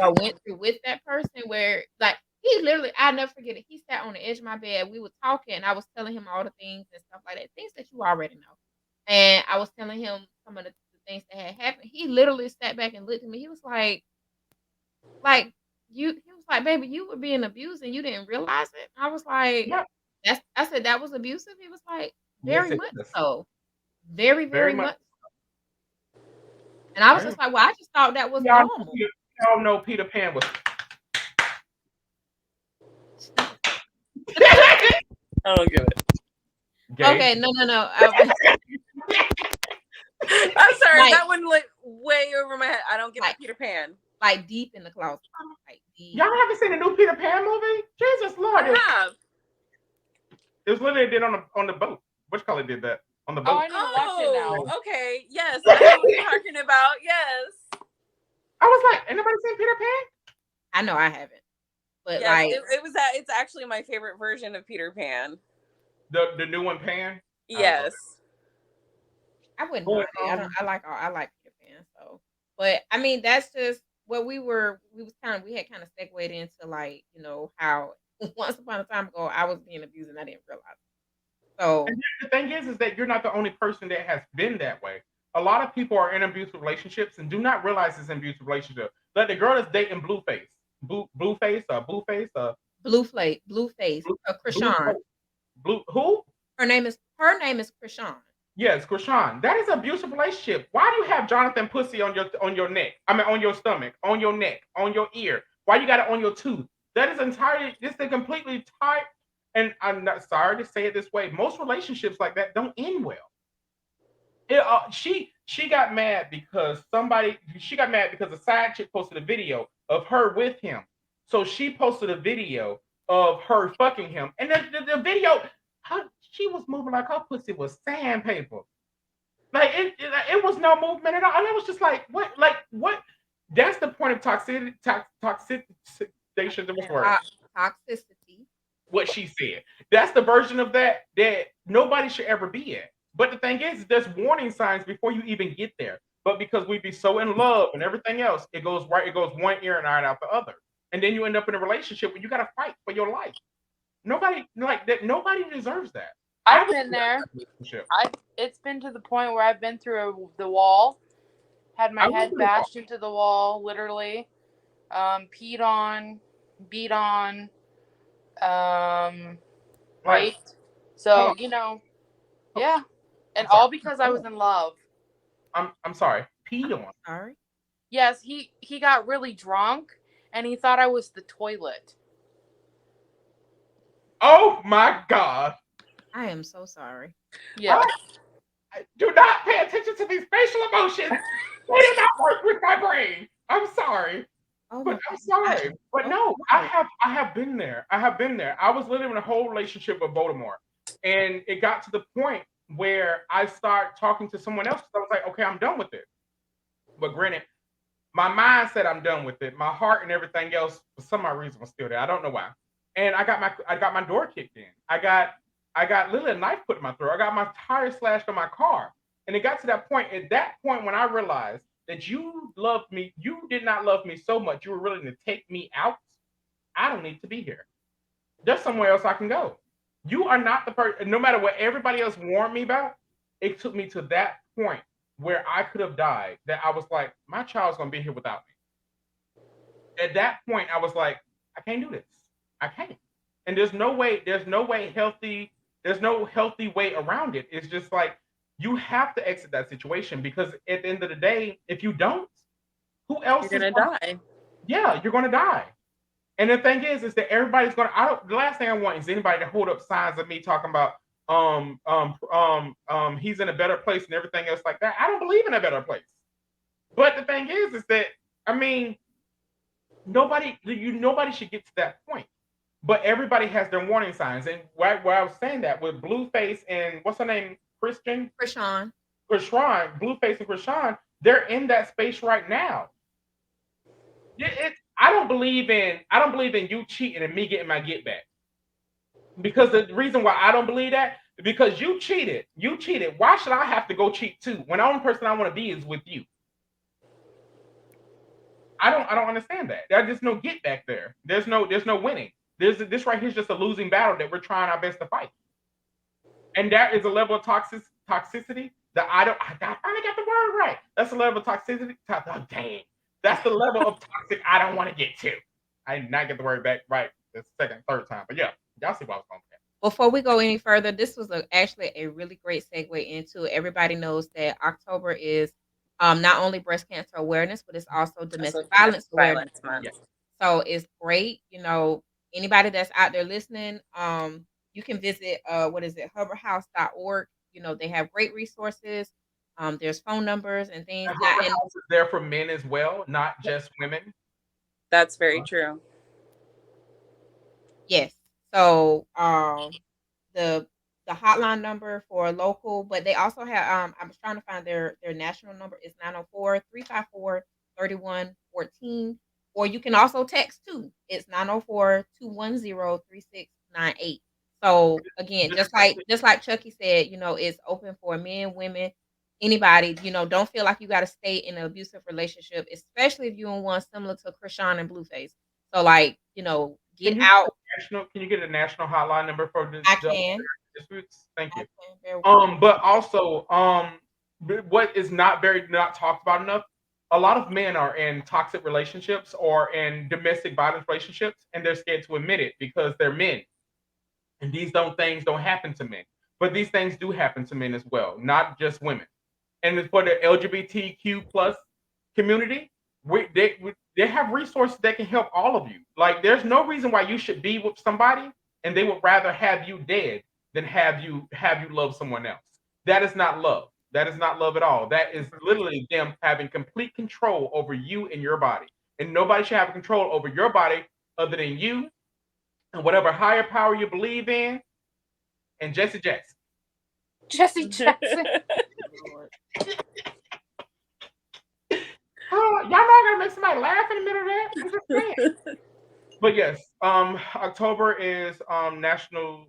or went through with that person where like he literally, I'll never forget it. He sat on the edge of my bed. We were talking and I was telling him all the things and stuff like that, things that you already know. And I was telling him some of the things that had happened. He literally sat back and looked at me. He was like he was like, baby, you were being abused and you didn't realize it. I was like, Yeah. I said that was abusive. He was like, Yes, very it much is. so. Very, Very very much. much. And I was just like, well, I just thought that was normal. Y'all know Peter Pan was. I don't get it. Gay. Okay, no. I'm sorry, Like- that one went way over my head. I don't get Like- Peter Pan. Like deep in the closet. Like deep. Y'all haven't seen the new Peter Pan movie? Jesus Lord! I have. It was literally did on the boat. Which color did that on the Oh, boat? I need to watch it now. Okay. Yes, I know what you're talking about. Yes. I was like, anybody seen Peter Pan? I know I haven't. But Yes, like it was that. It's actually my favorite version of Peter Pan. The new one, Pan. Yes. I wouldn't Boy, mind it. I like Peter Pan. So but I mean that's just what we had kind of segued into like, you know, how once upon a time ago I was being abused and I didn't realize it. So And the thing is that you're not the only person that has been that way. A lot of people are in abusive relationships and do not realize it's an abusive relationship. Like the girl that's dating Blueface, Blueface, Krishan. Who? her name is Krishan. Yes, Krishan. That is an abusive relationship. Why do you have Jonathan Pussy on your neck? I mean, on your stomach, on your neck, on your ear. Why you got it on your tooth? That is entirely just a completely tight. And I'm not sorry to say it this way. Most relationships like that don't end well. She got mad because a side chick posted a video of her with him. So she posted a video of her fucking him, and the video, she was moving like her pussy was sandpaper. Like it was no movement at all. And I was just like, what? Like what? That's the point of toxicity. Toxicity. What she said. That's the version of that nobody should ever be at. But the thing is, there's warning signs before you even get there. But because we be so in love and everything else, it goes one ear and out the other. And then you end up in a relationship where you gotta fight for your life. Nobody deserves that. I've been there. It's been to the point where I've been through the wall, had my head bashed into the wall, literally, peed on, beat on, right? So, you know, yeah. And all because I was in love. I'm sorry. Peed on. Sorry. Yes, he got really drunk and he thought I was the toilet. Oh my God. I am so sorry. Yeah. Do not pay attention to these facial emotions. They do not work with my brain. I'm sorry. I'm sorry. But no, I have been there. I was living in a whole relationship with Voldemort. And it got to the point where I started talking to someone else. I was like, okay, I'm done with it. But granted, my mind said I'm done with it. My heart and everything else, for some reason, was still there. I don't know why. And I got my door kicked in. I got literally a knife put in my throat. I got my tire slashed on my car. And it got to that point. At that point, when I realized that you loved me, you did not love me so much, you were willing to take me out. I don't need to be here. There's somewhere else I can go. You are not the person. No matter what everybody else warned me about, it took me to that point where I could have died. That I was like, my child's gonna be here without me. At that point, I was like, I can't do this. I can't. And there's no healthy way around it. It's just like you have to exit that situation because at the end of the day, if you don't, who else You're gonna die? yeah, you're gonna die. And the thing is that everybody's gonna. The last thing I want is anybody to hold up signs of me talking about he's in a better place and everything else like that. I don't believe in a better place. But the thing is that I mean, nobody should get to that point. But everybody has their warning signs. And where I was saying that with Blueface and what's her name, Krishan. Blueface and Krishan, they're in that space right now. I don't believe in you cheating and me getting my get back. Because the reason why I don't believe that is because you cheated. Why should I have to go cheat too? When the only person I want to be is with you. I don't understand that. There's just no get back there. There's no winning. This right here is just a losing battle that we're trying our best to fight. And that is a level of toxicity that I finally got the word right. That's a level of toxicity. Oh, dang. That's the level of toxic I don't want to get to. I did not get the word back right the second, third time. But yeah, y'all see what I was going with. Before we go any further, this was actually a really great segue into everybody knows that October is not only breast cancer awareness, but it's also domestic violence awareness month. Yes. So it's great. You know, anybody that's out there listening, you can visit hubbardhouse.org. You know, they have great resources. There's phone numbers and things. And Hubbard House is there for men as well, not just women. That's very true. Yes. So the hotline number for local, but they also have I was trying to find their national number is 904-354-3114, or you can also text too. It's 904-210-3698. So again, just like Chucky said, you know, it's open for men, women, anybody. You know, don't feel like you got to stay in an abusive relationship, especially if you're in one similar to Krishan and Blueface. So like, you know, get out. Can you get a national hotline number for this? I can. Disputes? Thank you. But also, what is not talked about enough, a lot of men are in toxic relationships or in domestic violence relationships, and they're scared to admit it because they're men. And these things don't happen to men. But these things do happen to men as well, not just women. And for the LGBTQ plus community, they have resources that can help all of you. Like, there's no reason why you should be with somebody and they would rather have you dead than have you love someone else. That is not love. That is not love at all. That is literally them having complete control over you and your body. And nobody should have control over your body other than you and whatever higher power you believe in, and Jesse Jackson. Jesse Jackson. Oh, y'all know I gotta make somebody laugh in the middle of that. But yes, October is National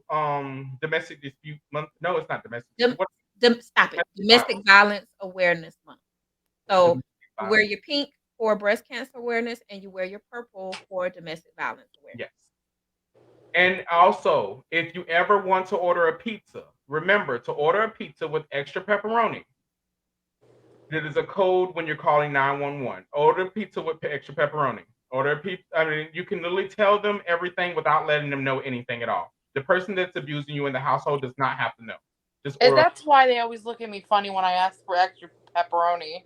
Domestic Dispute Month. No, it's not domestic. Stop it. Domestic Violence Awareness Month. So you wear your pink for breast cancer awareness, and you wear your purple for domestic violence awareness. Yes. And also, if you ever want to order a pizza, remember to order a pizza with extra pepperoni. There is a code when you're calling 911. Order pizza with extra pepperoni. Order pizza. I mean, you can literally tell them everything without letting them know anything at all. The person that's abusing you in the household does not have to know. And that's why they always look at me funny when I ask for extra pepperoni.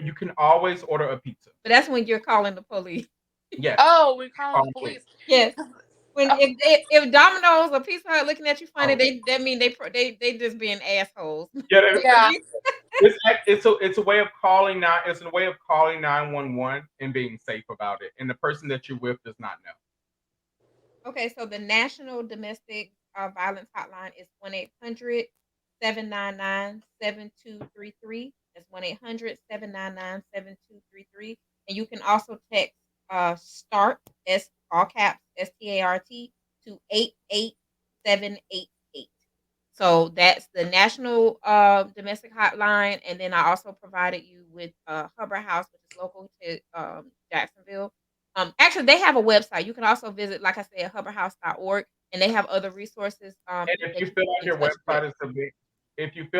You can always order a pizza. But that's when you're calling the police. Yes. Oh, we're calling the police. Yes. When if Domino's or Pizza Hut looking at you funny, they just being assholes. Yeah. It's a way of calling 911 and being safe about it, and the person that you're with does not know. Okay, so the National Domestic Violence Hotline is 1-800-799-7233. That's 1-800-799-7233, and you can also text START, all caps, START, to 88788. So that's the National Domestic Hotline, and then I also provided you with Hubbard House, which is local to Jacksonville. Actually, they have a website. You can also visit, like I said, hubbardhouse.org, and they have other resources. And if you feel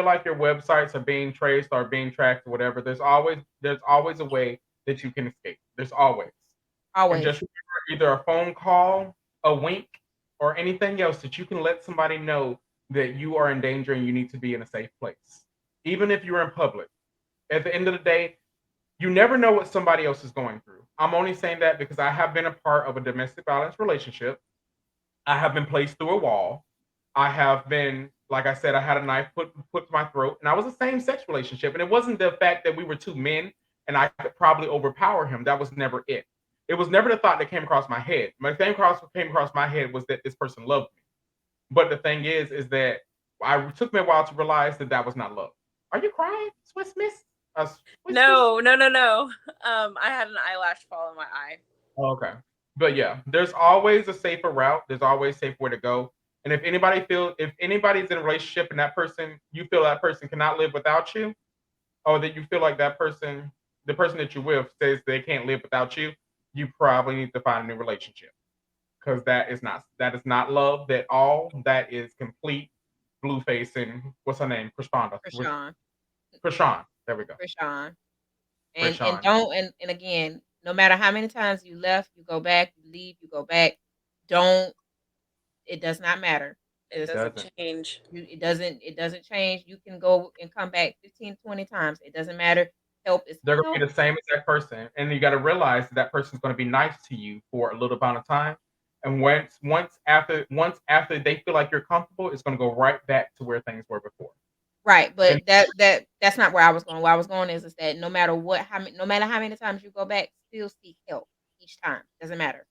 like your websites are being traced or being tracked or whatever, there's always a way that you can escape. There's always. And just remember, either a phone call, a wink, or anything else that you can let somebody know that you are in danger and you need to be in a safe place. Even if you're in public. At the end of the day, you never know what somebody else is going through. I'm only saying that because I have been a part of a domestic violence relationship. I have been placed through a wall. I have been, like I said, I had a knife put to my throat, and I was a same-sex relationship. And it wasn't the fact that we were two men and I could probably overpower him. That was never it. It was never the thought that came across my head. My thing came across my head was that this person loved me. But the thing is that it took me a while to realize that that was not love. Are you crying, Swiss Miss? No. I had an eyelash fall in my eye. Oh, okay. But yeah, there's always a safer route. There's always a safe way to go. And if anybody's in a relationship and you feel that person cannot live without you, or that you feel like the person that you're with says they can't live without you, you probably need to find a new relationship. Because that is not love at all. That is complete Blueface and what's her name? Krishan. Krishan. There we go. Krishan. And Krishan. don't and again, no matter how many times you left, you go back, you leave, you go back. It does not matter. It doesn't change. It doesn't change. You can go and come back 15, 20 times. It doesn't matter. Help is They're gonna be the same as that person. And you gotta realize that person's gonna be nice to you for a little amount of time. And once after they feel like you're comfortable, it's gonna go right back to where things were before. Right, but that's not where I was going. Where I was going is that no matter no matter how many times you go back, still seek help each time. Doesn't matter.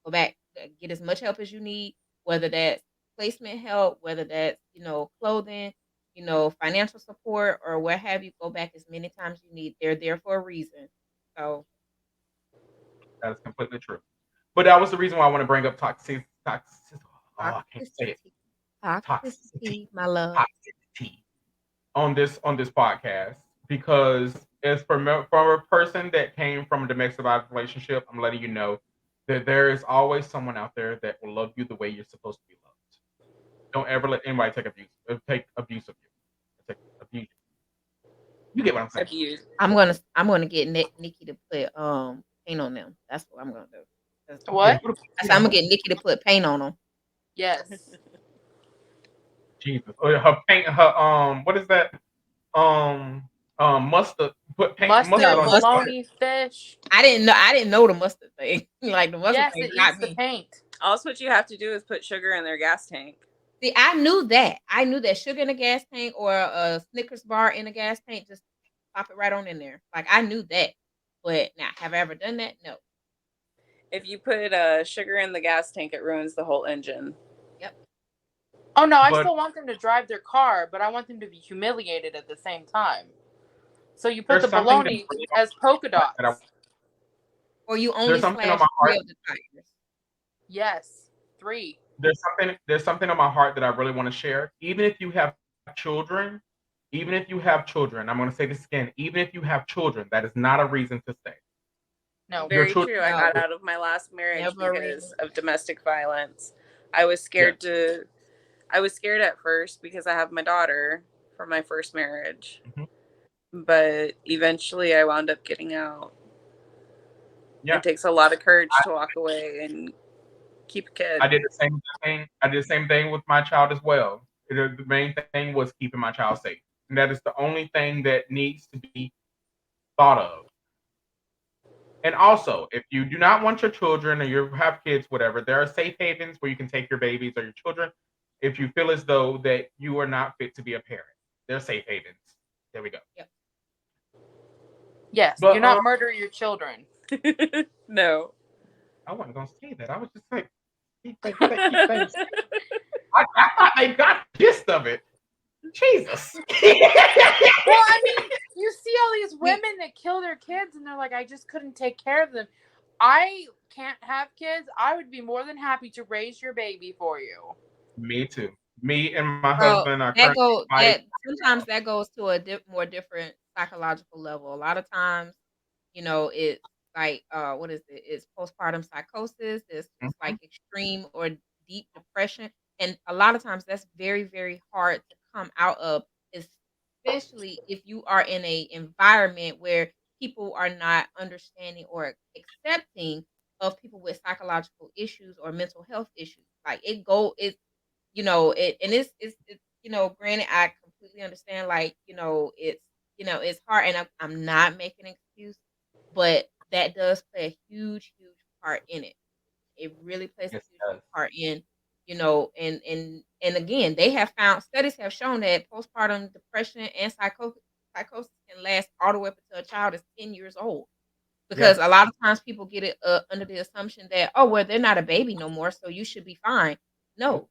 Go back, get as much help as you need, whether that's placement help, whether that's clothing, financial support, or what have you. Go back as many times you need. They're there for a reason. So that is completely true. But that was the reason why I want to bring up toxicity. Oh, I can't say it. Toxicity, my love. Toxicity on this podcast, because as from a person that came from a domestic violence relationship, I'm letting you know that there is always someone out there that will love you the way you're supposed to be loved. Don't ever let anybody take abuse of you. Take abuse. You get what I'm saying? Abuse. I'm gonna get Niki to put paint on them. That's what I'm gonna do. What? I'm gonna get Niki to put paint on them. Yes. Jesus. Her paint. Her what is that? Mustard. Put paint. Mustard on bologna fish. I didn't know the mustard thing. Like the mustard yes, thing it got eats me. the paint. Also, what you have to do is put sugar in their gas tank. See, I knew that. I knew that sugar in a gas tank or a Snickers bar in a gas tank, just pop it right on in there. Like I knew that. But now, have I ever done that? No. If you put sugar in the gas tank, it ruins the whole engine. Yep. Oh no, I still want them to drive their car, but I want them to be humiliated at the same time. So you put the bologna as polka dots. Or you only slash 3 of the tires. Yes, 3. There's something on my heart that I really want to share. Even if you have children, I'm going to say this again, even if you have children, that is not a reason to stay. No, very true. I got out of my last marriage because of domestic violence. I was scared at first because I have my daughter from my first marriage. Mm-hmm. But eventually I wound up getting out. Yeah. It takes a lot of courage to walk away and keep a kid. I did the same thing. I did the same thing with my child as well. The main thing was keeping my child safe. And that is the only thing that needs to be thought of. And also, if you do not want your children or you have kids, whatever, there are safe havens where you can take your babies or your children if you feel as though that you are not fit to be a parent. There are safe havens. There we go. Yep. Yes, do not murder your children. No. I wasn't going to say that. I was just like, I thought they got the gist of it. Jesus. Well, I mean, you see all these women that kill their kids and they're like, I just couldn't take care of them. I can't have kids. I would be more than happy to raise your baby for you. Me too. Me and my husband are sometimes that goes to a more different psychological level. A lot of times, it's like what is it? It's postpartum psychosis. It's like extreme or deep depression. And a lot of times that's very, very hard to come out of, especially if you are in an environment where people are not understanding or accepting of people with psychological issues or mental health issues. Like it's granted, I completely understand, like, it's hard, and I'm not making an excuse, but that does play a huge part in it. It really plays a Yes, huge it does. part in, and again, they have found studies have shown that postpartum depression and psychosis can last all the way up until a child is 10 years old. Because Yes. a lot of times people get it under the assumption that, oh, well, they're not a baby no more, so you should be fine. No,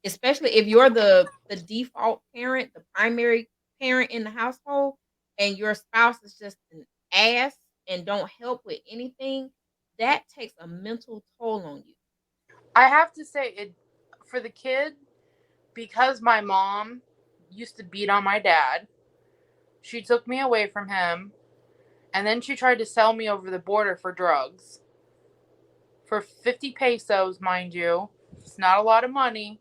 especially if you're the default parent, the primary parent in the household, and your spouse is just an ass and don't help with anything, that takes a mental toll on you. I have to say it for the kid, because my mom used to beat on my dad. She took me away from him, and then she tried to sell me over the border for drugs. For 50 pesos, mind you. It's not a lot of money.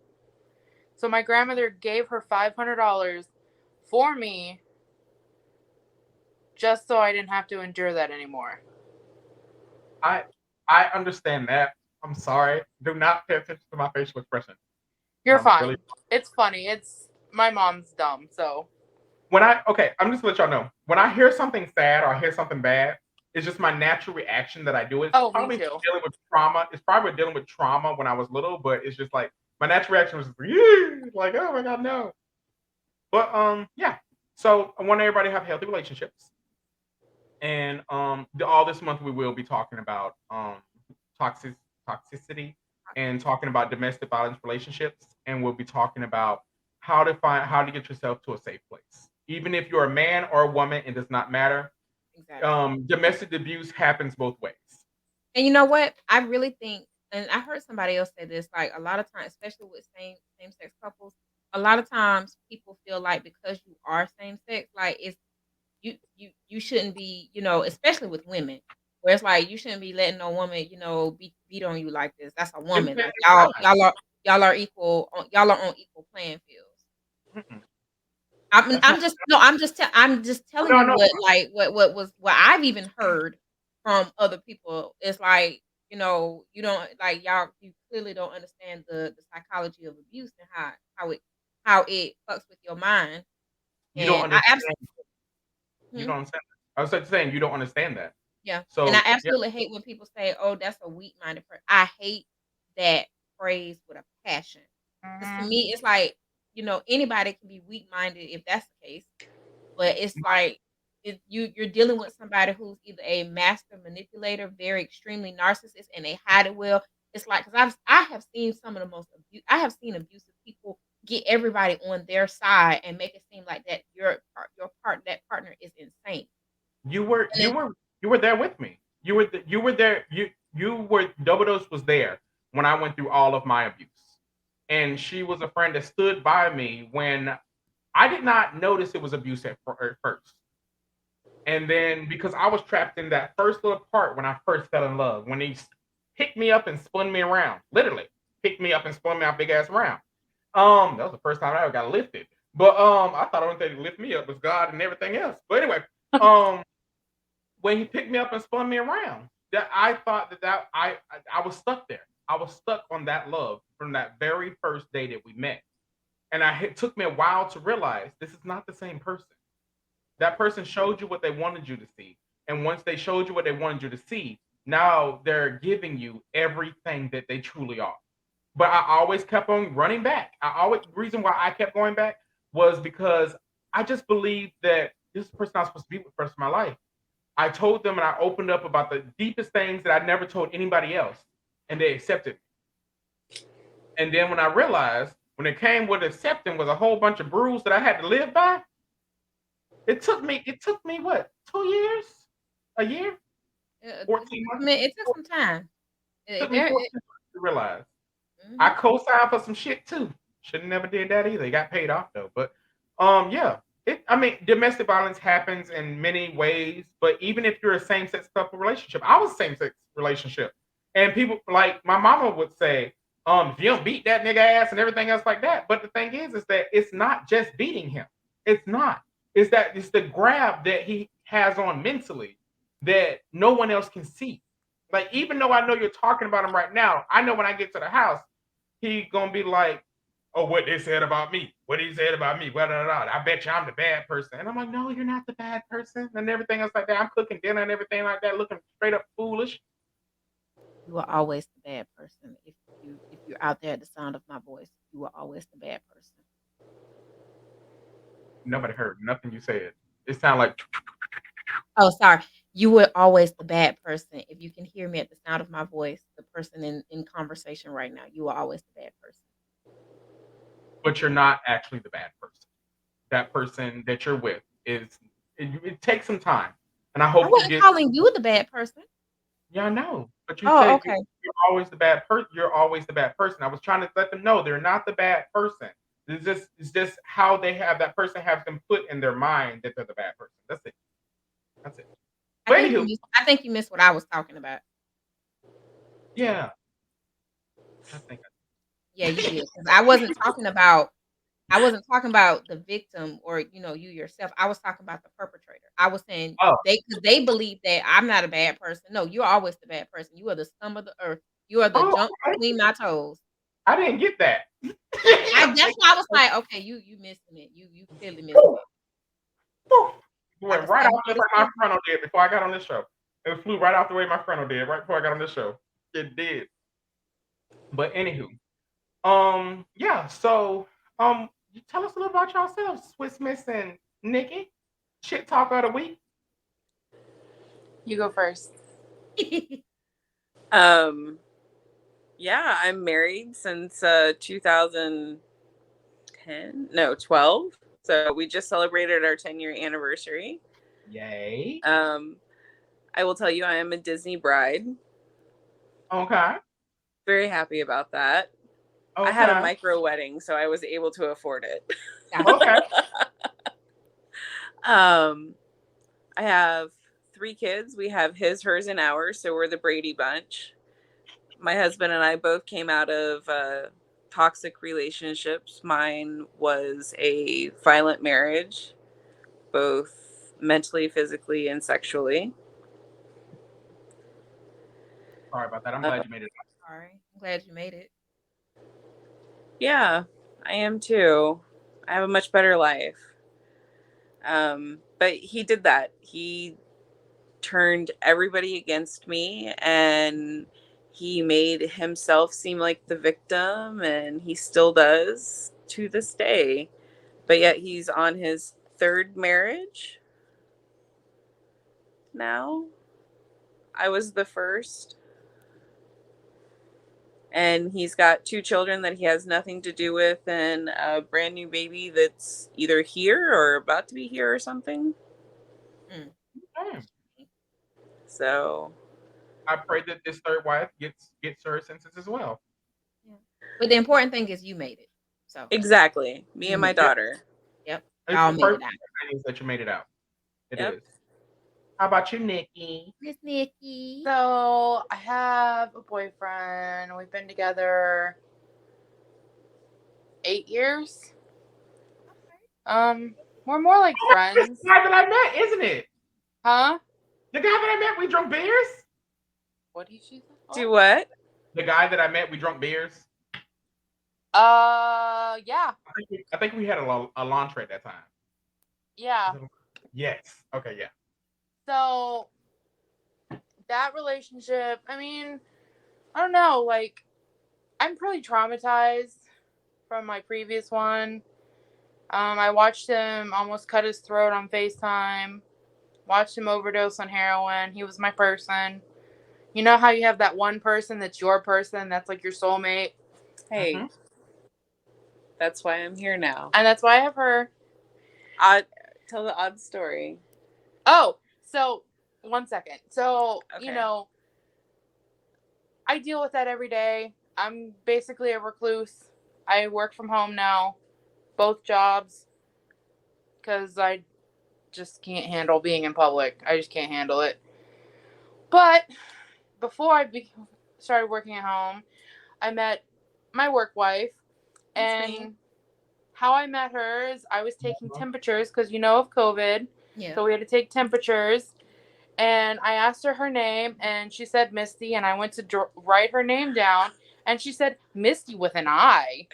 So my grandmother gave her $500 for me just so I didn't have to endure that anymore. I understand that. I'm sorry. Do not pay attention to my facial expression. You're I'm fine. really- It's funny. It's my mom's dumb, so When I'm just gonna let y'all know. When I hear something sad or I hear something bad, it's just my natural reaction that I do it. It's Oh, me probably too. dealing with trauma. It's probably dealing with trauma when I was little, but it's just like my natural reaction was just, "Yeah," like, oh my god, no. But yeah. So I want everybody to have healthy relationships. And all this month we will be talking about toxicity and talking about domestic violence relationships, and we'll be talking about how to get yourself to a safe place. Even if you're a man or a woman, it does not matter. Exactly. Domestic abuse happens both ways. And you know what? I really think, and I heard somebody else say this, like a lot of times, especially with same sex couples, a lot of times people feel like because you are same sex, like it's you shouldn't be, especially with women, where it's like you shouldn't be letting no woman, beat on you like this. That's a woman. Like y'all are equal. Y'all are on equal playing fields. Mm-mm. I'm That's I'm not. just no, I'm just telling No, you no. what I've even heard from other people. It's like, you don't like you clearly don't understand the psychology of abuse and how it fucks with your mind. You don't And I understand. absolutely You don't understand. I was saying you don't understand that. yeah. And I So yeah, absolutely hate when people say, "Oh, that's a weak-minded person." I hate that phrase with a passion. Because to me, it's like, anybody can be weak-minded if that's the case. But it's like if you're dealing with somebody who's either a master manipulator, very extremely narcissist, and they hide it well. It's like because I have seen some of the most I have seen abusive people get everybody on their side and make it seem like that that partner is insane. you were And you then, were you were there with me. You were there. You were Double Dose was there when I went through all of my abuse, and she was a friend that stood by me when I did not notice it was abuse at first. And then because I was trapped in that first little part when I first fell in love, when he picked me up and spun me around, literally picked me up and spun my big ass around. That was the first time I ever got lifted. But I thought the only thing to lift me up was God and everything else. But anyway, um, when he picked me up and spun me around, that I thought I was stuck there. I was stuck on that love from that very first day that we met, and it took me a while to realize this is not the same person. That person showed you what they wanted you to see, and once they showed you what they wanted you to see, now they're giving you everything that they truly are. But I always kept on running back. Reason why I kept going back was because I just believed that this person I was supposed to be with the rest of my life. I told them and I opened up about the deepest things that I never told anybody else, and they accepted me. And then when I realized when it came with accepting was a whole bunch of rules that I had to live by, it took me what, 2 years? A year? 14 months? it took some time. It took me 14 months to realize. I Mhm. co-signed for some shit too. Should have never did that either. It got paid off though. But yeah. I mean, domestic violence happens in many ways, but even if you're a same-sex couple relationship, I was a same-sex relationship. And people like my mama would say, if you don't beat that nigga ass and everything else like that. But the thing is that it's not just beating him. It's not. It's the grab that he has on mentally that no one else can see. Like, even though I know you're talking about him right now, I know when I get to the house, he gonna be like, oh, what they said about me. What he said about me. Blah, blah, blah. I bet you I'm the bad person. And I'm like, no, you're not the bad person. And everything else like that. I'm cooking dinner and everything like that, looking straight up foolish. You are always the bad person. If you're out there at the sound of my voice, you are always the bad person. Nobody heard nothing you said. It sounded like Oh, sorry. You were always the bad person. If you can hear me at the sound of my voice, the person in conversation right now, you are always the bad person. but you're not actually the bad person. That person that you're with it takes some time. And I I hope you wasn't get calling you the bad person. yeah, I know. But you Oh, said okay. you're always the bad person. You're always the bad person. I was trying to let them know they're not the bad person. It's just how they have that person has them put in their mind that they're the bad person. That's it. That's it. But anywho, I think you missed what I was talking about. yeah. I think Yeah, you did. 'Cause I wasn't talking about the victim or you yourself. I was talking about the perpetrator. I was saying Oh. because they believe that I'm not a bad person. No, you're always the bad person. You are the scum of the earth. You are the junk okay. between my toes. I didn't get that. That's why I was like, okay, you missing it. You clearly missing it. It went right off just like my frontal did before I got on this show. It flew right off the way my frontal did right before I got on this show. It did. But anywho, yeah. So, you tell us a little about yourselves, Swiss Miss and Nikki. Shit talker of the week. You go first. Yeah, I'm married since 2010. No, 12. So we just celebrated our 10-year anniversary. Yay. I will tell you, I am a Disney bride. Okay. Very happy about that. Okay. I had a micro wedding, so I was able to afford it. Okay. I have 3 kids. We have his, hers, and ours, so we're the Brady bunch. My husband and I both came out of toxic relationships. Mine was a violent marriage, both mentally, physically, and sexually. Sorry about that. I'm glad you made it. Sorry. I'm glad you made it. Yeah, I am too. I have a much better life. But he did that. He turned everybody against me, and he made himself seem like the victim, and he still does to this day. But yet he's on his 3rd marriage now. I was the first. And he's got 2 children that he has nothing to do with, and a brand new baby that's either here or about to be here or something. Okay. So I pray that this third wife gets her senses as well. Yeah. But the important thing is you made it. So exactly, me and my daughter. Yep. It's Y'all the made it first out. thing is that you made it out. It Yep. is. How about you, Nikki? Miss Nikki. So I have a boyfriend. We've been together 8 years. We're more like friends. The guy that I met, isn't it? Huh? The guy that I met, we drunk beers. What did you say? Do what? The guy that I met, we drunk beers. Yeah. I think we had a launcher at that time. Yeah. Yes. Okay. Yeah. So that relationship, I mean, I don't know, like, I'm pretty traumatized from my previous one. I watched him almost cut his throat on FaceTime, watched him overdose on heroin. He was my person. You know how you have that one person that's your person, that's like your soulmate? Hey, that's why I'm here now. And that's why I have her. Tell the odd story. Oh, so 1 second. So, Okay. I deal with that every day. I'm basically a recluse. I work from home now, both jobs, because I just can't handle being in public. I just can't handle it. But before I started working at home, I met my work wife. And how I met her is I was taking temperatures because of COVID. Yeah. So we had to take temperatures. And I asked her name, and she said Misty, and I went to write her name down, and she said Misty with an I.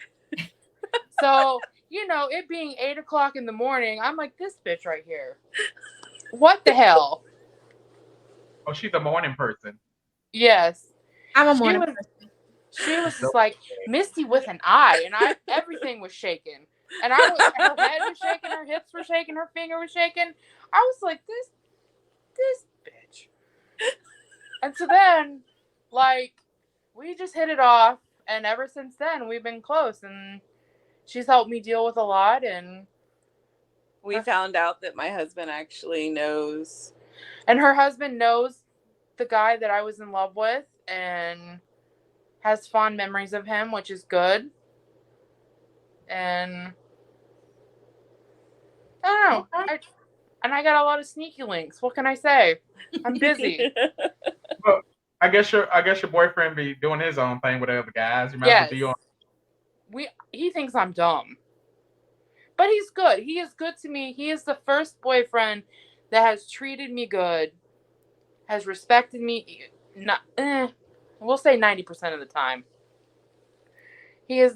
So, it being 8:00 in the morning, I'm like, this bitch right here. What the hell? Oh, she's a morning person. Yes. I'm a morning person. She was just like, Misty with an eye, and everything was shaking. And her head was shaking, her hips were shaking, her finger was shaking. I was like, this bitch. And so then, like, we just hit it off, and ever since then, we've been close, and she's helped me deal with a lot, and we found out that my husband actually knows. And her husband knows the guy that I was in love with, and has fond memories of him, which is good. And I don't know. I got a lot of sneaky links. What can I say? I'm busy. Well, I guess your boyfriend be doing his own thing with the other guys. You might as well do your own. He thinks I'm dumb. But he's good. He is good to me. He is the first boyfriend that has treated me good, has respected me. We'll say 90% of the time. He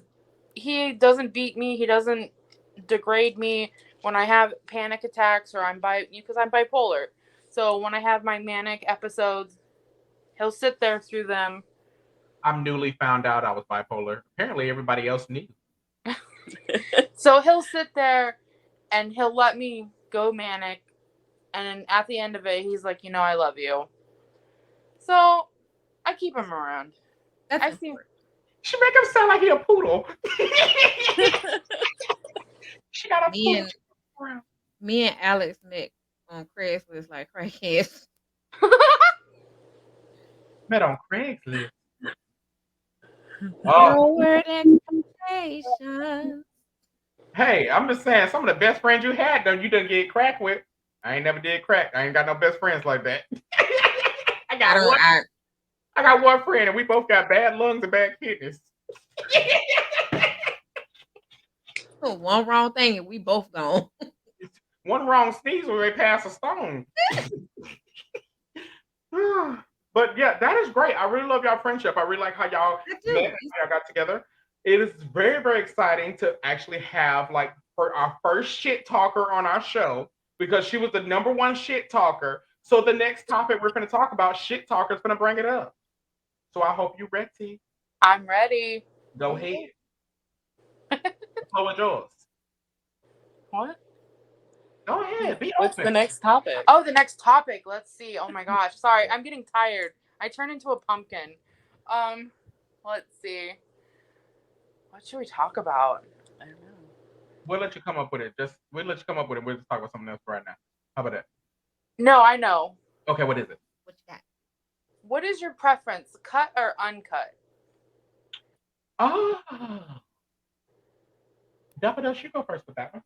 doesn't beat me. He doesn't degrade me when I have panic attacks or because I'm bipolar. So when I have my manic episodes, he'll sit there through them. I'm newly found out I was bipolar. Apparently everybody else knew. So he'll sit there and he'll let me go manic. And at the end of it, he's like, I love you. So I keep him around. She make him sound like he a poodle. She got a poodle. Me and Alex met on Craigslist like crackheads. Met on Craigslist. No word expectations. Hey, I'm just saying, some of the best friends you had, you didn't get crack with. I ain't never did crack. I ain't got no best friends like that. I got one friend, and we both got bad lungs and bad kidneys. One wrong thing, and we both gone. One wrong sneeze when they pass a stone. But yeah, that is great. I really love y'all friendship. I really like how y'all met, how y'all got together. It is very, very exciting to actually have our first shit talker on our show, because she was the #1 shit talker. So the next topic we're going to talk about, shit talker's going to bring it up. So I hope you're ready. I'm ready. Go ahead. The floor is yours. What? Go ahead. What's the next topic? Oh, the next topic. Let's see. Oh my gosh. Sorry, I'm getting tired. I turned into a pumpkin. Let's see. What should we talk about? I don't know. We'll let you come up with it. We'll let you come up with it. We'll just talk about something else right now. How about that? No, I know. Okay, what is it? What you got? What is your preference, cut or uncut? Oh. Daffodil, you go first with that one.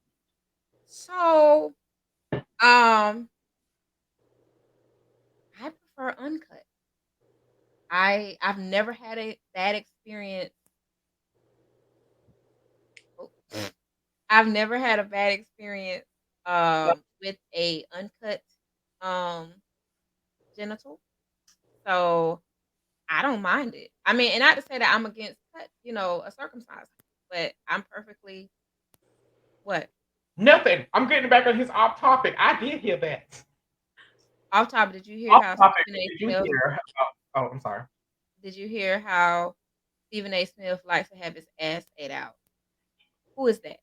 So, I prefer uncut. I've never had a bad experience. I've never had a bad experience with a uncut genital. So I don't mind it. I mean, and not to say that I'm against cut, a circumcised, but I'm perfectly what? Nothing. I'm getting back on his off topic. I did hear that. Off topic, did you hear Off how topic. Stephen A. Did you Smith? hear? Oh, I'm sorry. Did you hear how Stephen A. Smith likes to have his ass ate out? Who is that?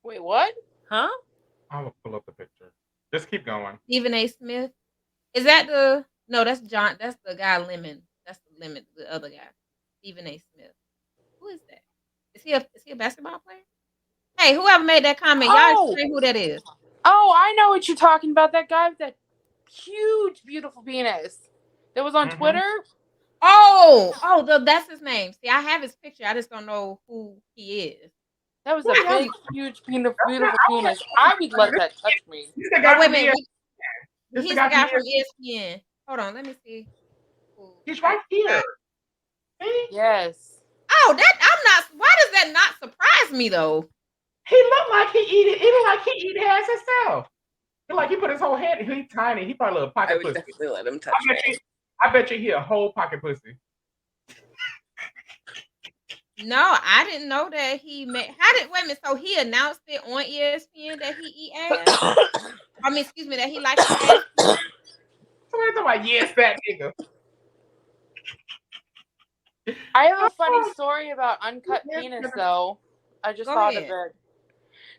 Wait, what? Huh? I will pull up the picture. Just keep going. Stephen A. Smith? Is that the? No, that's John. That's the guy Lemon. That's the Lemon. The other guy, Stephen A. Smith. Who is that? Is he a basketball player? Hey, whoever made that comment, y'all explain who that is. Oh, I know what you're talking about. That guy with that huge, beautiful penis that was on Twitter. That's his name. See, I have his picture. I just don't know who he is. That was a big, huge, beautiful penis. I would let that touch me. Wait a minute. He's the guy from ESPN. Hold on, let me see. He's right here. See? Yes. Oh, I'm not. Why does that not surprise me though? He looked like he eat it. He looked like he eat ass himself. Like he put his whole head. He's tiny. He probably a little pocket pussy. I would definitely let him touch me. I bet you he a whole pocket pussy. No, I didn't know that he met. Wait a minute? So he announced it on ESPN that he eat ass. I mean, excuse me, that he likes fast food. Somebody talking about yes, that nigga. I have a funny story about uncut penis, though. I just Go thought ahead. of it.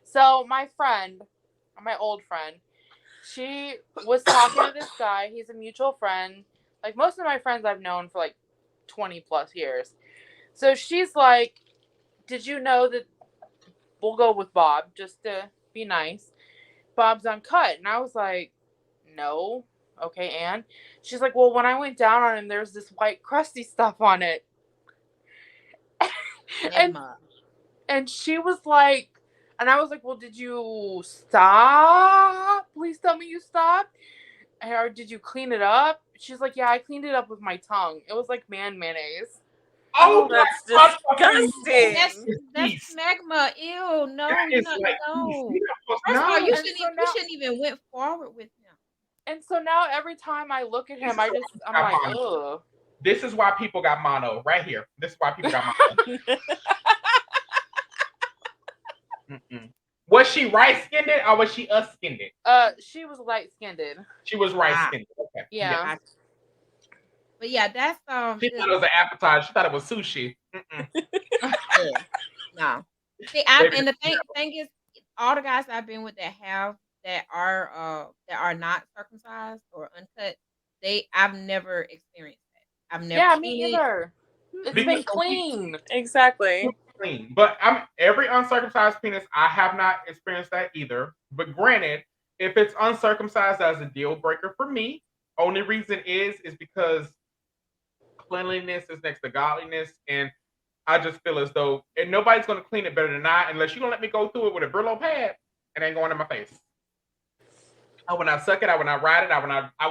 So my friend, my old friend, she was talking to this guy. He's a mutual friend. Like most of my friends I've known for like 20 plus years. So she's like, did you know that we'll go with Bob just to be nice? Bob's uncut. And I was like, no. Okay, and she's like, well, when I went down on him, there's this white crusty stuff on it. And she was like, and I was like, well, did you stop? Please tell me you stopped. Or did you clean it up? She's like, yeah, I cleaned it up with my tongue. It was like man mayonnaise. Oh, that's disgusting. That's magma. Ew, no, That is no, like, no. you know, First of all, you no. shouldn't even went forward with him. And so now every time I look at him, I'm like, ugh. This is why people got mono right here. This is why people got mono. Was she right skinned or was she us skinned? She was light skinned. She was right skinned. Okay. Yeah. But yeah, that's She thought it was an appetizer. She thought it was sushi. No. See, and the thing is, all the guys I've been with that are not circumcised or uncut, I've never experienced that. I've never. Yeah, me either. It's been clean. Exactly. Clean. But every uncircumcised penis, I have not experienced that either. But granted, if it's uncircumcised, that's a deal breaker for me. Only reason is because cleanliness is next to godliness, and I just feel as though and nobody's gonna clean it better than I, unless you're gonna let me go through it with a Brillo pad. It ain't going in my face. I will not suck it. I will not ride it. I will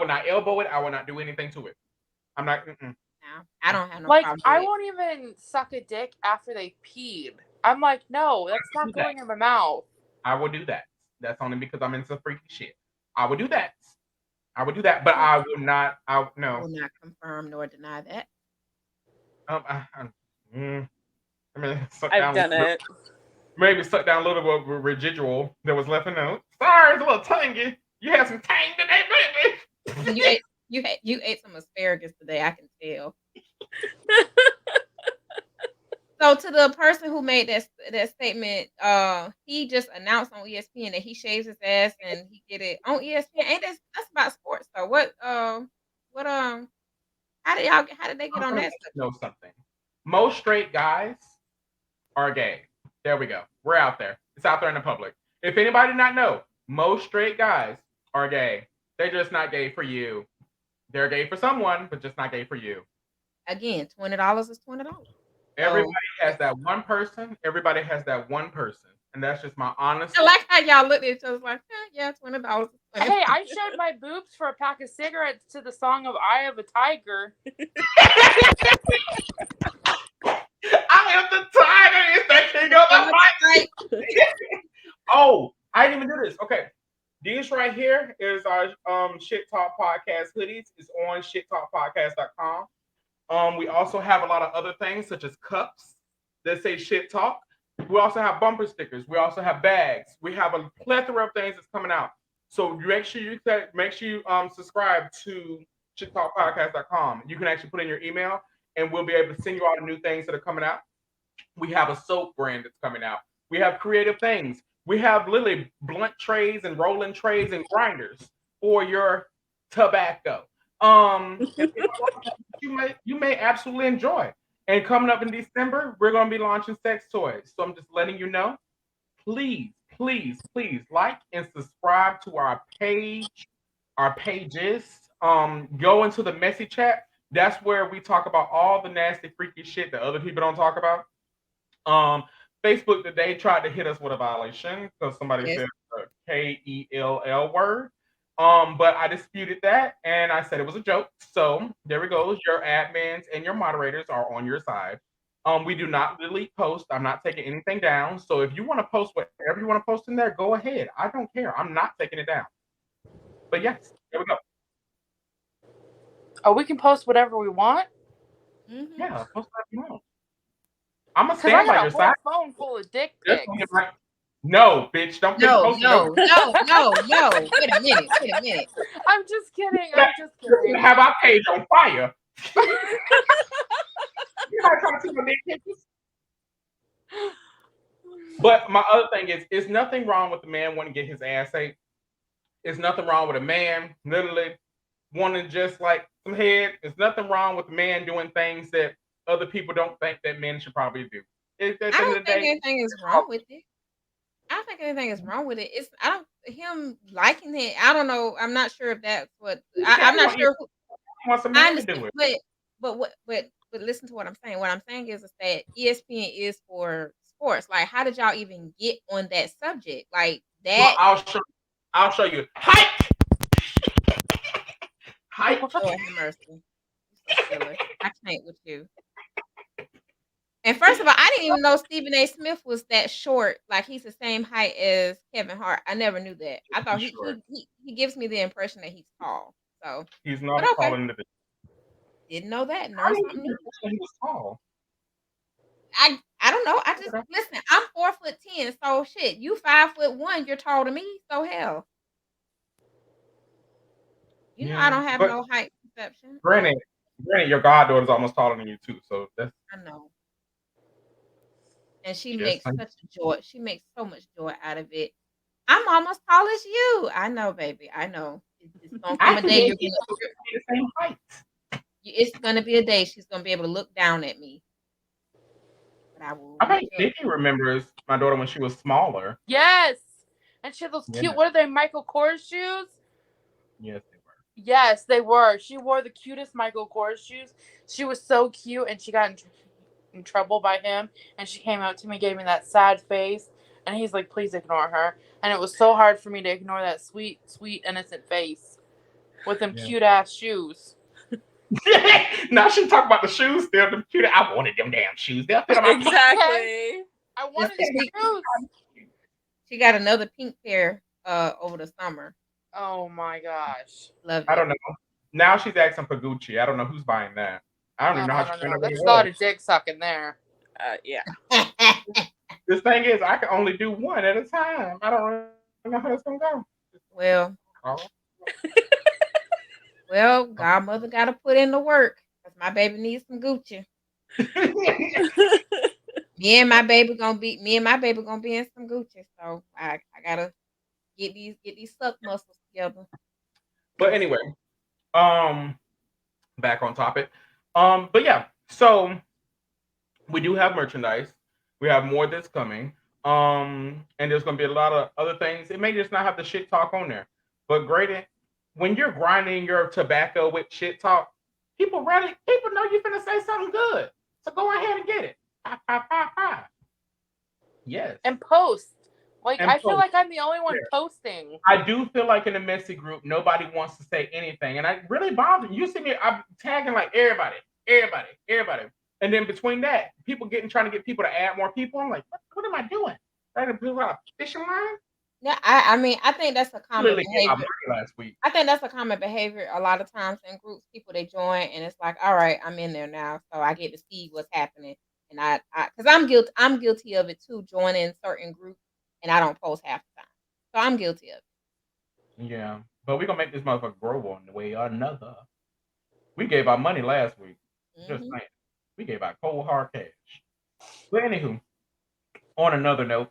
not elbow it. I will not do anything to it. I'm not. No, I don't have no like problem. I won't even suck a dick after they peed. I'm like, no, that's not going in my mouth. I will do that. That's only because I'm into freaky shit. I would do that. But I will not. I will not confirm nor deny that. I mean, I've done it. Maybe suck down a little bit of residual that was left in there. Sorry, it's a little tangy. You had some tang today, baby. You ate some asparagus today. I can tell. So to the person who made that statement, he just announced on ESPN that he shaves his ass and he get it on ESPN. Ain't that's about sports? So how did they get on that? Know something. Most straight guys are gay. There we go. We're out there. It's out there in the public. If anybody did not know, most straight guys are gay. They're just not gay for you. They're gay for someone, but just not gay for you. Again, $20 is $20. Everybody has that one person. Everybody has that one person. And that's just my honest. I like how y'all looked at each other like, yeah, $20. Hey, I showed my boobs for a pack of cigarettes to the song of Eye of a Tiger. I am the tiger. It's the king of the fight. Oh, I didn't even do this. Okay. These right here is our Shit Talk Podcast hoodies. It's on shittalkpodcast.com. We also have a lot of other things such as cups that say Shit Talk. We also have bumper stickers. We also have bags. We have a plethora of things that's coming out. So make sure you subscribe to shittalkpodcast.com. You can actually put in your email, and we'll be able to send you all the new things that are coming out. We have a soap brand that's coming out. We have creative things. We have literally blunt trays and rolling trays and grinders for your tobacco. You may absolutely enjoy. And coming up in December, we're going to be launching sex toys. So I'm just letting you know. Please, please, please like and subscribe to our page, our pages. Go into the messy chat. That's where we talk about all the nasty, freaky shit that other people don't talk about. Facebook today tried to hit us with a violation because somebody said the KELL word. But I disputed that and I said it was a joke. So there we go. Your admins and your moderators are on your side. We do not delete posts. I'm not taking anything down. So if you want to post whatever you want to post in there, go ahead. I don't care. I'm not taking it down. But yes, there we go. Oh, we can post whatever we want? Mm-hmm. Yeah, post whatever you want. I'm gonna Because I stand by got your a side. whole phone full of dick That's pics. when you're like, no, bitch, don't No, post no. Wait a minute. I'm just kidding. I'm just You're kidding. gonna have our page on fire. You're not trying to see my dick pictures. But my other thing is, it's nothing wrong with the man wanting to get his ass ate. It's nothing wrong with a man literally wanting just like some head. There's nothing wrong with a man doing things that other people don't think that men should probably do. At the I end of don't the think day, anything is wrong with it. I don't think anything is wrong with it. It's him liking it. I don't know. I'm not sure if that's what I'm not sure. He wants a I man to do understand, it. but listen to what I'm saying. What I'm saying is that ESPN is for sports. Like, how did y'all even get on that subject? Like Well, that. I'll show you. Hike. Lord have mercy. You're so silly. I can't with you. And first of all, I didn't even know Stephen A. Smith was that short. Like, he's the same height as Kevin Hart. I never knew that. I thought he gives me the impression that he's tall. So He's not but a tall okay. individual. Didn't know that. How Learned do you something think new. he was tall? I don't know. I just Okay. listen. I'm 4'10", so shit. You 5'1", you're tall to me. So hell, you know I don't have but no height perception. granted, your goddaughter's almost taller than you too. So that's I know, and she just makes like such a joy. She makes so much joy out of it. I'm almost tall as you. I know, baby. I know. It's gonna come a day you're be the same height. it's gonna be a day she's gonna be able to look down at me. But I will. I think Nikki remembers my daughter when she was smaller. Yes. And she had those cute, what are they, Michael Kors shoes? Yes, they were. Yes, they were. She wore the cutest Michael Kors shoes. She was so cute, and she got in trouble by him. And she came out to me, gave me that sad face. And he's like, please ignore her. And it was so hard for me to ignore that sweet, sweet, innocent face with them cute-ass shoes. Now she talk about the shoes still. The cute. I wanted them damn shoes. They'll fit on my Exactly. I wanted the shoes. She got another pink pair over the summer. Oh my gosh. Love it. I don't know. Now she's asking for Gucci. I don't know who's buying that. I don't even know how to know. There's a lot of dick sucking there. Yeah. This thing is, I can only do one at a time. I don't really know how it's gonna go. Well, Oh. well, godmother got to put in the work because my baby needs some Gucci. Me and my baby gonna be in some Gucci. So I gotta get these suck muscles together. But anyway, back on topic. But yeah, so we do have merchandise. We have more that's coming. And there's gonna be a lot of other things. It may just not have the shit talk on there. But Grady, when you're grinding your tobacco with shit talk, people know you're gonna say something good. So go ahead and get it. Yes. And post. Like, And I feel post. like I'm the only one posting. I do feel like in the messy group, nobody wants to say anything. And I really bother me. You see me, I'm tagging like everybody. And then between that, people trying to get people to add more people. I'm like, what am I doing? Trying to build out a fishing line? Yeah, I mean, I think that's a common behavior. Last week. I think that's a common behavior a lot of times in groups. People, they join and it's like, all right, I'm in there now, so I get to see what's happening. And I because I'm guilty of it too, joining certain groups and I don't post half the time. So I'm guilty of it. Yeah, but we're gonna make this motherfucker grow one way or another. We gave our money last week. Just saying. We gave out cold hard cash. But anywho, on another note,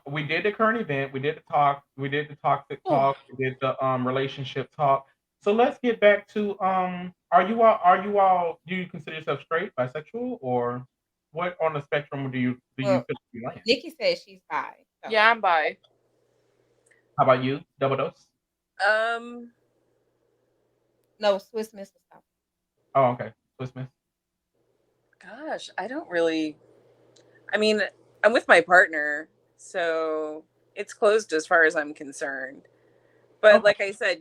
we did the current event, we did the talk, we did the toxic talk, we did the relationship talk. So let's get back to are you all do you consider yourself straight, bisexual, or what on the spectrum do you feel you land? Nikki says she's bi. So. Yeah, I'm bi. How about you? Double dose? No, Swiss Miss was top. Oh, okay. Swiss Miss. Gosh, I don't really. I mean, I'm with my partner, so it's closed as far as I'm concerned. But like I said,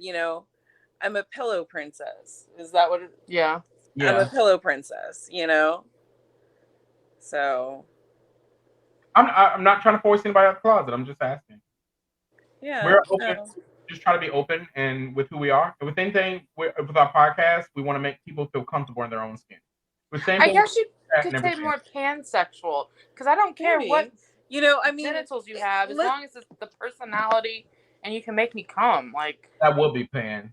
I'm a pillow princess. Is that what it? Yeah. I'm a pillow princess, So. I'm not trying to force anybody out of the closet. I'm just asking. Yeah. We're open. Just try to be open and with who we are. And with anything with our podcast, we want to make people feel comfortable in their own skin. I guess could say more pansexual because I don't care what I mean, genitals you have, as long as it's the personality and you can make me come. Like that would be pan.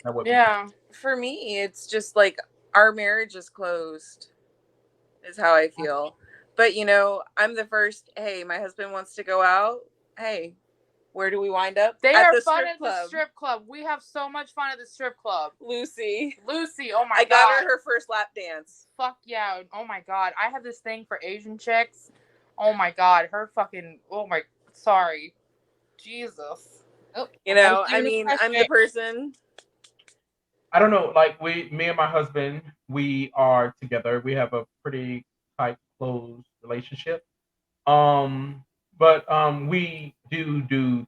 That would yeah. For me, it's just like our marriage is closed, is how I feel. But I'm the first. Hey, my husband wants to go out. Hey, where do we wind up? They at are the fun strip at club. the strip club. We have so much fun at the strip club. Lucy, oh my god! I got her first lap dance. Fuck yeah! Oh my god! I have this thing for Asian chicks. Oh my god! Her fucking. Oh my. Sorry. Jesus. Oh, I mean, I'm the person. I don't know. Like me and my husband, we are together. We have a pretty tight, close relationship. But we do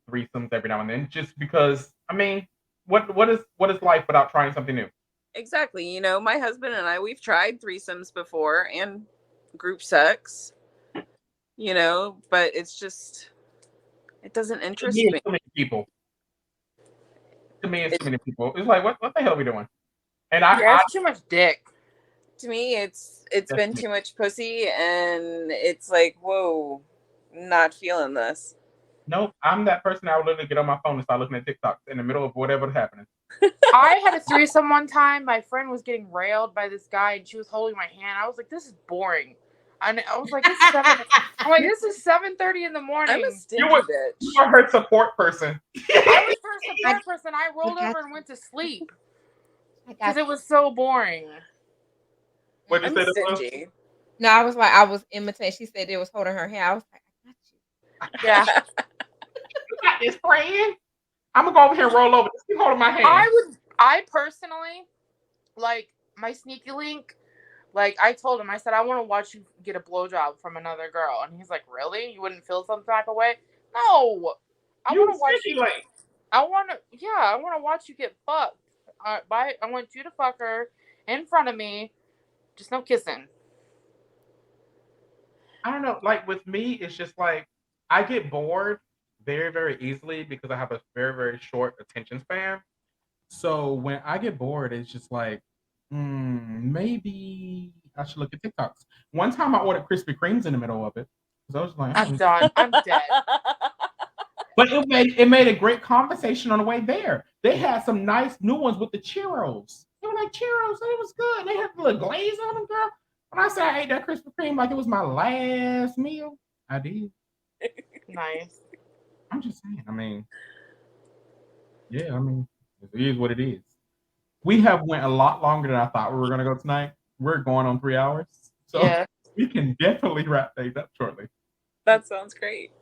threesomes every now and then, just because. I mean, what is life without trying something new? Exactly. My husband and I, we've tried threesomes before and group sex. But it's just, it doesn't interest me. Too many people. To me, it's too many people. It's like, what the hell are we doing? And I have too much dick. To me, it's been too much pussy, and it's like, whoa, not feeling this. Nope, I'm that person. I would literally get on my phone and start looking at TikToks in the middle of whatever's happening. I had a threesome one time. My friend was getting railed by this guy, and she was holding my hand. I was like, "This is boring." And I was like, "This is 7:30 in the morning." I'm a stinky bitch. You are her support person. I was her support person. I rolled over and went to sleep because it was so boring. What did you say? Stingy. No, I was imitating. She said it was holding her hand. I was like, I got you. Yeah. You got this friend? I'm gonna go over here and roll over. Just keep holding my hand. I personally, like my sneaky link, like I told him, I said, I want to watch you get a blowjob from another girl. And he's like, really? You wouldn't feel some type of way? No. I want to watch you. I want to watch you get fucked. I want you to fuck her in front of me. Just no kissing. I don't know. Like with me, it's just like I get bored very, very easily because I have a very, very short attention span. So when I get bored, it's just like, maybe I should look at TikToks. One time I ordered Krispy Kremes in the middle of it. Because I was like, I'm done. I'm dead. But it made a great conversation on the way there. They had some nice new ones with the churros. They were like churros, and it was good. They had a little glaze on them, girl. When I said I ate that Krispy Kreme like it was my last meal, I did. Nice. I'm just saying. I mean, yeah. I mean, it is what it is. We have went a lot longer than I thought we were going to go tonight. We're going on 3 hours, so we can definitely wrap things up shortly. That sounds great.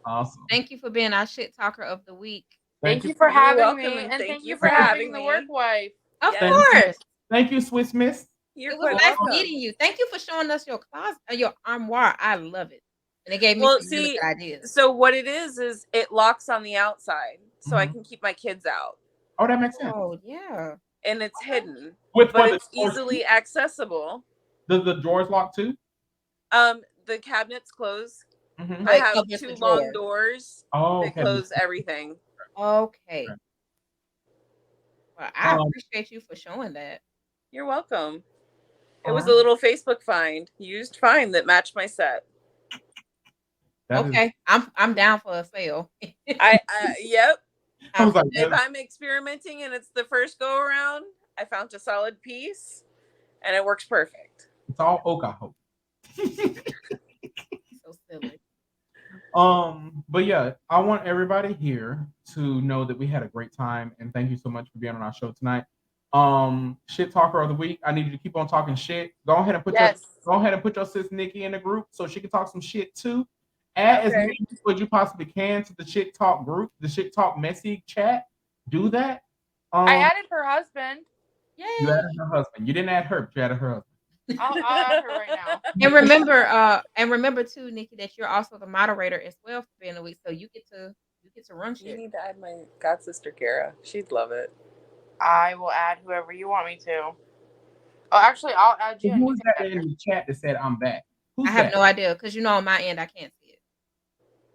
Awesome. Thank you for being our shit talker of the week. Thank you for having me, and thank you for having the work wife. Of course. Thank you, Swiss Miss. It was nice meeting you. Thank you for showing us your closet, your armoire. I love it. And it gave me some really good ideas. So what it is it locks on the outside, so I can keep my kids out. Oh, that makes sense. Oh, yeah. And it's hidden, but it's easily accessible. Does the drawers lock too? The cabinets close. Mm-hmm. I have 2 long doors that close everything. Okay. Well, I appreciate you for showing that. You're welcome. It was a little Facebook find, used find that matched my set. Okay, I'm down for a sale. Yep. I was like, if I'm experimenting and it's the first go around, I found a solid piece, and it works perfect. It's all oak, I hope. So silly. But yeah, I want everybody here to know that we had a great time, and thank you so much for being on our show tonight. Shit talker of the week. I need you to keep on talking shit. Go ahead and put your sis Nikki in the group so she can talk some shit too. Add as many people as you possibly can to the shit talk group, the shit talk messy chat. Do that. I added her husband. Yay! You added her husband. You didn't add her, but you added her husband. I'll add her right now. And remember too, Nikki, that you're also the moderator as well for being a week, so you get to run shit. You need to add my god sister Kara. She'd love it. I will add whoever you want me to. Oh, actually, I'll add you. Who's that in the chat that said I'm back? I have no idea because on my end I can't see it.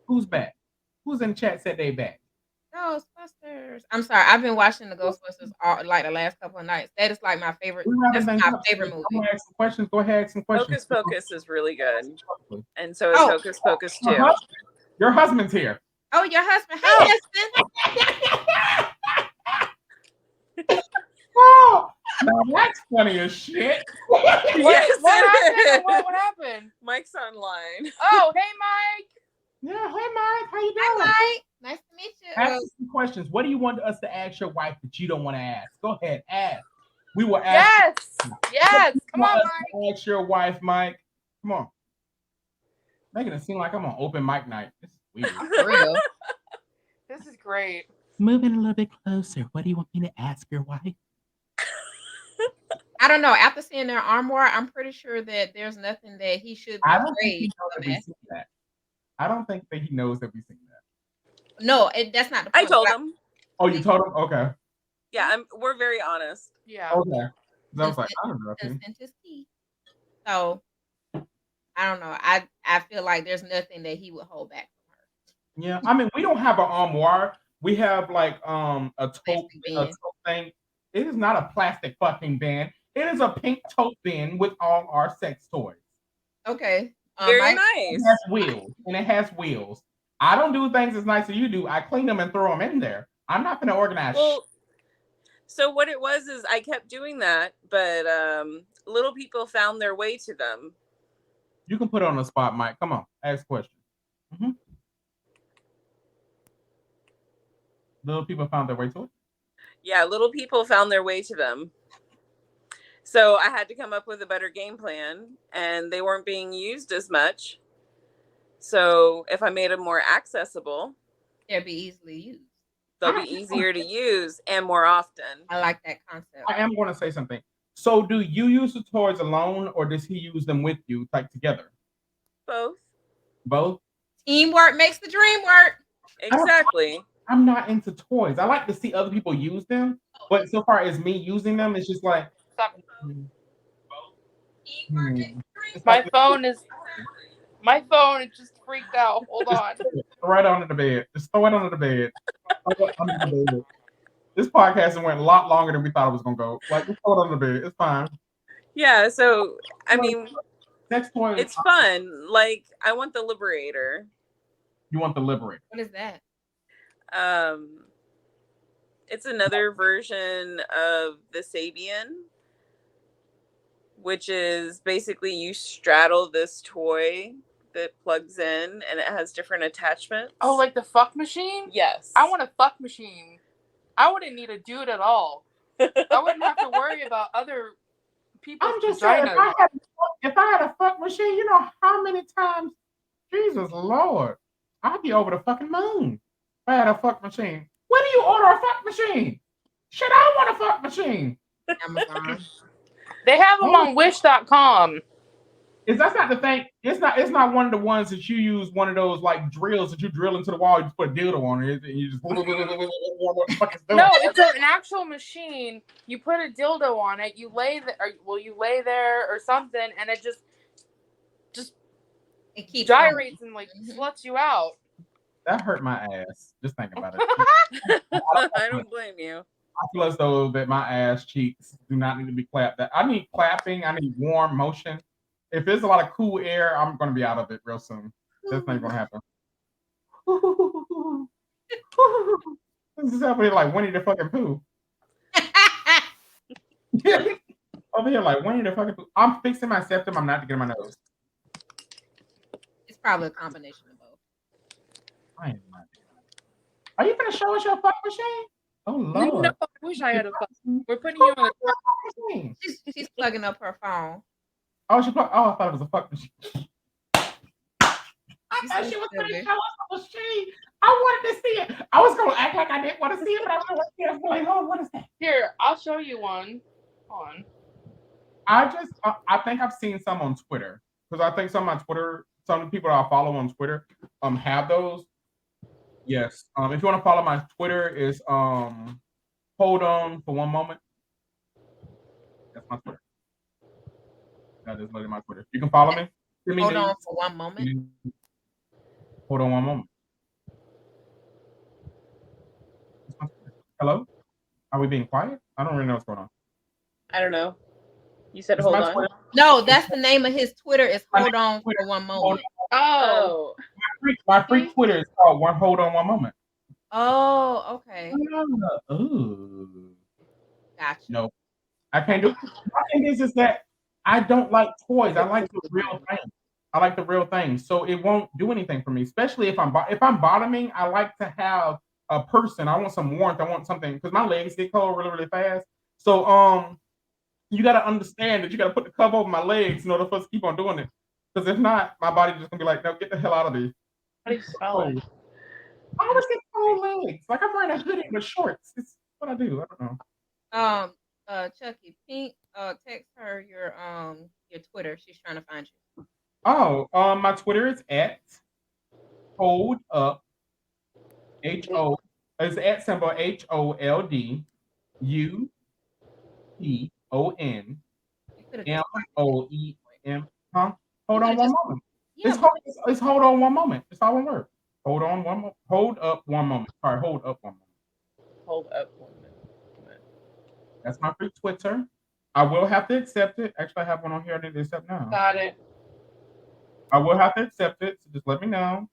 Who's back? Who's in the chat said they back? Ghostbusters. I'm sorry. I've been watching the Ghostbusters all like the last couple of nights. That is like my favorite. We wrapping That's things my up. favorite I'm movie. gonna ask some questions. Go ahead, ask some questions. Hocus Pocus is really good, and so is Oh. Hocus Pocus Your 2. Your husband's here. Oh, your husband. Hi, husband. Oh, now that's funny as shit. Yes, What it happened? is. What happened? Mike's online. Oh, hey, Mike. Yeah, hey Mike, how you doing? Hi, Mike. Nice to meet you. Ask us some questions. What do you want us to ask your wife that you don't want to ask? Go ahead, ask. We will ask. Yes. Come on, Mike. Mike. Ask your wife, Mike. Come on. Making it seem like I'm on open mic night. This is weird. For real. This is great. Moving a little bit closer. What do you want me to ask your wife? I don't know. After seeing their armoire, I'm pretty sure that there's nothing that he should be I don't think he afraid knows that of. we've seen that. I don't think that he knows that we've seen that. No, that's not the I point. told him. Oh, you told him? Okay. Yeah, we're very honest. Yeah. Okay. I was like, I don't know. Consent is key. So I don't know. I feel like there's nothing that he would hold back from her. Yeah, I mean, we don't have an armoire. We have like a tote bin. thing. It is not a plastic fucking bin. It is a pink tote bin with all our sex toys. Okay. Very Mike, It nice. has wheels, and it has wheels. I don't do things as nice as you do. I clean them and throw them in there. I'm not gonna organize. Well, so what it was is I kept doing that, but little people found their way to them. You can put it on the spot, Mike. Come on, ask questions. Little people found their way to it. Yeah, little people found their way to them. So I had to come up with a better game plan, and they weren't being used as much. So if I made them more accessible, they'll be easily used. they'll be easier to use and more often. I like that concept. I am going to say something. So, do you use the toys alone, or does he use them with you, like together? Both. Both. Teamwork makes the dream work. Exactly. I'm not into toys. I like to see other people use them, but so far as me using them, it's just like. My phone is just freaked out. Hold on. Throw it under the bed. Just throw it under the bed. Under the bed. This podcast went a lot longer than we thought it was gonna go. Like, just throw it under the bed. It's fine. Yeah. So I mean, sex toys. It's fun. Like I want the Liberator. You want the Liberator? What is that? It's another version of the Sabian, which is basically you straddle this toy that plugs in and it has different attachments. Oh, like the fuck machine? Yes. I want a fuck machine. I wouldn't need a dude at all. I wouldn't have to worry about other people's I'm just saying, vaginas. if I had a fuck machine, you know how many times, Jesus Lord, I'd be over the fucking moon if I had a fuck machine. When do you order a fuck machine? Shit, I want a fuck machine. Amazon. They have them on Wish.com. Is that's not the thing? It's not one of the ones that you use one of those like drills that you drill into the wall. You just put a dildo on it and you just. No, it's an actual machine. You put a dildo on it. You lay there or something, and it just it keeps gyrates and like sluts you out. That hurt my ass. Just think about it. I don't blame you. I feel as though that my ass cheeks do not need to be clapped. I need clapping. I need warm motion. If there's a lot of cool air, I'm going to be out of it real soon. That's not going to happen. This is over here like Winnie the fucking Pooh. Over here like Winnie the fucking Pooh. I'm fixing my septum. I'm not getting my nose. It's probably a combination of both. I am not. Are you going to show us your fuck machine? Oh, Lord. No, I wish I had a fuck. We're putting you on machine. She's plugging up her phone. Oh, I thought it was a fuck machine. I thought she was going to show us a machine. I wanted to see it. I was going to act like I didn't want to see it, but I was like, oh, what is that? Here, I'll show you one. Hold on. I think I've seen some on Twitter because I think some of the people that I follow on Twitter have those. Yes. If you want to follow my Twitter, is hold on for one moment. That's my Twitter. That is literally my Twitter. You can follow me. Hold on for one moment. Hold on one moment. Hello? Are we being quiet? I don't really know what's going on. I don't know. You said It's hold my on. Twitter. No, that's the name of his Twitter. Is My hold name is on Twitter. for one Hold moment. Oh. My freak Twitter is called Hold on one moment. Oh, okay. Ooh. Gotcha. No, I can't do. My thing is that I don't like toys. I like the real thing. I like the real thing. So it won't do anything for me, especially if I'm bottoming. I like to have a person. I want some warmth. I want something because my legs get cold really, really fast. So you got to understand that you got to put the cover over my legs in order for us to keep on doing it. Because if not, my body's just gonna be like, no, get the hell out of me. How do you spell it? I always get cold legs. Like I'm wearing a hoodie with shorts. It's what I do. I don't know. Chucky, Pink, text her your Twitter. She's trying to find you. Oh, my Twitter is at hold up HO. It's at symbol HOLDUPON You could have just MOEM. Huh? Hold You on could've one just- moment. yeah, It's hold on one moment. It's all one word. Hold on one moment. Hold up one moment. Sorry, hold up one moment. Hold up 1 minute. That's my free Twitter. I will have to accept it. Actually, I have one on here I need to accept now. Got it. I will have to accept it, so just let me know.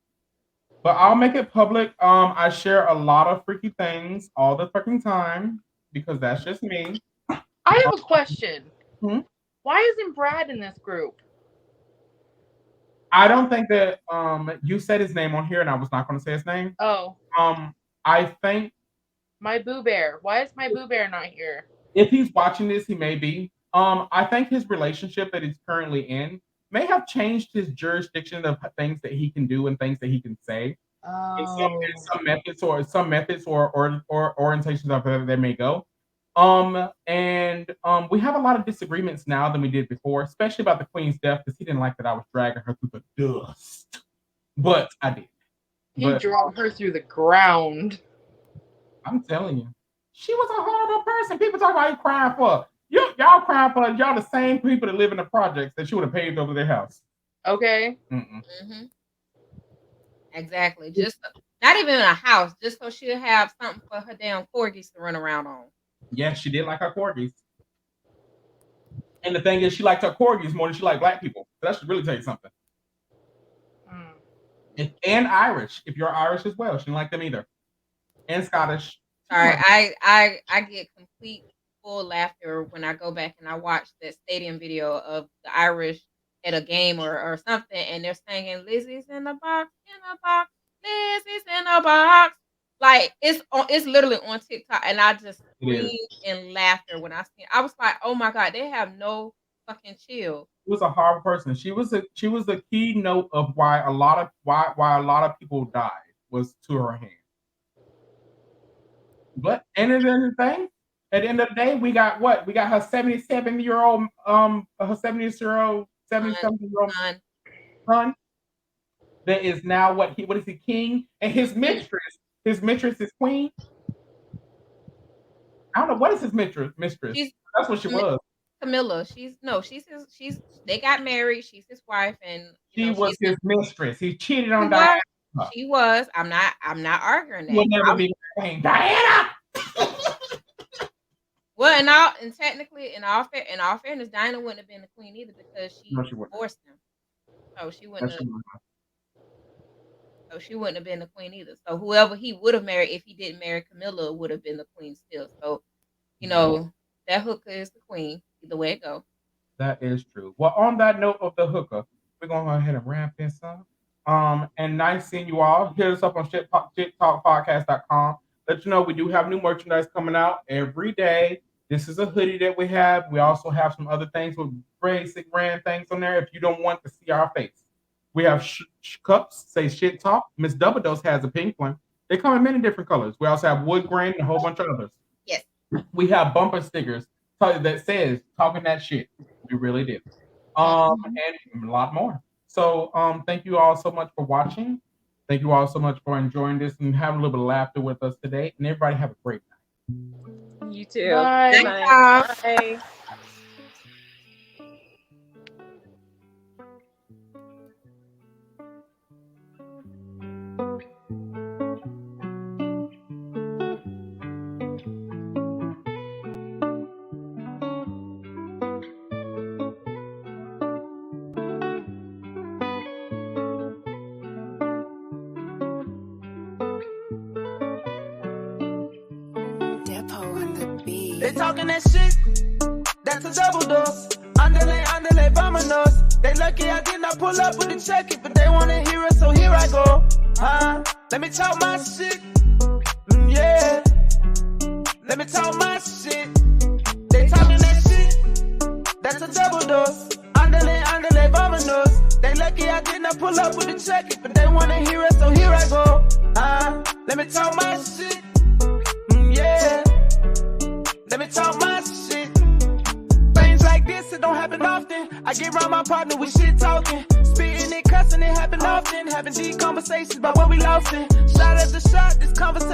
But I'll make it public. I share a lot of freaky things all the fucking time because that's just me. I have a question. Hmm? Why isn't Brad in this group? I don't think that you said his name on here, and I was not going to say his name. Oh, I think my Boo Bear. Why is my Boo Bear not here? if he's watching this, he may be. I think his relationship that he's currently in may have changed his jurisdiction of things that he can do and things that he can say. Oh. Some methods or orientations of where they may go. We have a lot of disagreements now than we did before, especially about the Queen's death, because he didn't like that I was dragging her through the dust. But I did. He drove her through the ground. I'm telling you, she was a horrible person. People talk about you crying for. Y'all crying for y'all the same people that live in the projects that she would have paved over their house. Okay. Mm-hmm. Exactly. Just not even in a house, just so she'll have something for her damn corgis to run around on. Yeah, she did like her corgis. And the thing is, she liked her corgis more than she liked black people. So that should really tell you something. And Irish, if you're Irish as well, she didn't like them either. And Scottish. Sorry, I get complete full laughter when I go back and I watch that stadium video of the Irish at a game or something, and they're singing "Lizzie's in the box, Lizzie's in the box." Like it's literally on TikTok, and I just screamed in laughter when I see it. I was like, "Oh my god, they have no fucking chill." She was a horrible person. She was the keynote of why a lot of people died was to her hand. But and then the thing, at the end of the day, we got what? We got her 77-year-old her 77-year-old son that is now what is he, king? And his mistress is queen. I don't know what is his mistress. That's what she was. Camilla. They got married. She's his wife, and she was his mistress. He cheated on Diana. She was. I'm not arguing that. Will never be queen. Diana. Well, technically, in all fairness, Diana wouldn't have been the queen either because she divorced him. So she wouldn't have. So she wouldn't have been the queen either. So whoever he would have married, if he didn't marry Camilla, would have been the queen still. So, that hooker is the queen. Either way it go. That is true. Well, on that note of the hooker, we're gonna go ahead and wrap this up. And nice seeing you all. Hit us up on shittalkpodcast.com. Let you know we do have new merchandise coming out every day. This is a hoodie that we have. We also have some other things with basic brand things on there if you don't want to see our face. We have cups, say shit talk. Miss Double Dose has a pink one. They come in many different colors. We also have wood grain and a whole bunch of others. Yes. We have bumper stickers that says talking that shit. We really do. And a lot more. So thank you all so much for watching. Thank you all so much for enjoying this and having a little bit of laughter with us today. And everybody have a great night. You too. Bye. Good night. Bye. They talking that shit, that's a double dose. Underlay, underlay, vámonos. They lucky I did not pull up with a check it, but they wanna hear it, so here I go. Let me talk my shit, yeah. Let me talk my shit. They talking that shit, that's a double dose. Underlay, underlay, vámonos. They lucky I did not pull up with a check it, but they wanna hear it, so here I go. Let me talk my shit, yeah. Let me talk my shit. Things like this, it don't happen often. I get around my partner with shit talking. Spitting and cussing, it happen often. Having deep conversations about what we lost in. Shot after shot, this conversation.